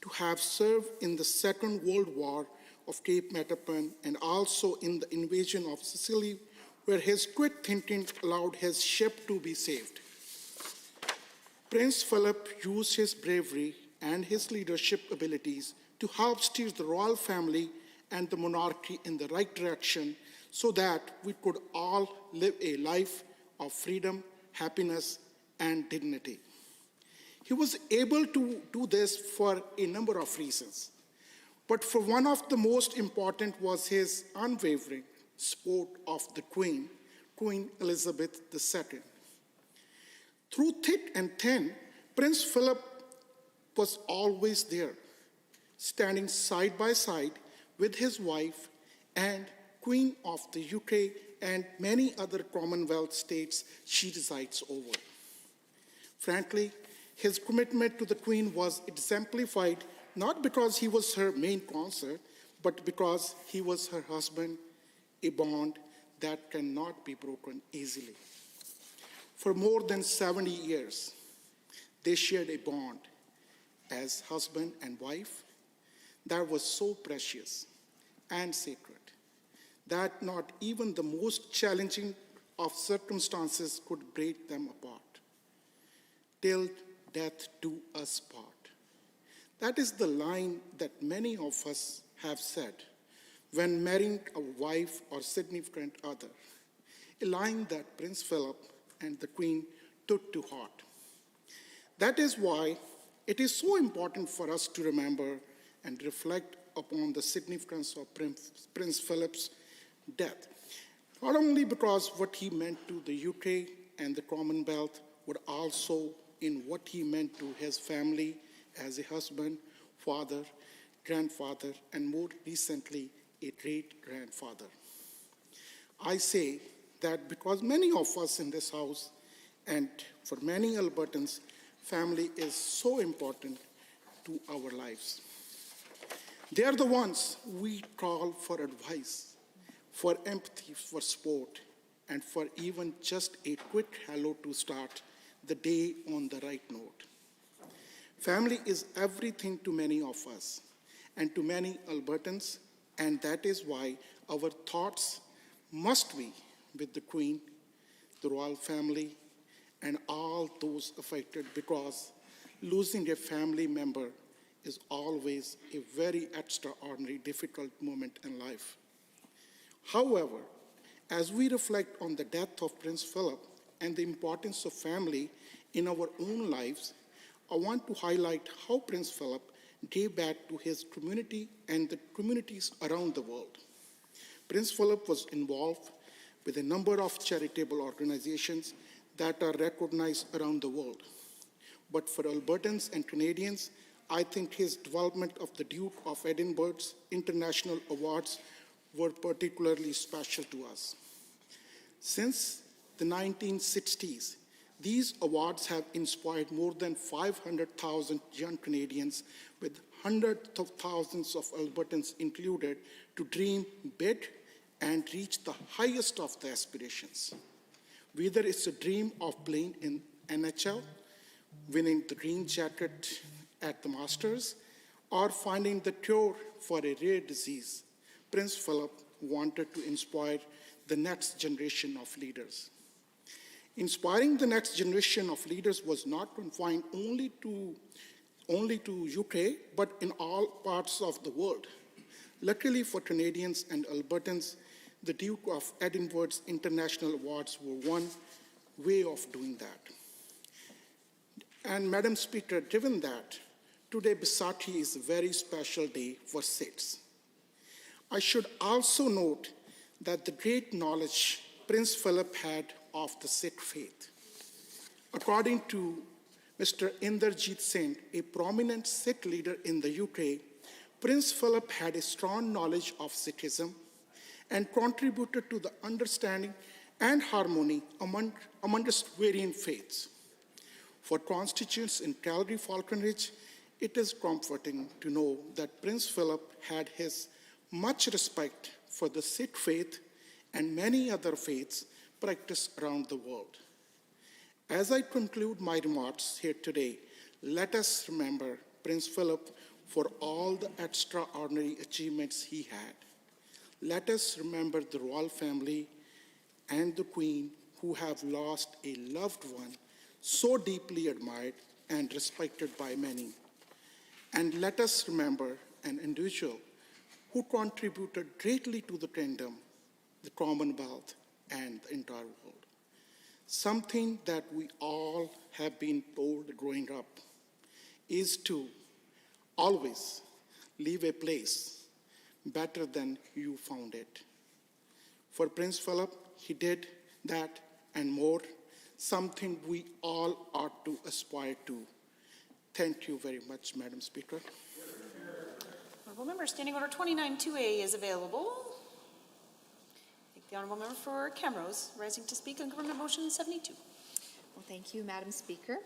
to have served in the Second World War of Cape Matapan and also in the invasion of Sicily, where his quick thinking allowed his ship to be saved. Prince Philip used his bravery and his leadership abilities to help steer the royal family and the monarchy in the right direction so that we could all live a life of freedom, happiness, and dignity. He was able to do this for a number of reasons, but for one of the most important was his unwavering support of the Queen, Queen Elizabeth II. Through thick and thin, Prince Philip was always there, standing side by side with his wife and Queen of the UK and many other Commonwealth states she resides over. Frankly, his commitment to the Queen was exemplified not because he was her main consort, but because he was her husband, a bond that cannot be broken easily. For more than 70 years, they shared a bond as husband and wife that was so precious and sacred that not even the most challenging of circumstances could break them apart. Till death do us part. That is the line that many of us have said when marrying a wife or significant other, a line that Prince Philip and the Queen took to heart. That is why it is so important for us to remember and reflect upon the significance of Prince Philip's death, not only because what he meant to the UK and the Commonwealth, but also in what he meant to his family as a husband, father, grandfather, and more recently, a great-grandfather. I say that because many of us in this house, and for many Albertans, family is so important to our lives. They are the ones we call for advice, for empathy, for support, and for even just a quick hello to start the day on the right note. Family is everything to many of us and to many Albertans, and that is why our thoughts must be with the Queen, the royal family, and all those affected, because losing a family member is always a very extraordinary, difficult moment in life. However, as we reflect on the death of Prince Philip and the importance of family in our own lives, I want to highlight how Prince Philip gave back to his community and the communities around the world. Prince Philip was involved with a number of charitable organizations that are recognized around the world. But for Albertans and Canadians, I think his development of the Duke of Edinburgh's international awards were particularly special to us. Since the 1960s, these awards have inspired more than 500,000 young Canadians, with hundreds of thousands of Albertans included, to dream big and reach the highest of the aspirations. Whether it's a dream of playing in NHL, winning the Green Jacket at the Masters or finding the cure for a rare disease, Prince Philip wanted to inspire the next generation of leaders. Inspiring the next generation of leaders was not confined only to UK, but in all parts of the world. Luckily for Canadians and Albertans, the Duke of Edinburgh's International Awards were one way of doing that. And Madam Speaker, given that today Bisatti is a very special day for Sikhs, I should also note that the great knowledge Prince Philip had of the Sikh faith. According to Mr. Inderjit Singh, a prominent Sikh leader in the UK, Prince Philip had a strong knowledge of Sikhism and contributed to the understanding and harmony amongst varying faiths. For constituents in Calgary Falconridge, it is comforting to know that Prince Philip had his much respect for the Sikh faith and many other faiths practiced around the world. As I conclude my remarks here today, let us remember Prince Philip for all the extraordinary achievements he had. Let us remember the royal family and the Queen who have lost a loved one so deeply admired and respected by many. And let us remember an individual who contributed greatly to the kingdom, the Commonwealth, and the entire world. Something that we all have been told growing up is to always leave a place better than you found it. For Prince Philip, he did that and more, something we all ought to aspire to. Thank you very much, Madam Speaker. Honourable Member, Standing Order 29-2A is available. The Honourable Member for Camrose, rising to speak on Government Motion 72. Well, thank you, Madam Speaker.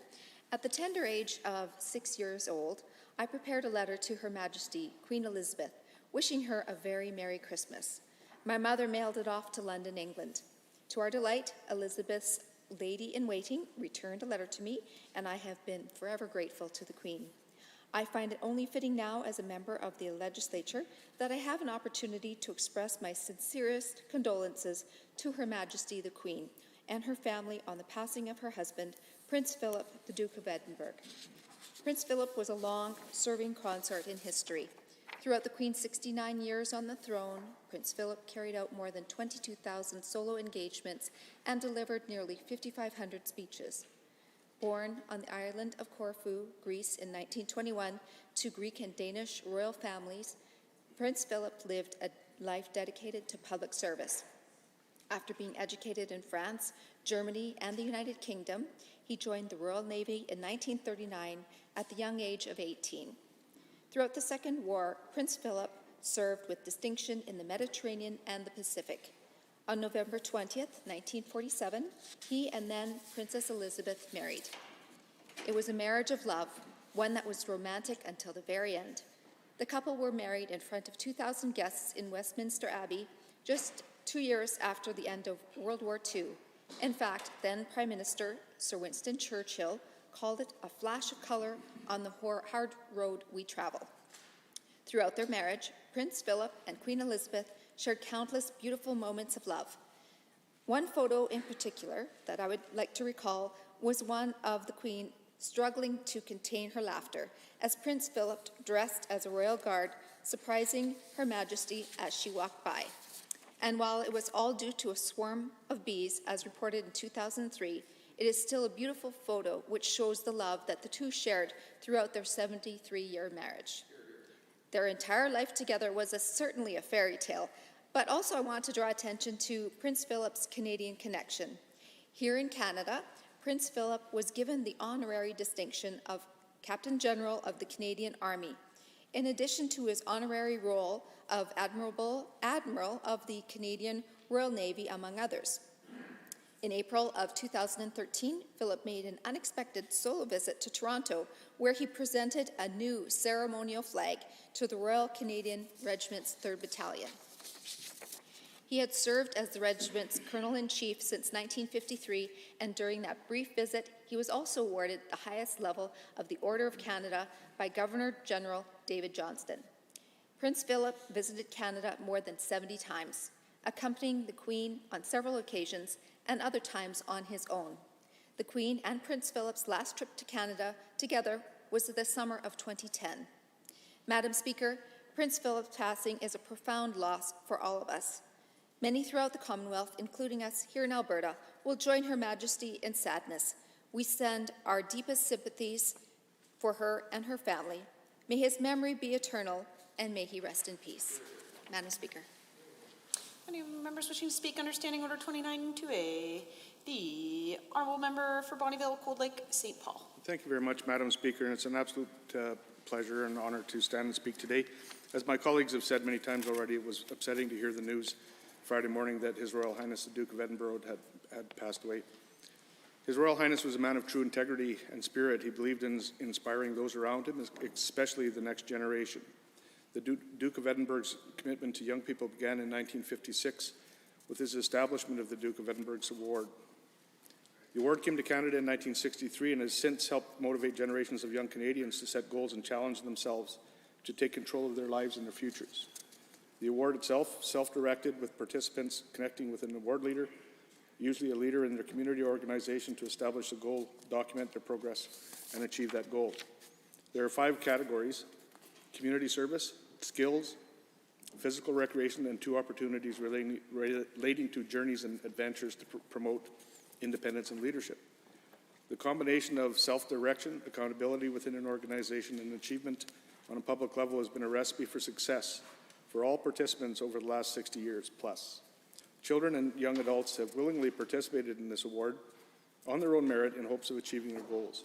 At the tender age of 6 years old, I prepared a letter to Her Majesty, Queen Elizabeth, wishing her a very Merry Christmas. My mother mailed it off to London, England. To our delight, Elizabeth's lady-in-waiting returned a letter to me, and I have been forever grateful to the Queen. I find it only fitting now, as a member of the legislature, that I have an opportunity to express my sincerest condolences to Her Majesty the Queen and her family on the passing of her husband, Prince Philip, the Duke of Edinburgh. Prince Philip was a long-serving consort in history. Throughout the Queen's 69 years on the throne, Prince Philip carried out more than 22,000 solo engagements and delivered nearly 5,500 speeches. Born on the island of Corfu, Greece in 1921 to Greek and Danish royal families, Prince Philip lived a life dedicated to public service. After being educated in France, Germany, and the United Kingdom, he joined the Royal Navy in 1939 at the young age of 18. Throughout the Second War, Prince Philip served with distinction in the Mediterranean and the Pacific. On November 20th, 1947, he and then Princess Elizabeth married. It was a marriage of love, one that was romantic until the very end. The couple were married in front of 2,000 guests in Westminster Abbey just 2 years after the end of World War II. In fact, then Prime Minister Sir Winston Churchill called it a flash of color on the hard road we travel. Throughout their marriage, Prince Philip and Queen Elizabeth shared countless beautiful moments of love. One photo in particular that I would like to recall was one of the Queen struggling to contain her laughter as Prince Philip, dressed as a royal guard, surprising Her Majesty as she walked by. And while it was all due to a swarm of bees, as reported in 2003, it is still a beautiful photo which shows the love that the two shared throughout their 73-year marriage. Their entire life together was certainly a fairy tale, but also I want to draw attention to Prince Philip's Canadian connection. Here in Canada, Prince Philip was given the honorary distinction of Captain General of the Canadian Army, in addition to his honorary role of Admiral of the Canadian Royal Navy, among others. In April of 2013, Philip made an unexpected solo visit to Toronto, where he presented a new ceremonial flag to the Royal Canadian Regiment's 3rd Battalion. He had served as the regiment's colonel-in-chief since 1953, and during that brief visit, he was also awarded the highest level of the Order of Canada by Governor-General David Johnston. Prince Philip visited Canada more than 70 times, accompanying the Queen on several occasions and other times on his own. The Queen and Prince Philip's last trip to Canada together was the summer of 2010. Madam Speaker, Prince Philip's passing is a profound loss for all of us. Many throughout the Commonwealth, including us here in Alberta, will join Her Majesty in sadness. We send our deepest sympathies for her and her family. May his memory be eternal, and may he rest in peace. Madam Speaker. Any members wishing to speak under Standing Order 29-2A? The Honourable Member for Bonnyville, Cold Lake, St. Paul. Thank you very much, Madam Speaker, and it's an absolute pleasure and honor to stand and speak today. As my colleagues have said many times already, it was upsetting to hear the news Friday morning that His Royal Highness the Duke of Edinburgh had passed away. His Royal Highness was a man of true integrity and spirit. He believed in inspiring those around him, especially the next generation. The Duke of Edinburgh's commitment to young people began in 1956 with his establishment of the Duke of Edinburgh's Award. The award came to Canada in 1963 and has since helped motivate generations of young Canadians to set goals and challenge themselves to take control of their lives and their futures. The award itself, self-directed, with participants connecting with an award leader, usually a leader in their community or organization, to establish a goal, document their progress, and achieve that goal. There are 5 categories: community service, skills, physical recreation, and 2 opportunities relating to journeys and adventures to promote independence and leadership. The combination of self-direction, accountability within an organization, and achievement on a public level has been a recipe for success for all participants over the last 60 years plus. Children and young adults have willingly participated in this award on their own merit in hopes of achieving their goals.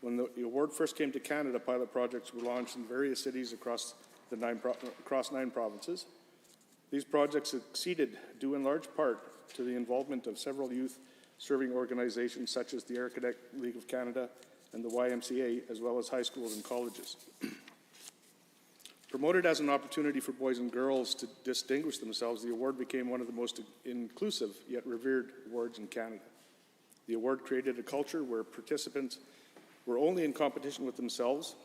When the award first came to Canada, pilot projects were launched in various cities across 9 provinces. These projects succeeded due in large part to the involvement of several youth-serving organizations such as the Air Cadet League of Canada and the YMCA, as well as high schools and colleges. Promoted as an opportunity for boys and girls to distinguish themselves, the award became one of the most inclusive yet revered awards in Canada. The award created a culture where participants were only in competition with themselves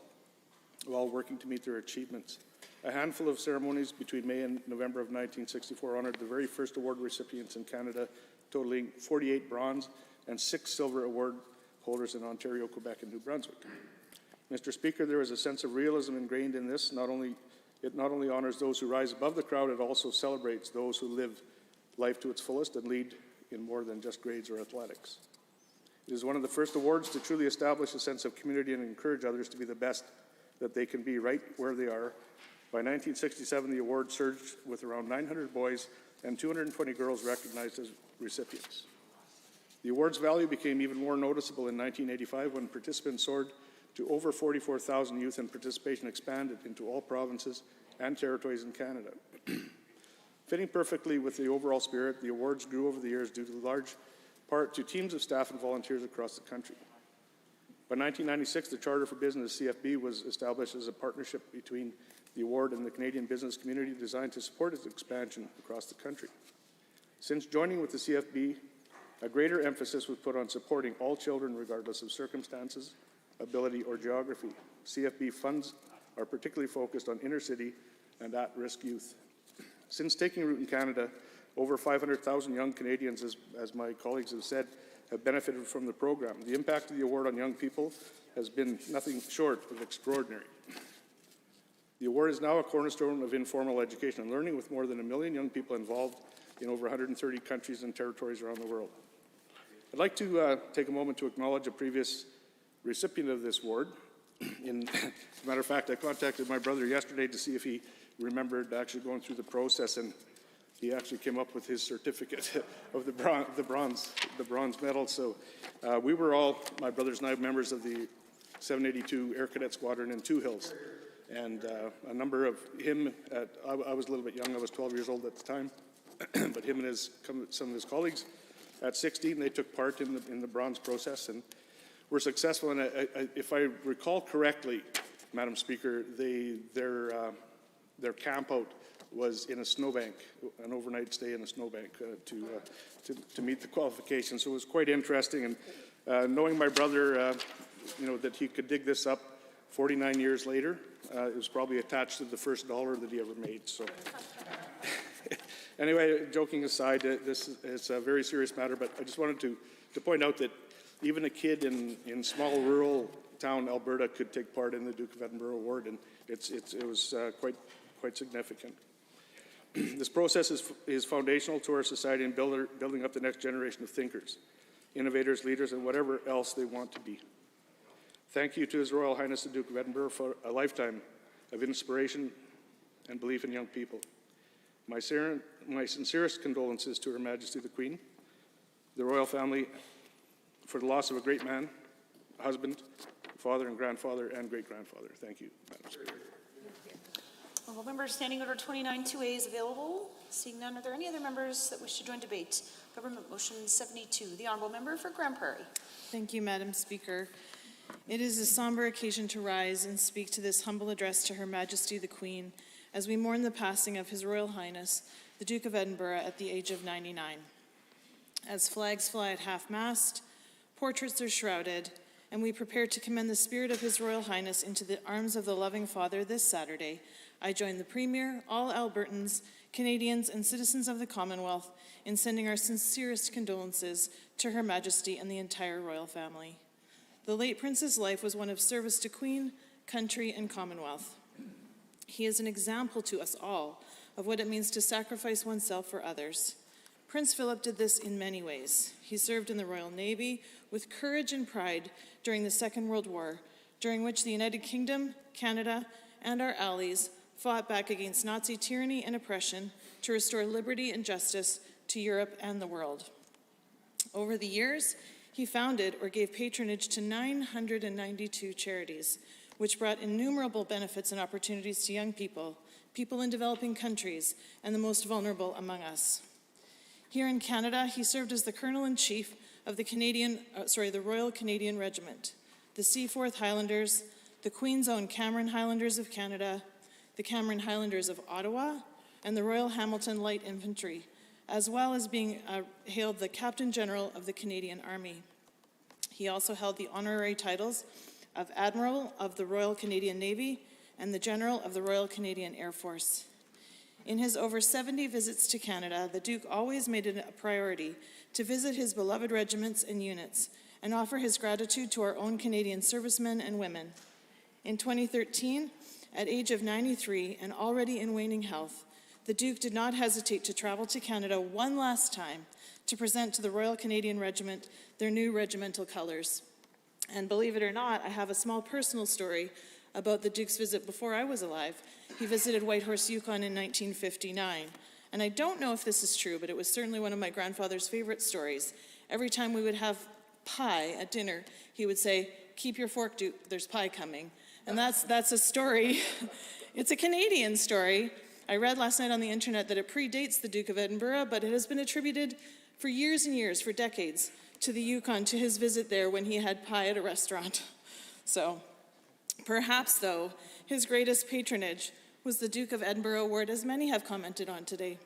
while working to meet their achievements. A handful of ceremonies between May and November of 1964 honored the very first award recipients in Canada, totaling 48 bronze and 6 silver award holders in Ontario, Quebec, and New Brunswick. Mr. Speaker, there is a sense of realism ingrained in this. It not only honors those who rise above the crowd, it also celebrates those who live life to its fullest and lead in more than just grades or athletics. It is one of the first awards to truly establish a sense of community and encourage others to be the best that they can be right where they are. By 1967, the award surged with around 900 boys and 220 girls recognized as recipients. The award's value became even more noticeable in 1985 when participants soared to over 44,000 youth, and participation expanded into all provinces and territories in Canada. Fitting perfectly with the overall spirit, the awards grew over the years due to large part to teams of staff and volunteers across the country. By 1996, the Charter for Business, CFB, was established as a partnership between the award and the Canadian business community designed to support its expansion across the country. Since joining with the CFB, a greater emphasis was put on supporting all children regardless of circumstances, ability, or geography. CFB funds are particularly focused on inner-city and at-risk youth. Since taking root in Canada, over 500,000 young Canadians, as my colleagues have said, have benefited from the program. The impact of the award on young people has been nothing short of extraordinary. The award is now a cornerstone of informal education and learning, with more than 1 million young people involved in over 130 countries and territories around the world. I'd like to take a moment to acknowledge a previous recipient of this award. As a matter of fact, I contacted my brother yesterday to see if he remembered actually going through the process, and he actually came up with his certificate of the bronze medal. So we were all, my brothers and I, members of the 782 Air Cadet Squadron in Two Hills. And a number of him, I was a little bit young, I was 12 years old at the time, but him and some of his colleagues at 16, they took part in the bronze process and were successful. And if I recall correctly, Madam Speaker, their camp out was in a snowbank, an overnight stay in a snowbank to meet the qualifications. So it was quite interesting. And knowing my brother, that he could dig this up 49 years later, it was probably attached to the first dollar that he ever made. So anyway, joking aside, this is a very serious matter, but I just wanted to point out that even a kid in small rural town Alberta could take part in the Duke of Edinburgh Award, and it was quite significant. This process is foundational to our society in building up the next generation of thinkers, innovators, leaders, and whatever else they want to be. Thank you to His Royal Highness the Duke of Edinburgh for a lifetime of inspiration and belief in young people. My sincerest condolences to Her Majesty the Queen, the royal family, for the loss of a great man, a husband, father and grandfather, and great-grandfather. Thank you, Madam Speaker. Honourable members, Standing Order 29-2A is available. Seeing none, are there any other members that wish to join debate? Government Motion 72. The Honourable Member for Grand Prairie. Thank you, Madam Speaker. It is a somber occasion to rise and speak to this humble address to Her Majesty the Queen as we mourn the passing of His Royal Highness, the Duke of Edinburgh, at the age of 99. As flags fly at half-mast, portraits are shrouded, and we prepare to commend the spirit of His Royal Highness into the arms of the loving Father this Saturday, I join the Premier, all Albertans, Canadians, and citizens of the Commonwealth in sending our sincerest condolences to Her Majesty and the entire royal family. The late Prince's life was one of service to Queen, country, and Commonwealth. He is an example to us all of what it means to sacrifice oneself for others. Prince Philip did this in many ways. He served in the Royal Navy with courage and pride during the Second World War, during which the United Kingdom, Canada, and our allies fought back against Nazi tyranny and oppression to restore liberty and justice to Europe and the world. Over the years, he founded or gave patronage to 992 charities, which brought innumerable benefits and opportunities to young people, people in developing countries, and the most vulnerable among us. Here in Canada, he served as the Colonel-in-Chief of the Royal Canadian Regiment, the Seaforth Highlanders, the Queen's Own Cameron Highlanders of Canada, the Cameron Highlanders of Ottawa, and the Royal Hamilton Light Infantry, as well as being hailed the Captain General of the Canadian Army. He also held the honorary titles of Admiral of the Royal Canadian Navy and the General of the Royal Canadian Air Force. In his over 70 visits to Canada, the Duke always made it a priority to visit his beloved regiments and units and offer his gratitude to our own Canadian servicemen and women. In 2013, at age of 93 and already in waning health, the Duke did not hesitate to travel to Canada one last time to present to the Royal Canadian Regiment their new regimental colours. And believe it or not, I have a small personal story about the Duke's visit before I was alive. He visited Whitehorse, Yukon in 1959. And I don't know if this is true, but it was certainly one of my grandfather's favorite stories. Every time we would have pie at dinner, he would say, "Keep your fork, Duke, there's pie coming." And that's a story. It's a Canadian story. I read last night on the internet that it predates the Duke of Edinburgh, but it has been attributed for years and years, for decades, to the Yukon, to his visit there when he had pie at a restaurant. So perhaps, though, his greatest patronage was the Duke of Edinburgh Award, as many have commented on today.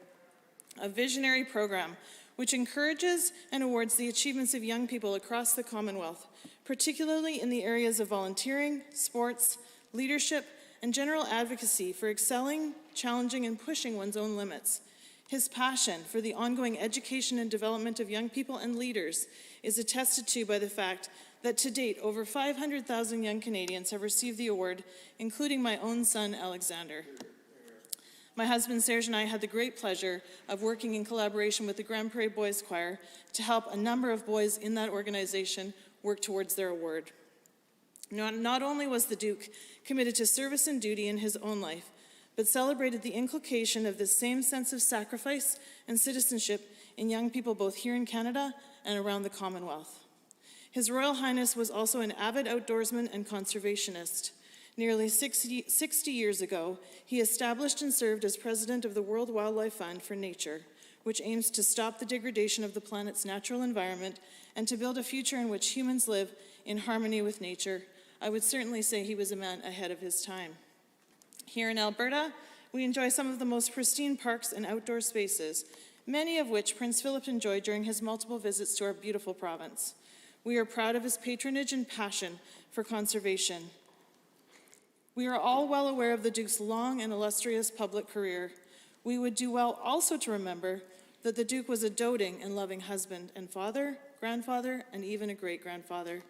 A visionary program which encourages and awards the achievements of young people across the Commonwealth, particularly in the areas of volunteering, sports, leadership, and general advocacy for excelling, challenging, and pushing one's own limits. His passion for the ongoing education and development of young people and leaders is attested to by the fact that to date, over 500,000 young Canadians have received the award, including my own son, Alexander. My husband, Serge, and I had the great pleasure of working in collaboration with the Grand Prairie Boys Choir to help a number of boys in that organization work towards their award. Not only was the Duke committed to service and duty in his own life, but celebrated the inculcation of this same sense of sacrifice and citizenship in young people both here in Canada and around the Commonwealth. His Royal Highness was also an avid outdoorsman and conservationist. Nearly 60 years ago, he established and served as president of the World Wildlife Fund for Nature, which aims to stop the degradation of the planet's natural environment and to build a future in which humans live in harmony with nature. I would certainly say he was a man ahead of his time. Here in Alberta, we enjoy some of the most pristine parks and outdoor spaces, many of which Prince Philip enjoyed during his multiple visits to our beautiful province. We are proud of his patronage and passion for conservation. We are all well aware of the Duke's long and illustrious public career. We would do well also to remember that the Duke was a doting and loving husband and father, grandfather, and even a great-grandfather.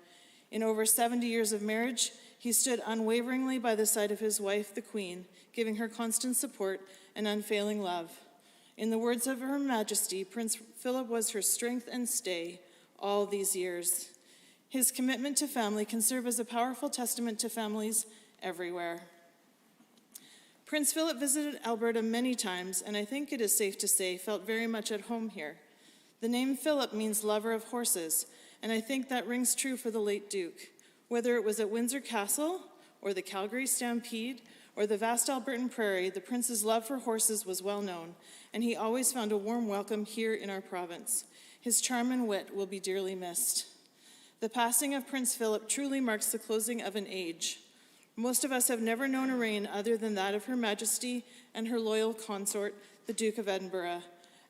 In over 70 years of marriage, he stood unwaveringly by the side of his wife, the Queen, giving her constant support and unfailing love. In the words of Her Majesty, Prince Philip was her strength and stay all these years. His commitment to family can serve as a powerful testament to families everywhere. Prince Philip visited Alberta many times, and I think it is safe to say felt very much at home here. The name Philip means lover of horses, and I think that rings true for the late Duke. Whether it was at Windsor Castle, or the Calgary Stampede, or the vast Albertan prairie, the prince's love for horses was well known, and he always found a warm welcome here in our province. His charm and wit will be dearly missed. The passing of Prince Philip truly marks the closing of an age. Most of us have never known a reign other than that of Her Majesty and her loyal consort, the Duke of Edinburgh.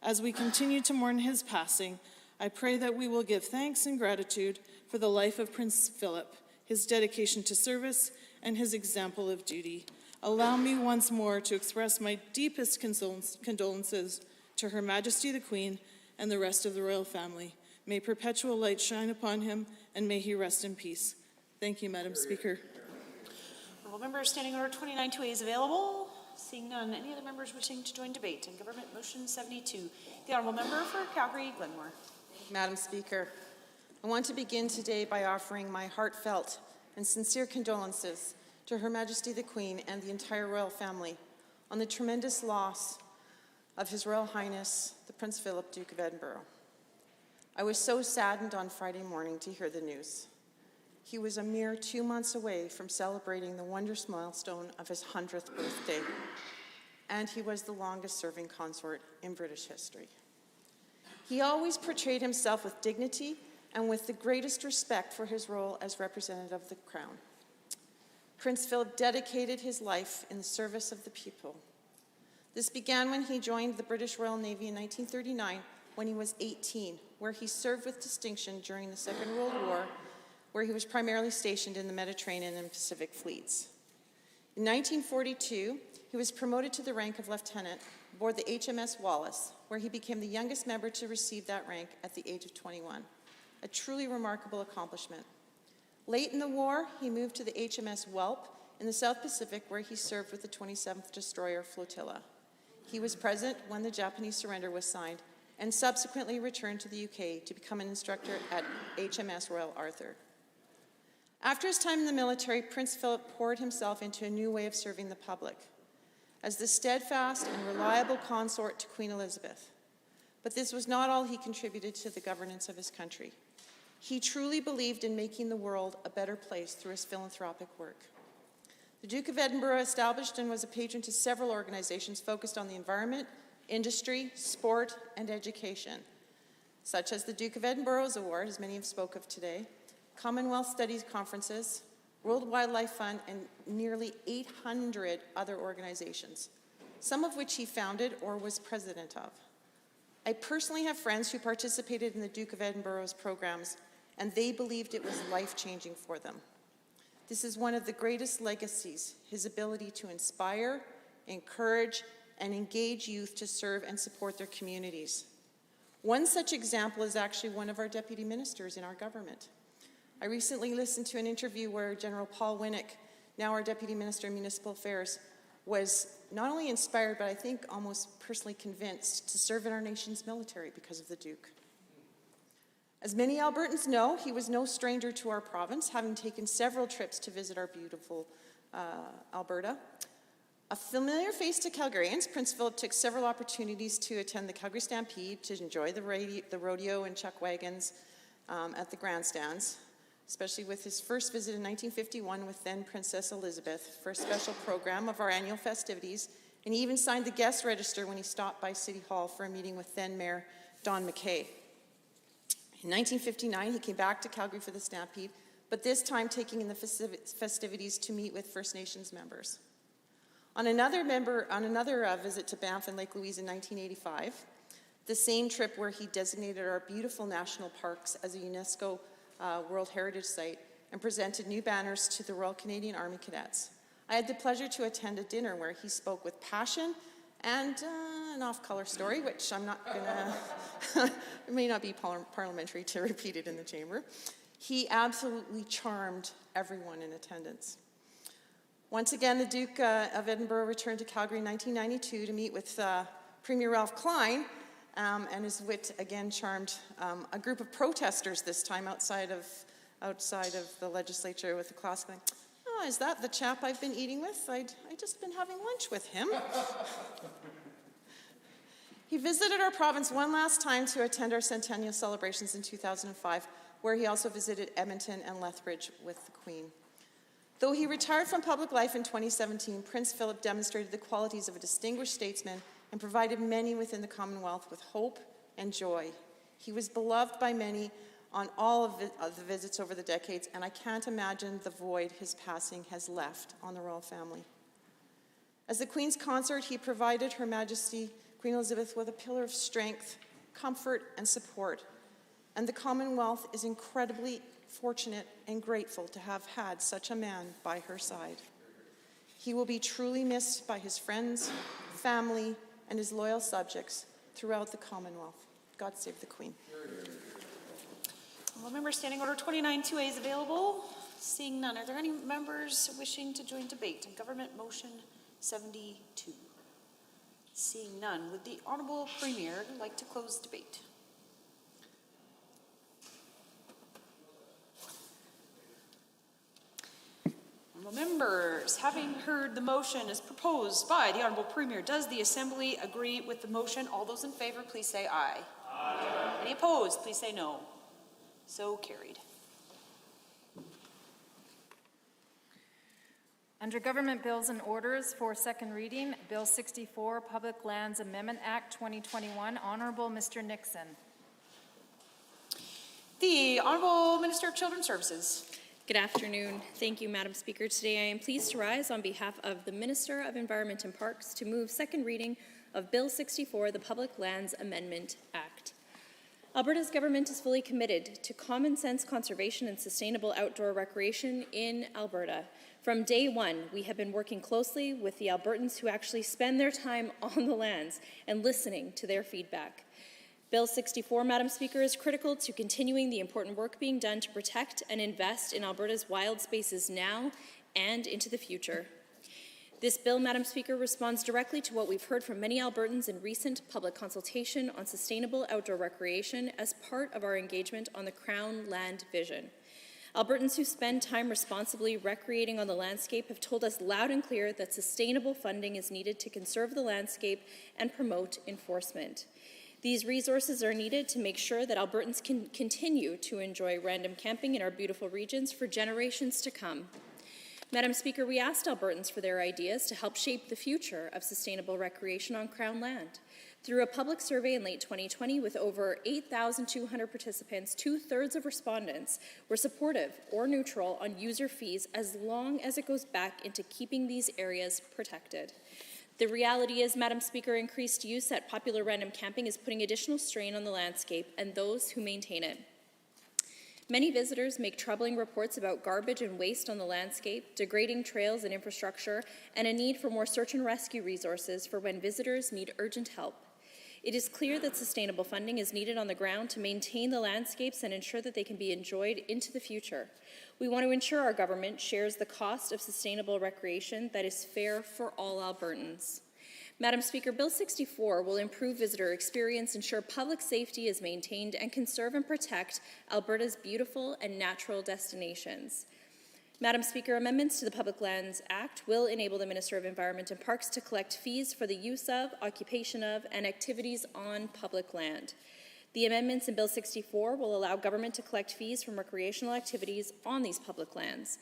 As we continue to mourn his passing, I pray that we will give thanks and gratitude for the life of Prince Philip, his dedication to service, and his example of duty. Allow me once more to express my deepest condolences to Her Majesty the Queen and the rest of the royal family. May perpetual light shine upon him, and may he rest in peace. Thank you, Madam Speaker. Member Standing Order 29-2A is available. Seeing none, any other members wishing to join debate on Government Motion 72? The Honourable Member for Calgary-Glenmore. Madam Speaker, I want to begin today by offering my heartfelt and sincere condolences to Her Majesty the Queen and the entire royal family on the tremendous loss of His Royal Highness, the Prince Philip, Duke of Edinburgh. I was so saddened on Friday morning to hear the news. He was a mere 2 months away from celebrating the wondrous milestone of his 100th birthday, and he was the longest-serving consort in British history. He always portrayed himself with dignity and with the greatest respect for his role as representative of the Crown. Prince Philip dedicated his life in the service of the people. This began when he joined the British Royal Navy in 1939 when he was 18, where he served with distinction during the Second World War, where he was primarily stationed in the Mediterranean and Pacific fleets. In 1942, he was promoted to the rank of lieutenant aboard the HMS Wallace, where he became the youngest member to receive that rank at the age of 21, a truly remarkable accomplishment. Late in the war, he moved to the HMS Whelp in the South Pacific, where he served with the 27th Destroyer Flotilla. He was present when the Japanese surrender was signed and subsequently returned to the UK to become an instructor at HMS Royal Arthur. After his time in the military, Prince Philip poured himself into a new way of serving the public as the steadfast and reliable consort to Queen Elizabeth. But this was not all he contributed to the governance of his country. He truly believed in making the world a better place through his philanthropic work. The Duke of Edinburgh established and was a patron to several organizations focused on the environment, industry, sport, and education, such as the Duke of Edinburgh's Award, as many have spoke of today, Commonwealth Studies Conferences, World Wildlife Fund, and nearly 800 other organizations, some of which he founded or was president of. I personally have friends who participated in the Duke of Edinburgh's programs, and they believed it was life-changing for them. This is one of the greatest legacies, his ability to inspire, encourage, and engage youth to serve and support their communities. One such example is actually one of our deputy ministers in our government. I recently listened to an interview where General Paul Winnick, now our Deputy Minister of Municipal Affairs, was not only inspired, but I think almost personally convinced to serve in our nation's military because of the Duke. As many Albertans know, he was no stranger to our province, having taken several trips to visit our beautiful Alberta. A familiar face to Calgarians, Prince Philip took several opportunities to attend the Calgary Stampede, to enjoy the rodeo and chuck wagons at the grandstands, especially with his first visit in 1951 with then Princess Elizabeth for a special program of our annual festivities, and he even signed the guest register when he stopped by City Hall for a meeting with then Mayor Don McKay. In 1959, he came back to Calgary for the Stampede, but this time taking in the festivities to meet with First Nations members. On another visit to Banff and Lake Louise in 1985, the same trip where he designated our beautiful national parks as a UNESCO World Heritage Site and presented new banners to the Royal Canadian Army Cadets, I had the pleasure to attend a dinner where he spoke with passion and an off-color story, which I'm not gonna, it may not be parliamentary to repeat it in the chamber. He absolutely charmed everyone in attendance. Once again, the Duke of Edinburgh returned to Calgary in 1992 to meet with Premier Ralph Klein, and his wit again charmed a group of protesters this time outside of the legislature with the class going, "Oh, is that the chap I've been eating with? I just been having lunch with him." He visited our province one last time to attend our centennial celebrations in 2005, where he also visited Edmonton and Lethbridge with the Queen. Though he retired from public life in 2017, Prince Philip demonstrated the qualities of a distinguished statesman and provided many within the Commonwealth with hope and joy. He was beloved by many on all of the visits over the decades, and I can't imagine the void his passing has left on the royal family. As the Queen's consort, he provided Her Majesty Queen Elizabeth with a pillar of strength, comfort, and support, and the Commonwealth is incredibly fortunate and grateful to have had such a man by her side. He will be truly missed by his friends, family, and his loyal subjects throughout the Commonwealth. God save the Queen. Well, member Standing Order 29-2A is available. Seeing none, are there any members wishing to join debate on Government Motion 72? Seeing none, would the Honourable Premier like to close debate? Honourable members, having heard the motion as proposed by the Honourable Premier, does the Assembly agree with the motion? All those in favour, please say aye. Aye. Any opposed, please say no. So carried. Under Government Bills and Orders for second reading, Bill 64, Public Lands Amendment Act 2021, Honourable Mr. Nixon. The Honourable Minister of Children's Services. Good afternoon. Thank you, Madam Speaker. Today I am pleased to rise on behalf of the Minister of Environment and Parks to move second reading of Bill 64, the Public Lands Amendment Act. Alberta's government is fully committed to common sense conservation and sustainable outdoor recreation in Alberta. From day one, we have been working closely with the Albertans who actually spend their time on the lands and listening to their feedback. Bill 64, Madam Speaker, is critical to continuing the important work being done to protect and invest in Alberta's wild spaces now and into the future. This bill, Madam Speaker, responds directly to what we've heard from many Albertans in recent public consultation on sustainable outdoor recreation as part of our engagement on the Crown Land Vision. Albertans who spend time responsibly recreating on the landscape have told us loud and clear that sustainable funding is needed to conserve the landscape and promote enforcement. These resources are needed to make sure that Albertans can continue to enjoy random camping in our beautiful regions for generations to come. Madam Speaker, we asked Albertans for their ideas to help shape the future of sustainable recreation on Crown land. Through a public survey in late 2020 with over 8,200 participants, 2/3 of respondents were supportive or neutral on user fees as long as it goes back into keeping these areas protected. The reality is, Madam Speaker, increased use at popular random camping is putting additional strain on the landscape and those who maintain it. Many visitors make troubling reports about garbage and waste on the landscape, degrading trails and infrastructure, and a need for more search and rescue resources for when visitors need urgent help. It is clear that sustainable funding is needed on the ground to maintain the landscapes and ensure that they can be enjoyed into the future. We want to ensure our government shares the cost of sustainable recreation that is fair for all Albertans. Madam Speaker, Bill 64 will improve visitor experience, ensure public safety is maintained, and conserve and protect Alberta's beautiful and natural destinations. Madam Speaker, amendments to the Public Lands Act will enable the Minister of Environment and Parks to collect fees for the use of, occupation of, and activities on public land. The amendments in Bill 64 will allow government to collect fees from recreational activities on these public lands.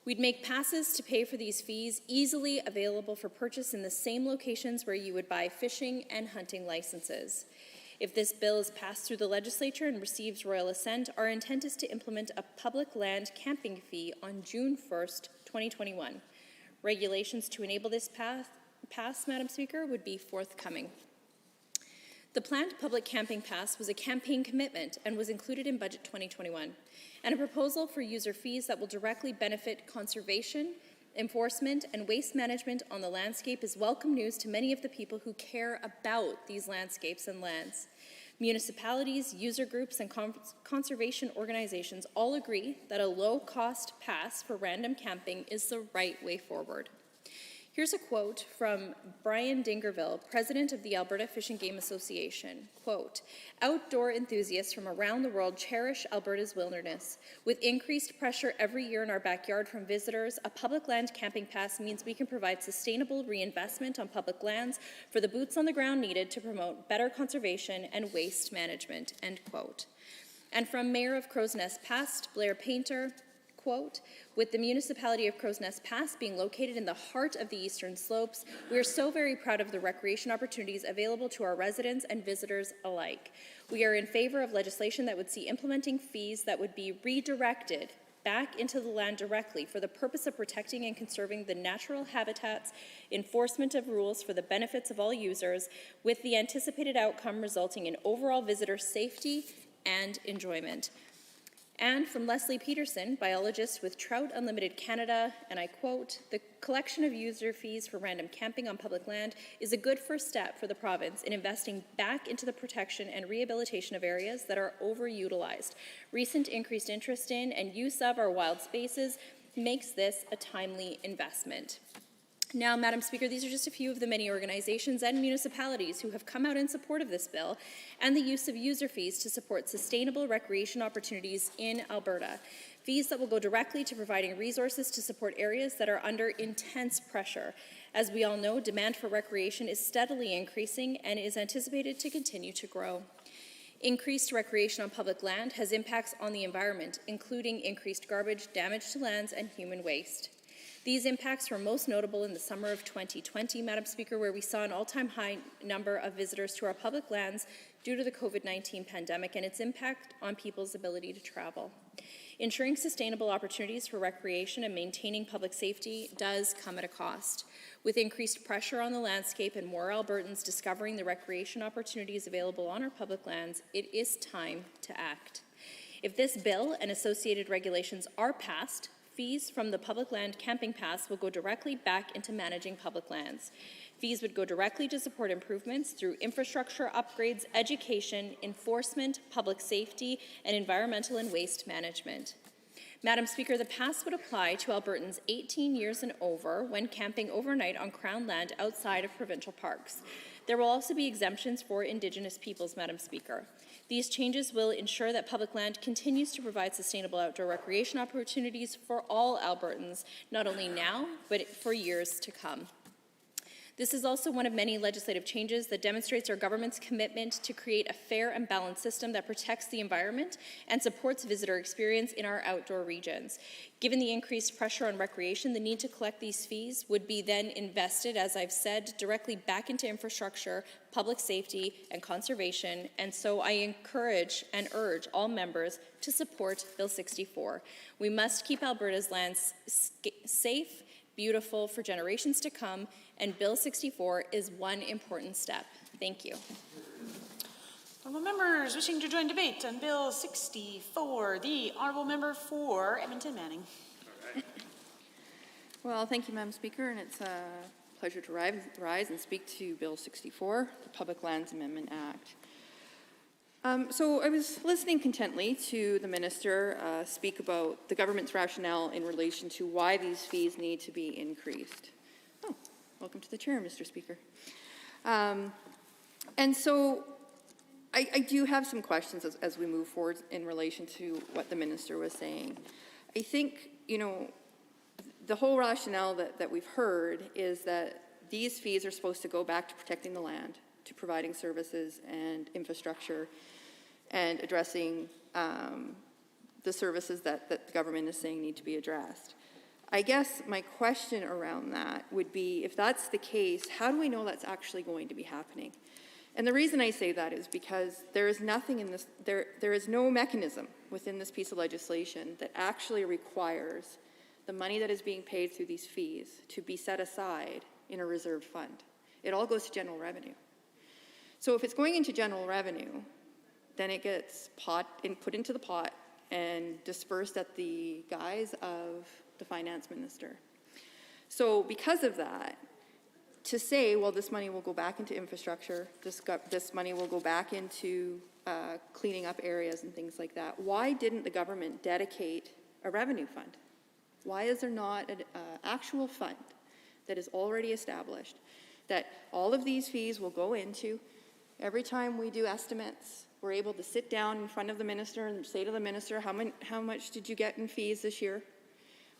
We'd make passes to pay for these fees easily available for purchase in the same locations where you would buy fishing and hunting licenses. If this bill is passed through the legislature and receives royal assent, our intent is to implement a public land camping fee on June 1st, 2021. Regulations to enable this pass, Madam Speaker, would be forthcoming. The planned public camping pass was a campaign commitment and was included in Budget 2021, and a proposal for user fees that will directly benefit conservation, enforcement, and waste management on the landscape is welcome news to many of the people who care about these landscapes and lands. Municipalities, user groups, and conservation organizations all agree that a low-cost pass for random camping is the right way forward. Here's a quote from Brian Dingerville, president of the Alberta Fish and Game Association. Quote, "Outdoor enthusiasts from around the world cherish Alberta's wilderness. With increased pressure every year in our backyard from visitors, a public land camping pass means we can provide sustainable reinvestment on public lands for the boots on the ground needed to promote better conservation and waste management," end quote. And from Mayor of Crow's Nest Pass, Blair Painter, quote, "With the municipality of Crow's Nest Pass being located in the heart of the Eastern Slopes, we are so very proud of the recreation opportunities available to our residents and visitors alike. We are in favor of legislation that would see implementing fees that would be redirected back into the land directly for the purpose of protecting and conserving the natural habitats, enforcement of rules for the benefits of all users, with the anticipated outcome resulting in overall visitor safety and enjoyment." And from Leslie Peterson, biologist with Trout Unlimited Canada, and I quote, "The collection of user fees for random camping on public land is a good first step for the province in investing back into the protection and rehabilitation of areas that are overutilized. Recent increased interest in and use of our wild spaces makes this a timely investment." Now, Madam Speaker, these are just a few of the many organizations and municipalities who have come out in support of this bill and the use of user fees to support sustainable recreation opportunities in Alberta. Fees that will go directly to providing resources to support areas that are under intense pressure. As we all know, demand for recreation is steadily increasing and is anticipated to continue to grow. Increased recreation on public land has impacts on the environment, including increased garbage, damage to lands, and human waste. These impacts were most notable in the summer of 2020, Madam Speaker, where we saw an all-time high number of visitors to our public lands due to the COVID-19 pandemic and its impact on people's ability to travel. Ensuring sustainable opportunities for recreation and maintaining public safety does come at a cost. With increased pressure on the landscape and more Albertans discovering the recreation opportunities available on our public lands, it is time to act. If this bill and associated regulations are passed, fees from the public land camping pass will go directly back into managing public lands. Fees would go directly to support improvements through infrastructure upgrades, education, enforcement, public safety, and environmental and waste management. Madam Speaker, the pass would apply to Albertans 18 years and over when camping overnight on Crown land outside of provincial parks. There will also be exemptions for Indigenous peoples, Madam Speaker. These changes will ensure that public land continues to provide sustainable outdoor recreation opportunities for all Albertans, not only now, but for years to come. This is also one of many legislative changes that demonstrates our government's commitment to create a fair and balanced system that protects the environment and supports visitor experience in our outdoor regions. Given the increased pressure on recreation, the need to collect these fees would be then invested, as I've said, directly back into infrastructure, public safety, and conservation, and so I encourage and urge all members to support Bill 64. We must keep Alberta's lands safe, beautiful for generations to come, and Bill 64 is one important step. Thank you. Honourable members wishing to join debate on Bill 64, the Honourable Member for Edmonton Manning. Well, thank you, Madam Speaker, and it's a pleasure to rise and speak to Bill 64, the Public Lands Amendment Act. So I was listening contently to the Minister speak about the government's rationale in relation to why these fees need to be increased. Oh, welcome to the chair, Mr. Speaker. And so I do have some questions as we move forward in relation to what the Minister was saying. I think, the whole rationale that we've heard is that these fees are supposed to go back to protecting the land, to providing services and infrastructure, and addressing the services that the government is saying need to be addressed. I guess my question around that would be, if that's the case, how do we know that's actually going to be happening? And the reason I say that is because there is nothing in this, there is no mechanism within this piece of legislation that actually requires the money that is being paid through these fees to be set aside in a reserved fund. It all goes to general revenue. So if it's going into general revenue, then it gets put into the pot and dispersed at the guise of the finance minister. So because of that, to say, well, this money will go back into infrastructure, this money will go back into cleaning up areas and things like that, why didn't the government dedicate a revenue fund? Why is there not an actual fund that is already established that all of these fees will go into? Every time we do estimates, we're able to sit down in front of the minister and say to the minister, how much did you get in fees this year?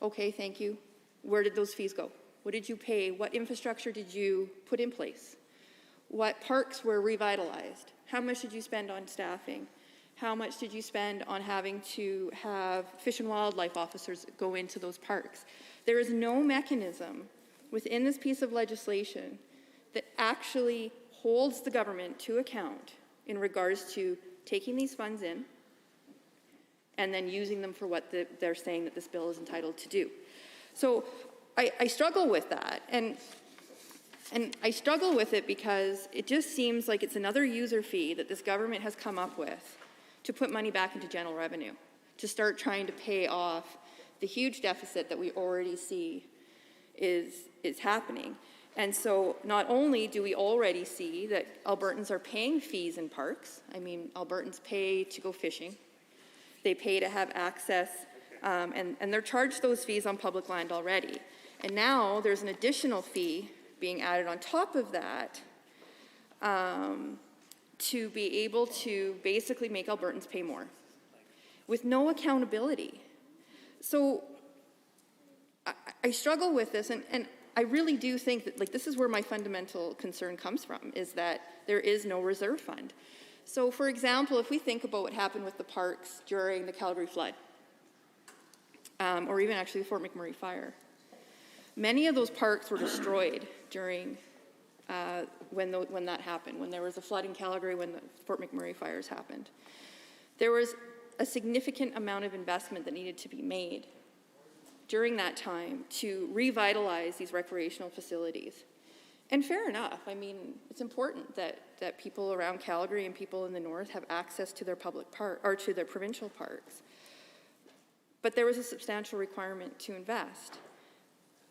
Okay, thank you. Where did those fees go? What did you pay? What infrastructure did you put in place? What parks were revitalized? How much did you spend on staffing? How much did you spend on having to have fish and wildlife officers go into those parks? There is no mechanism within this piece of legislation that actually holds the government to account in regards to taking these funds in and then using them for what they're saying that this bill is entitled to do. So I struggle with that, and I struggle with it because it just seems like it's another user fee that this government has come up with to put money back into general revenue, to start trying to pay off the huge deficit that we already see is happening. And so not only do we already see that Albertans are paying fees in parks, I mean, Albertans pay to go fishing, they pay to have access, and they're charged those fees on public land already. And now there's an additional fee being added on top of that to be able to basically make Albertans pay more with no accountability. So I struggle with this, and I really do think that, like, this is where my fundamental concern comes from, is that there is no reserve fund. So, for example, if we think about what happened with the parks during the Calgary flood, or even actually the Fort McMurray fire, many of those parks were destroyed during when that happened, when there was a flood in Calgary, when the Fort McMurray fires happened. There was a significant amount of investment that needed to be made during that time to revitalize these recreational facilities. And fair enough, I mean, it's important that people around Calgary and people in the north have access to their public park, or to their provincial parks. But there was a substantial requirement to invest.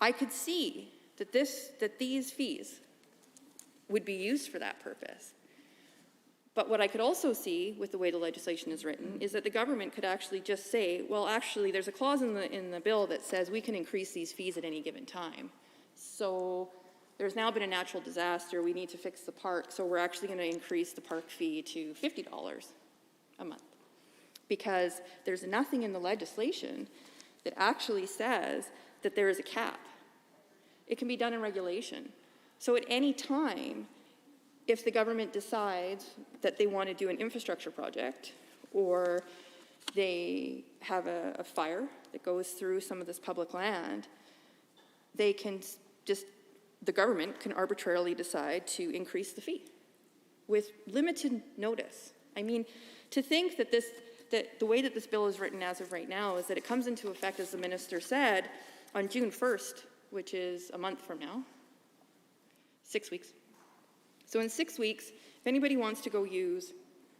I could see that these fees would be used for that purpose. But what I could also see with the way the legislation is written is that the government could actually just say, well, actually, there's a clause in the bill that says we can increase these fees at any given time. So there's now been a natural disaster, we need to fix the park, so we're actually going to increase the park fee to $50 a month. Because there's nothing in the legislation that actually says that there is a cap. It can be done in regulation. So at any time, if the government decides that they want to do an infrastructure project, or they have a fire that goes through some of this public land, they can the government can arbitrarily decide to increase the fee with limited notice. I mean, to think that the way that this bill is written as of right now is that it comes into effect, as the minister said, on June 1st, which is a month from now, 6 weeks. So in 6 weeks, if anybody wants to go use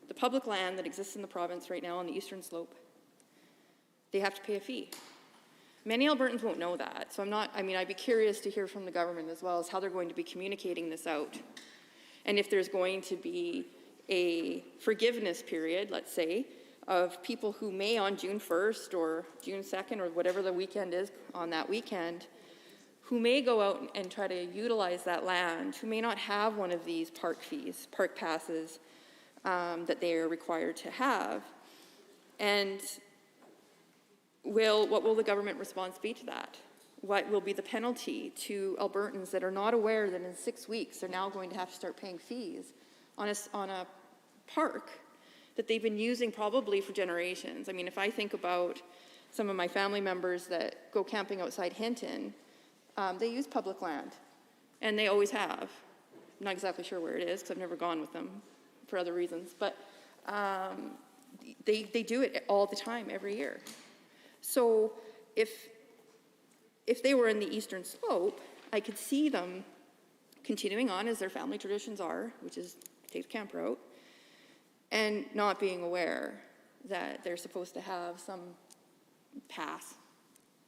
the public land that exists in the province right now on the eastern slope, they have to pay a fee. Many Albertans won't know that, so I'd be curious to hear from the government as well as how they're going to be communicating this out. And if there's going to be a forgiveness period, let's say, of people who may on June 1st or June 2nd or whatever the weekend is on that weekend, who may go out and try to utilize that land, who may not have one of these park fees, park passes that they are required to have. And what will the government response be to that? What will be the penalty to Albertans that are not aware that in 6 weeks they're now going to have to start paying fees on a park that they've been using probably for generations? I mean, if I think about some of my family members that go camping outside Hinton, they use public land, and they always have. I'm not exactly sure where it is because I've never gone with them for other reasons, but they do it all the time, every year. So if if they were in the eastern slope, I could see them continuing on as their family traditions are, which is take the camp route, and not being aware that they're supposed to have some pass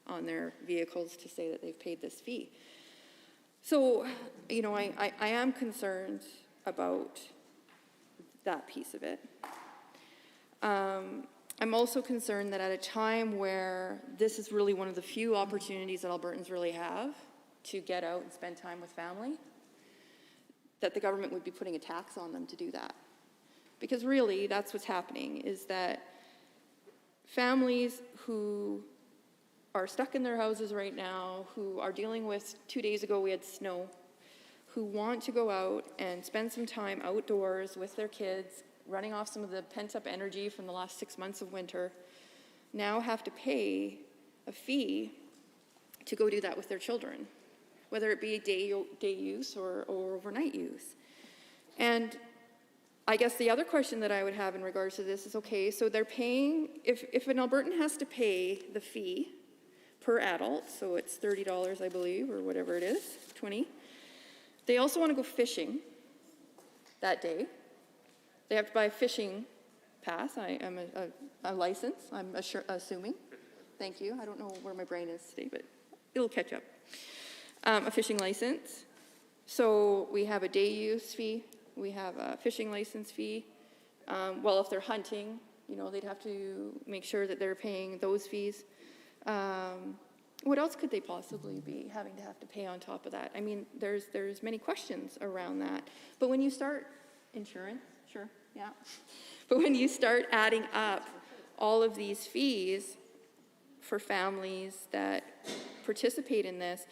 on their vehicles to say that they've paid this fee. So, you know, I am concerned about that piece of it. I'm also concerned that at a time where this is really one of the few opportunities that Albertans really have to get out and spend time with family, that the government would be putting a tax on them to do that. Because really, that's what's happening, is that families who are stuck in their houses right now, who are dealing with, 2 days ago we had snow, who want to go out and spend some time outdoors with their kids, running off some of the pent-up energy from the last 6 months of winter, now have to pay a fee to go do that with their children, whether it be day use or overnight use. And I guess the other question that I would have in regards to this is, okay, so they're paying, if an Albertan has to pay the fee per adult, so it's $30, I believe, or whatever it is, 20, they also want to go fishing that day. They have to buy a fishing pass. I am a license, I'm assuming. Thank you. I don't know where my brain is today, but it'll catch up. A fishing license. So we have a day use fee. We have a fishing license fee. Well, if they're hunting, you know, they'd have to make sure that they're paying those fees. What else could they possibly be having to pay on top of that? I mean, there's many questions around that. But when you start insurance, sure, yeah. But when you start adding up all of these fees for families that participate in this,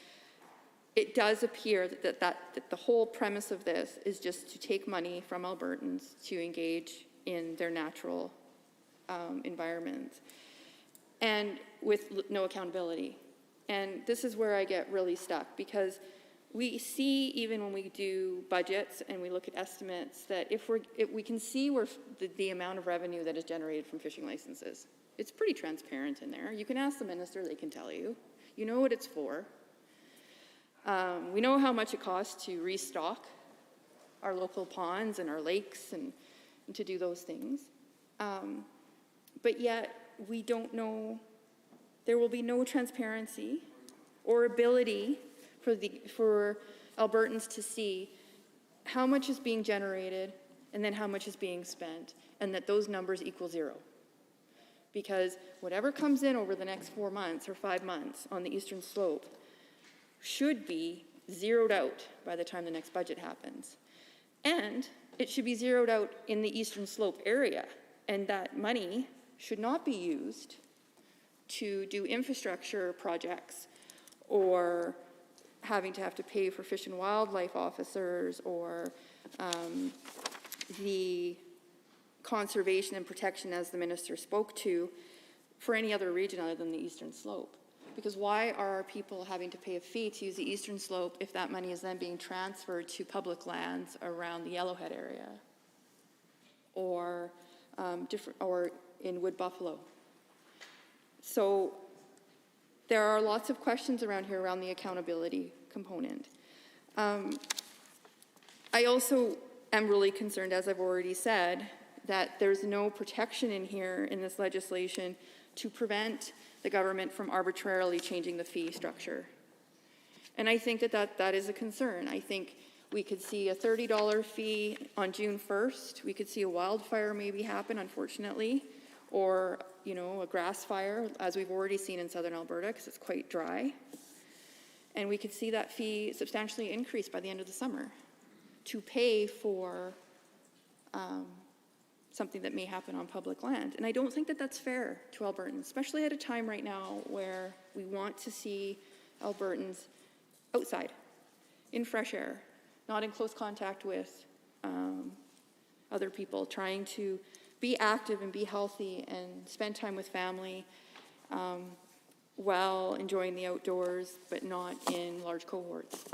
it does appear that the whole premise of this is just to take money from Albertans to engage in their natural environments, and with no accountability. And this is where I get really stuck, because we see, even when we do budgets and we look at estimates, that if we can see where the amount of revenue that is generated from fishing licenses. It's pretty transparent in there. You can ask the minister, they can tell you. You know what it's for. We know how much it costs to restock our local ponds and our lakes and to do those things. But yet, we don't know, there will be no transparency or ability for Albertans to see how much is being generated and then how much is being spent, and that those numbers equal zero. Because whatever comes in over the next 4 months or 5 months on the eastern slope should be zeroed out by the time the next budget happens. And it should be zeroed out in the eastern slope area, and that money should not be used to do infrastructure projects or having to pay for fish and wildlife officers or the conservation and protection, as the minister spoke to, for any other region other than the eastern slope. Because why are our people having to pay a fee to use the eastern slope if that money is then being transferred to public lands around the Yellowhead area or or in Wood Buffalo? So there are lots of questions around here around the accountability component. I also am really concerned, as I've already said, that there's no protection in here in this legislation to prevent the government from arbitrarily changing the fee structure. And I think that is a concern. I think we could see a $30 fee on June 1st. We could see a wildfire maybe happen, unfortunately, or, you know, a grass fire, as we've already seen in southern Alberta, because it's quite dry. And we could see that fee substantially increase by the end of the summer to pay for something that may happen on public land. And I don't think that that's fair to Albertans, especially at a time right now where we want to see Albertans outside, in fresh air, not in close contact with other people, trying to be active and be healthy and spend time with family while enjoying the outdoors, but not in large cohorts.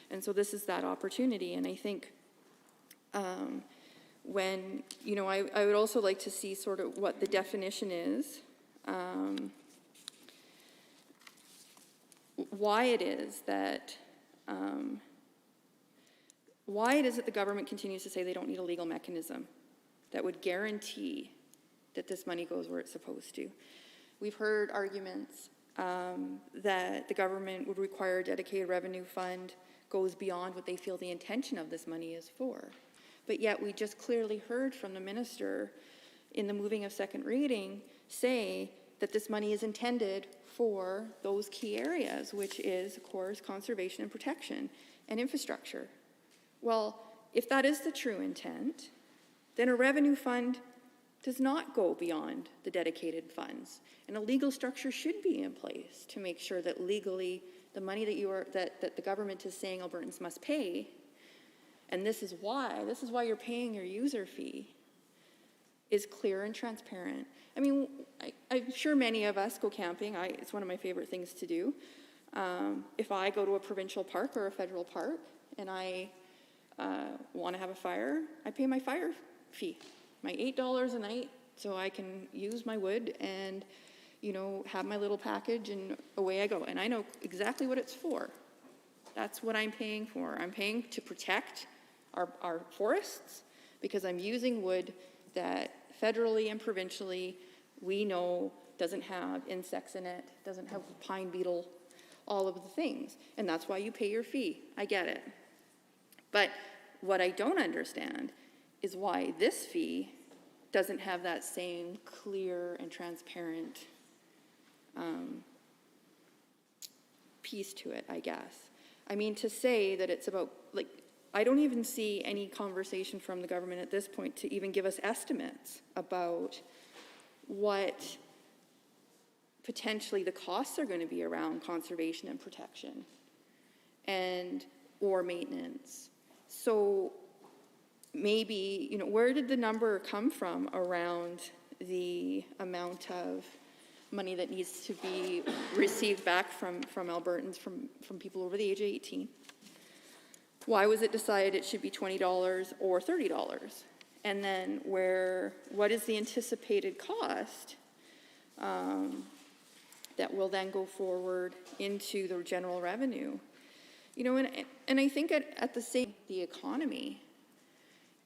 And so this is that opportunity. And I think when, you know, I would also like to see sort of what the definition is. why it is that the government continues to say they don't need a legal mechanism that would guarantee that this money goes where it's supposed to. We've heard arguments that the government would require a dedicated revenue fund goes beyond what they feel the intention of this money is for. But yet we just clearly heard from the minister in the moving of second reading say that this money is intended for those key areas, which is, of course, conservation and protection and infrastructure. Well, if that is the true intent, then a revenue fund does not go beyond the dedicated funds. And a legal structure should be in place to make sure that legally the money that the government is saying Albertans must pay, and this is why you're paying your user fee, is clear and transparent. I mean, I'm sure many of us go camping. It's one of my favorite things to do. If I go to a provincial park or a federal park and I want to have a fire, I pay my fire fee, my $8 a night, so I can use my wood and, you know, have my little package and away I go. And I know exactly what it's for. That's what I'm paying for. I'm paying to protect our forests because I'm using wood that federally and provincially we know doesn't have insects in it, doesn't have pine beetle, all of the things. And that's why you pay your fee. I get it. But what I don't understand is why this fee doesn't have that same clear and transparent piece to it, I guess. I mean, to say that it's about, like, I don't even see any conversation from the government at this point to even give us estimates about what potentially the costs are going to be around conservation and protection or maintenance. So maybe, you know, where did the number come from around the amount of money that needs to be received back from Albertans, from people over the age of 18? Why was it decided it should be $20 or $30? And then what is the anticipated cost that will then go forward into the general revenue? You know, and I think at the same, the economy.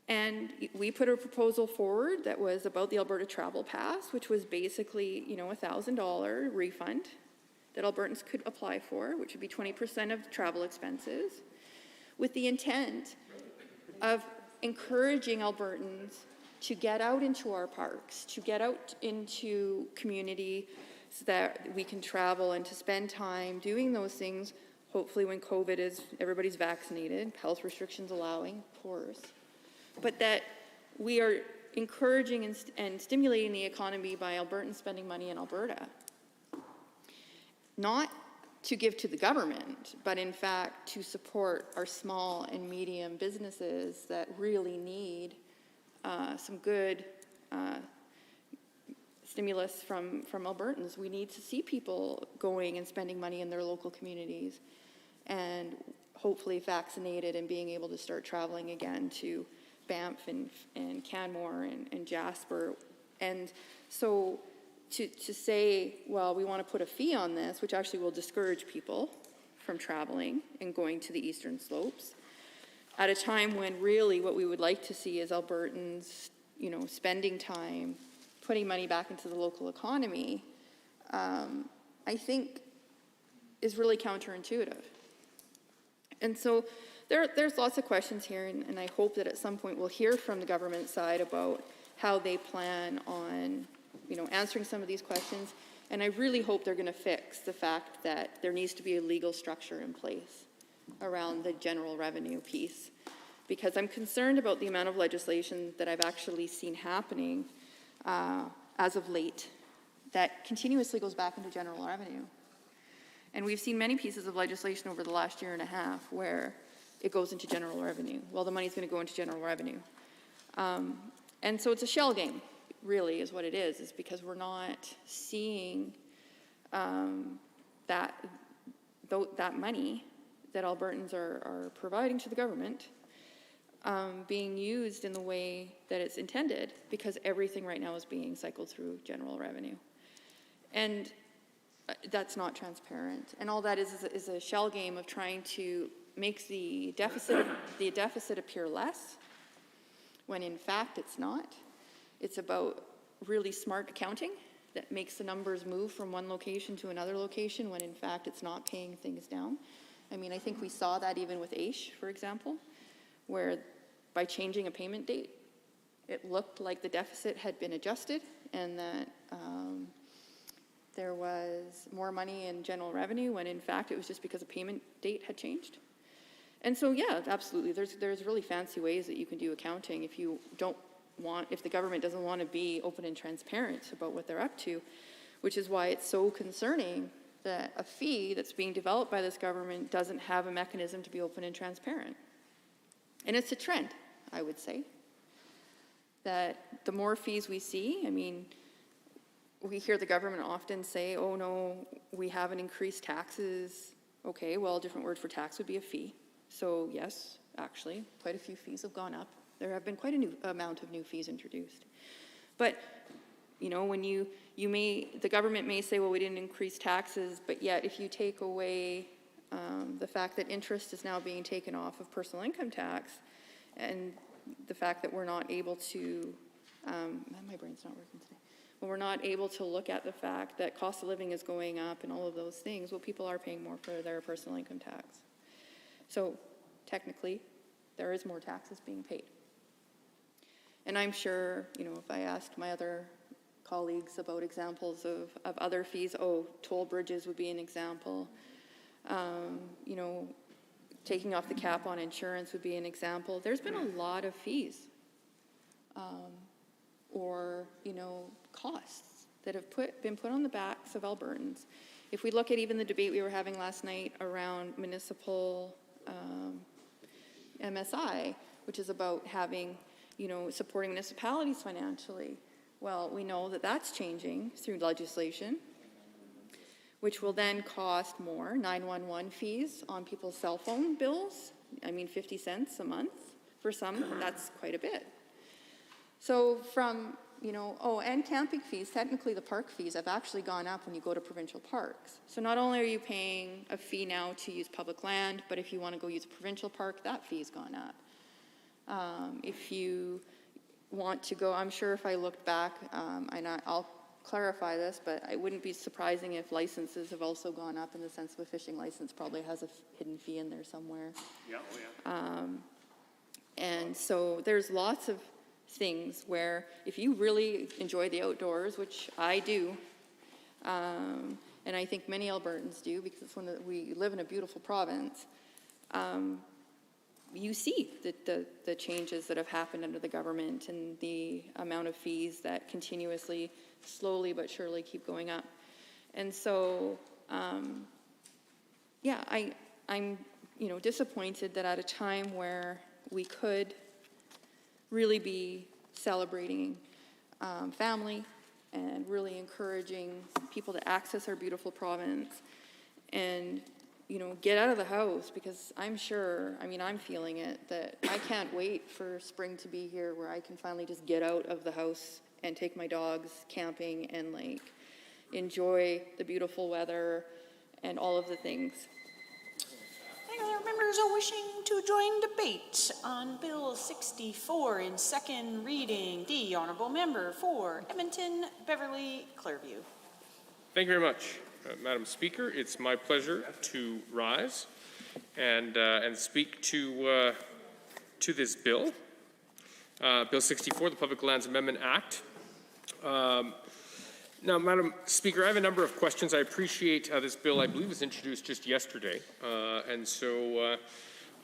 And we put a proposal forward that was about the Alberta Travel Pass, which was basically, you know, a $1,000 refund that Albertans could apply for, which would be 20% of travel expenses, with the intent of encouraging Albertans to get out into our parks, to get out into community so that we can travel and to spend time doing those things, hopefully when COVID is, everybody's vaccinated, health restrictions allowing, of course. But that we are encouraging and stimulating the economy by Albertans spending money in Alberta. Not to give to the government, but in fact to support our small and medium businesses that really need some good stimulus from Albertans. We need to see people going and spending money in their local communities and hopefully vaccinated and being able to start traveling again to Banff and Canmore and Jasper. And so to say, well, we want to put a fee on this, which actually will discourage people from traveling and going to the eastern slopes, at a time when really what we would like to see is Albertans, you know, spending time, putting money back into the local economy, I think is really counterintuitive. And so there's lots of questions here, and I hope that at some point we'll hear from the government side about how they plan on, you know, answering some of these questions. And I really hope they're going to fix the fact that there needs to be a legal structure in place around the general revenue piece, because I'm concerned about the amount of legislation that I've actually seen happening as of late that continuously goes back into general revenue. And we've seen many pieces of legislation over the last year and a half where it goes into general revenue. Well, the money's going to go into general revenue. And so it's a shell game, really, is what it is because we're not seeing that money that Albertans are providing to the government being used in the way that it's intended, because everything right now is being cycled through general revenue. And that's not transparent. And all that is a shell game of trying to make the deficit appear less, when in fact it's not. It's about really smart accounting that makes the numbers move from one location to another location, when in fact it's not paying things down. I mean, I think we saw that even with AISH, for example, where by changing a payment date, it looked like the deficit had been adjusted and that there was more money in general revenue, when in fact it was just because a payment date had changed. And so, yeah, absolutely, there's really fancy ways that you can do accounting if you don't want, if the government doesn't want to be open and transparent about what they're up to, which is why it's so concerning that a fee that's being developed by this government doesn't have a mechanism to be open and transparent. And it's a trend, I would say, that the more fees we see, I mean, we hear the government often say, oh no, we haven't increased taxes. Okay, well, a different word for tax would be a fee. So yes, actually, quite a few fees have gone up. There have been quite a new amount of new fees introduced. But, you know, when the government may say, well, we didn't increase taxes, but yet if you take away the fact that interest is now being taken off of personal income tax, and the fact that we're not able to, my brain's not working today, when we're not able to look at the fact that cost of living is going up and all of those things, well, people are paying more for their personal income tax. So technically, there is more taxes being paid. And I'm sure, you know, if I asked my other colleagues about examples of other fees, toll bridges would be an example. You know, taking off the cap on insurance would be an example. There's been a lot of fees or, you know, costs that have been put on the backs of Albertans. If we look at even the debate we were having last night around municipal MSI, which is about having, you know, supporting municipalities financially. Well, we know that that's changing through legislation, which will then cost more 911 fees on people's cell phone bills. I mean, 50 cents a month for some, that's quite a bit. So from, you know, and camping fees, technically the park fees have actually gone up when you go to provincial parks. So not only are you paying a fee now to use public land, but if you want to go use a provincial park, that fee's gone up. If you want to go, I'm sure if I looked back, and I'll clarify this, but it wouldn't be surprising if licenses have also gone up, in the sense of a fishing license probably has a hidden fee in there somewhere. Yeah, oh yeah. And so there's lots of things where if you really enjoy the outdoors, which I do, and I think many Albertans do, because it's we live in a beautiful province, you see the changes that have happened under the government and the amount of fees that continuously, slowly but surely keep going up. And so, yeah, I'm you know, disappointed that at a time where we could really be celebrating family and really encouraging people to access our beautiful province and, you know, get out of the house, because I'm sure, I mean, I'm feeling it, that I can't wait for spring to be here where I can finally just get out of the house and take my dogs camping and like enjoy the beautiful weather and all of the things. Any other members are wishing to join debate on Bill 64 in second reading? The Honourable Member for Edmonton, Beverly, Clearview. Thank you very much, Madam Speaker. It's my pleasure to rise and speak to this bill, Bill 64, the Public Lands Amendment Act. Now, Madam Speaker, I have a number of questions. I appreciate this bill, I believe, was introduced just yesterday. And so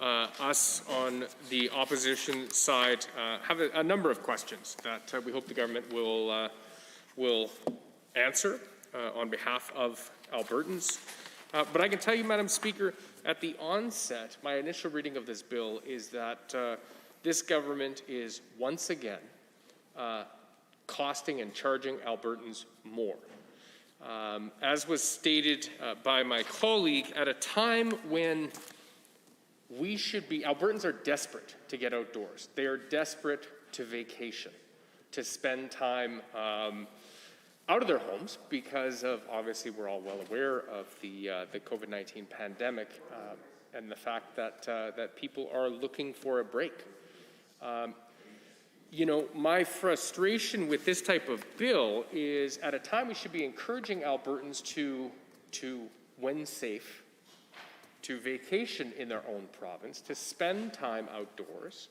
us on the opposition side have a number of questions that we hope the government will answer on behalf of Albertans. But I can tell you, Madam Speaker, at the onset, my initial reading of this bill is that this government is once again costing and charging Albertans more. As was stated by my colleague, at a time when we should be, Albertans are desperate to get outdoors. They are desperate to vacation, to spend time out of their homes because of, obviously, we're all well aware of the COVID-19 pandemic and the fact that, that people are looking for a break. You know, my frustration with this type of bill is at a time we should be encouraging Albertans to when safe, to vacation in their own province, to spend time outdoors.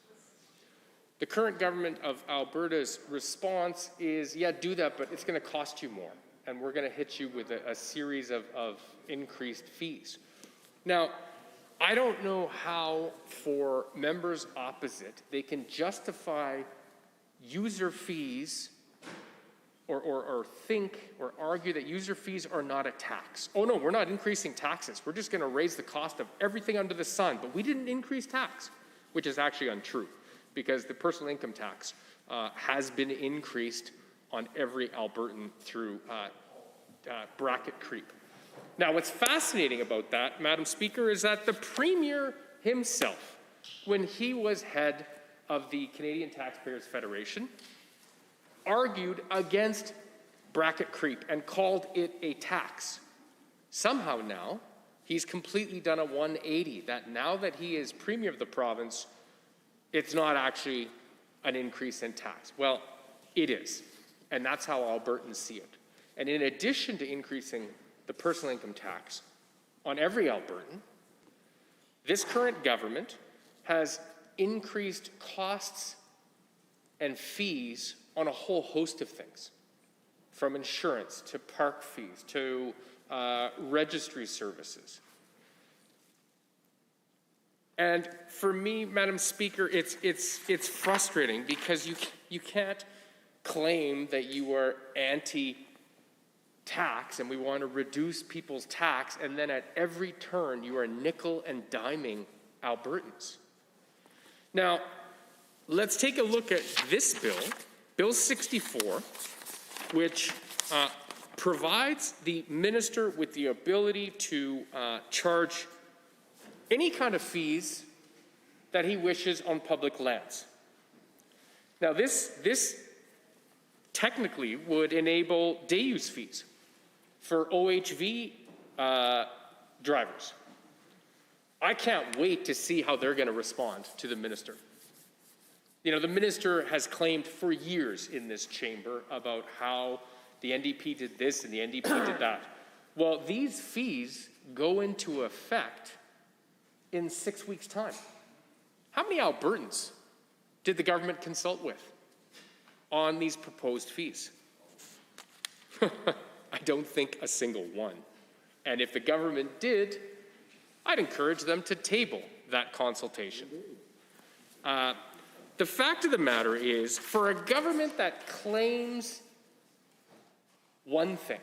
The current government of Alberta's response is, yeah, do that, but it's going to cost you more, and we're going to hit you with a series of increased fees. Now, I don't know how, for members opposite, they can justify user fees or think or argue that user fees are not a tax. Oh no, we're not increasing taxes. We're just going to raise the cost of everything under the sun, but we didn't increase tax, which is actually untrue, because the personal income tax has been increased on every Albertan through bracket creep. Now, what's fascinating about that, Madam Speaker, is that the Premier himself, when he was head of the Canadian Taxpayers Federation, argued against bracket creep and called it a tax. Somehow now, he's completely done a 180, that now that he is Premier of the province, it's not actually an increase in tax. Well, it is, and that's how Albertans see it. And in addition to increasing the personal income tax on every Albertan, this current government has increased costs and fees on a whole host of things, from insurance to park fees to registry services. And for me, Madam Speaker, it's frustrating because you can't claim that you are anti-tax and we want to reduce people's tax, and then at every turn you are nickel and diming Albertans. Now, let's take a look at this bill, Bill 64, which provides the minister with the ability to charge any kind of fees that he wishes on public lands. Now, this technically would enable day use fees for OHV drivers. I can't wait to see how they're going to respond to the minister. You know, the minister has claimed for years in this chamber about how the NDP did this and the NDP did that. Well, these fees go into effect in 6 weeks' time. How many Albertans did the government consult with on these proposed fees? I don't think a single one. And if the government did, I'd encourage them to table that consultation. The fact of the matter is, for a government that claims one thing,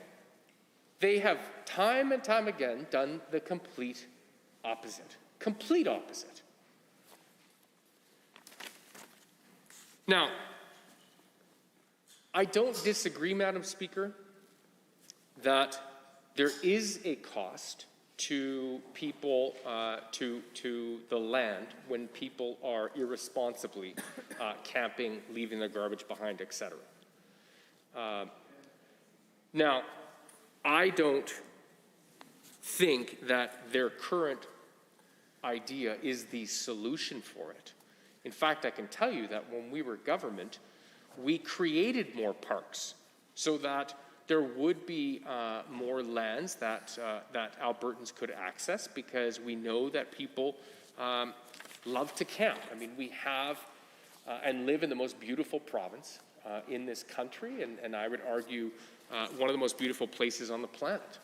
they have time and time again done the complete opposite. Complete opposite. Now, I don't disagree, Madam Speaker, that there is a cost to people, to the land when people are irresponsibly camping, leaving their garbage behind, etc. Now, I don't think that their current idea is the solution for it. In fact, I can tell you that when we were government, we created more parks so that there would be more lands that Albertans could access, because we know that people love to camp. I mean, we have and live in the most beautiful province in this country, and I would argue one of the most beautiful places on the planet.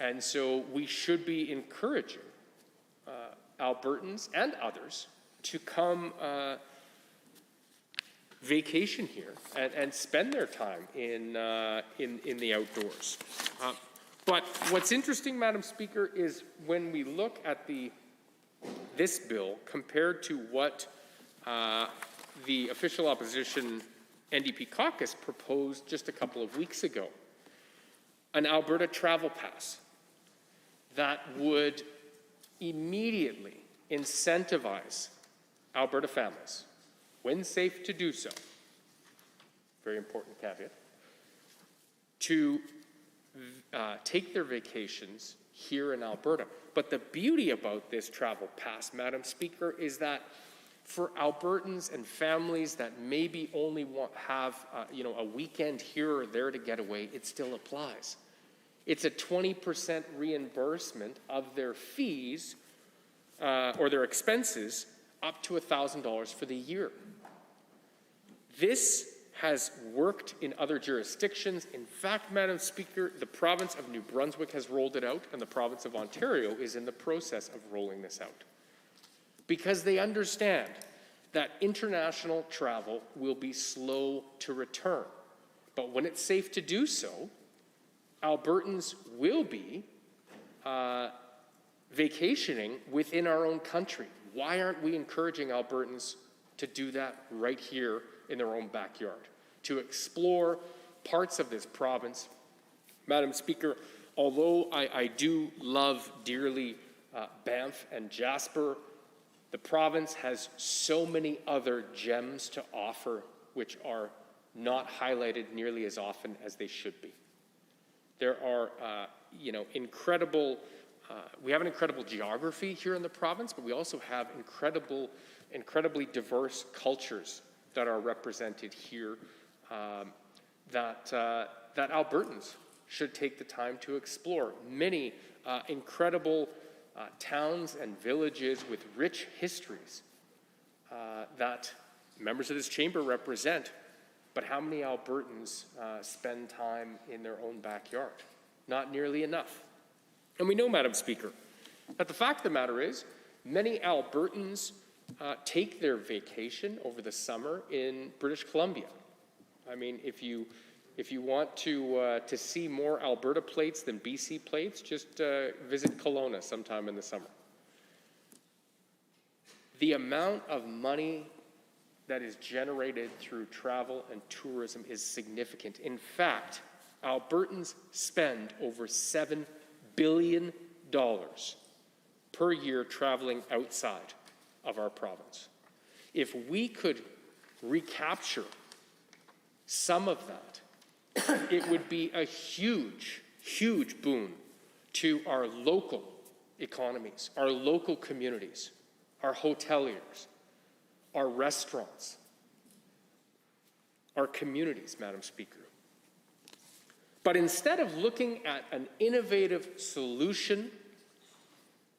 And so we should be encouraging Albertans and others to come vacation here and spend their time in the outdoors. But what's interesting, Madam Speaker, is when we look at this bill compared to what the official opposition NDP caucus proposed just a couple of weeks ago, an Alberta travel pass that would immediately incentivize Alberta families, when safe to do so, very important caveat, to take their vacations here in Alberta. But the beauty about this travel pass, Madam Speaker, is that for Albertans and families that maybe only have a weekend here or there to get away, it still applies. It's a 20% reimbursement of their fees or their expenses up to $1,000 for the year. This has worked in other jurisdictions. In fact, Madam Speaker, the province of New Brunswick has rolled it out, and the province of Ontario is in the process of rolling this out. Because they understand that international travel will be slow to return. But when it's safe to do so, Albertans will be vacationing within our own country. Why aren't we encouraging Albertans to do that right here in their own backyard, to explore parts of this province? Madam Speaker, although I do love dearly Banff and Jasper, the province has so many other gems to offer which are not highlighted nearly as often as they should be. There are, we have an incredible geography here in the province, but we also have incredibly diverse cultures that are represented here that Albertans should take the time to explore. Many incredible towns and villages with rich histories that members of this chamber represent. But how many Albertans spend time in their own backyard? Not nearly enough. And we know, Madam Speaker, that the fact of the matter is many Albertans take their vacation over the summer in British Columbia. I mean, if you want to see more Alberta plates than BC plates, just visit Kelowna sometime in the summer. The amount of money that is generated through travel and tourism is significant. In fact, Albertans spend over $7 billion per year traveling outside of our province. If we could recapture some of that, it would be a huge, huge boon to our local economies, our local communities, our hoteliers, our restaurants, our communities, Madam Speaker. But instead of looking at an innovative solution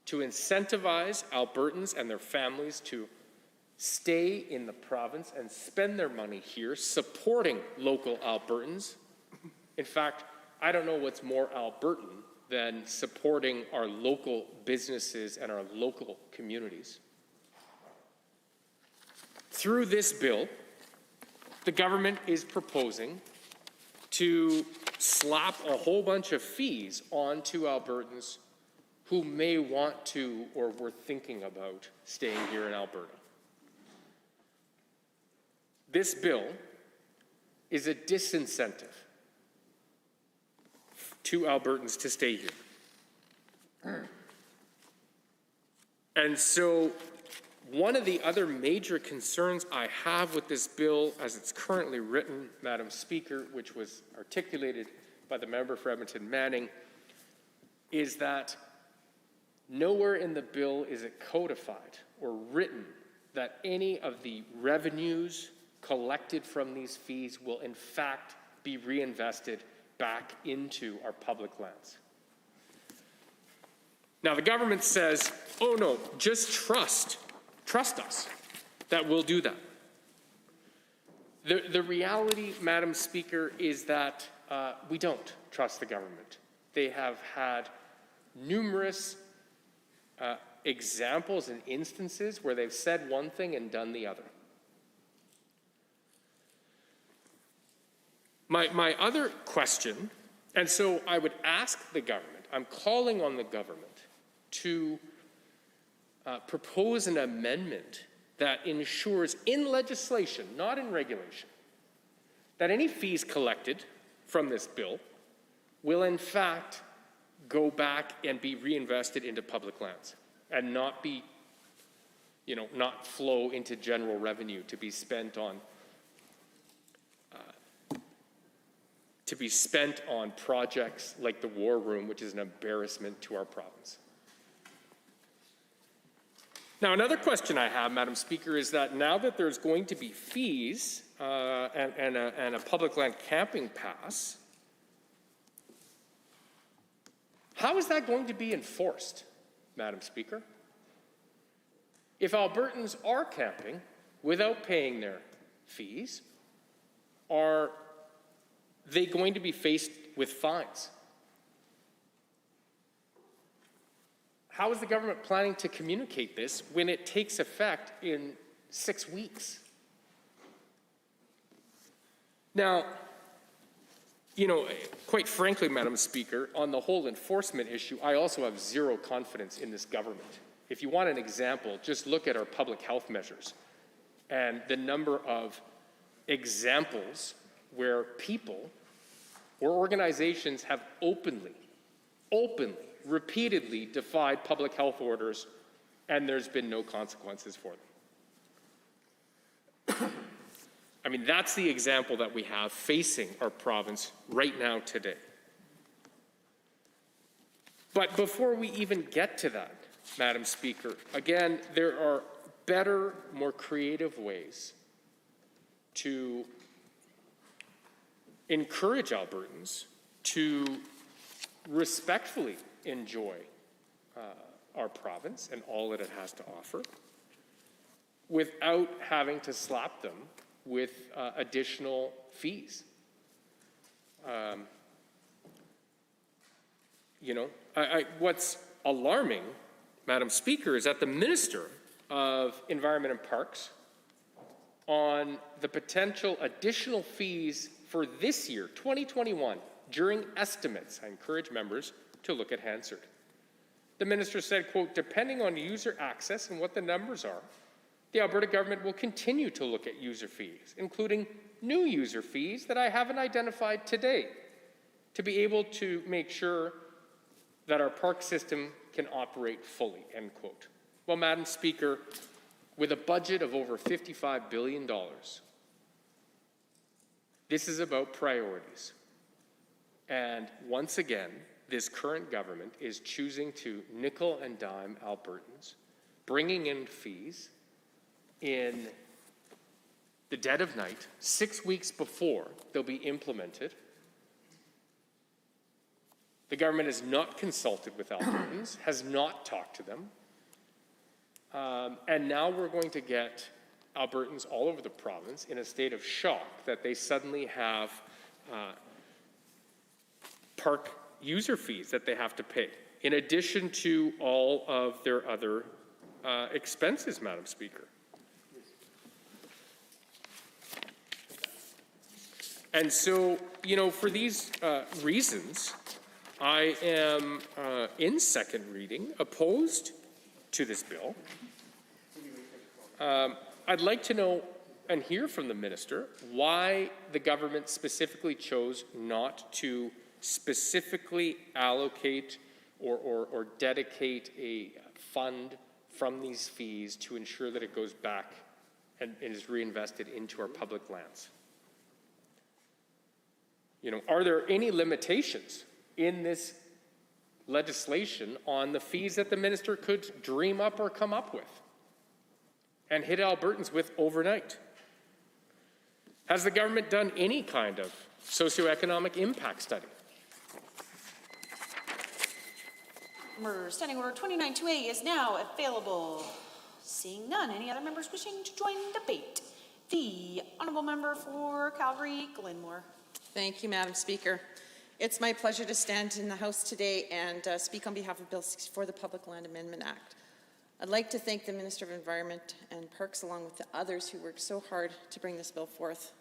to incentivize Albertans and their families to stay in the province and spend their money here supporting local Albertans, in fact, I don't know what's more Albertan than supporting our local businesses and our local communities. Through this bill, the government is proposing to slap a whole bunch of fees onto Albertans who may want to or were thinking about staying here in Alberta. This bill is a disincentive to Albertans to stay here. And so one of the other major concerns I have with this bill as it's currently written, Madam Speaker, which was articulated by the member for Edmonton Manning, is that nowhere in the bill is it codified or written that any of the revenues collected from these fees will in fact be reinvested back into our public lands. Now the government says, oh no, just trust us that we'll do that. The reality, Madam Speaker, is that we don't trust the government. They have had numerous examples and instances where they've said one thing and done the other. My other question, and so I would ask the government, I'm calling on the government to propose an amendment that ensures in legislation, not in regulation, that any fees collected from this bill will in fact go back and be reinvested into public lands and not be, not flow into general revenue to be spent on to be spent on projects like the War Room, which is an embarrassment to our province. Now, another question I have, Madam Speaker, is that now that there's going to be fees and a public land camping pass, how is that going to be enforced, Madam Speaker? If Albertans are camping without paying their fees, are they going to be faced with fines? How is the government planning to communicate this when it takes effect in 6 weeks? Now, you know, quite frankly, Madam Speaker, on the whole enforcement issue, I also have zero confidence in this government. If you want an example, just look at our public health measures and the number of examples where people or organizations have openly, repeatedly defied public health orders, and there's been no consequences for them. I mean, that's the example that we have facing our province right now today. But before we even get to that, Madam Speaker, again, there are better, more creative ways to encourage Albertans to respectfully enjoy our province and all that it has to offer without having to slap them with additional fees. You know, what's alarming, Madam Speaker, is that the Minister of Environment and Parks on the potential additional fees for this year, 2021, during estimates. I encourage members to look at Hansard. The minister said, quote, depending on user access and what the numbers are, the Alberta government will continue to look at user fees, including new user fees that I haven't identified today, to be able to make sure that our park system can operate fully, end quote. Well, Madam Speaker, with a budget of over $55 billion, this is about priorities. And once again, this current government is choosing to nickel and dime Albertans, bringing in fees in the dead of night, 6 weeks before they'll be implemented. The government has not consulted with Albertans, has not talked to them. And now we're going to get Albertans all over the province in a state of shock that they suddenly have park user fees that they have to pay, in addition to all of their other expenses, Madam Speaker. And so, you know, for these reasons, I am, in second reading, opposed to this bill. I'd like to know and hear from the minister why the government specifically chose not to specifically allocate or dedicate a fund from these fees to ensure that it goes back and is reinvested into our public lands. You know, are there any limitations in this legislation on the fees that the minister could dream up or come up with and hit Albertans with overnight? Has the government done any kind of socioeconomic impact study? Standing Order 29-2A is now available. Seeing none, any other members wishing to join the debate? The Honourable Member for Calgary-Glenmore. Thank you, Madam Speaker. It's my pleasure to stand in the House today and speak on behalf of Bill 64, the Public Land Amendment Act. I'd like to thank the Minister of Environment and Parks, along with the others who worked so hard to bring this bill forth.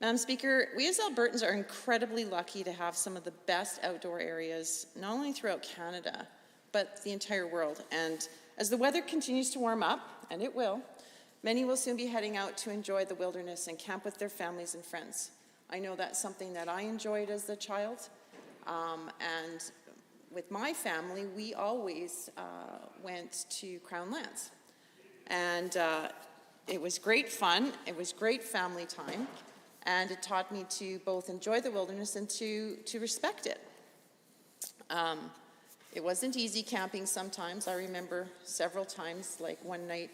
Madam Speaker, we as Albertans are incredibly lucky to have some of the best outdoor areas, not only throughout Canada, but the entire world. And as the weather continues to warm up, and it will, many will soon be heading out to enjoy the wilderness and camp with their families and friends. I know that's something that I enjoyed as a child, and with my family, we always went to Crown Lands. And it was great fun, it was great family time, and it taught me to both enjoy the wilderness and to respect it. It wasn't easy camping sometimes. I remember several times, like one night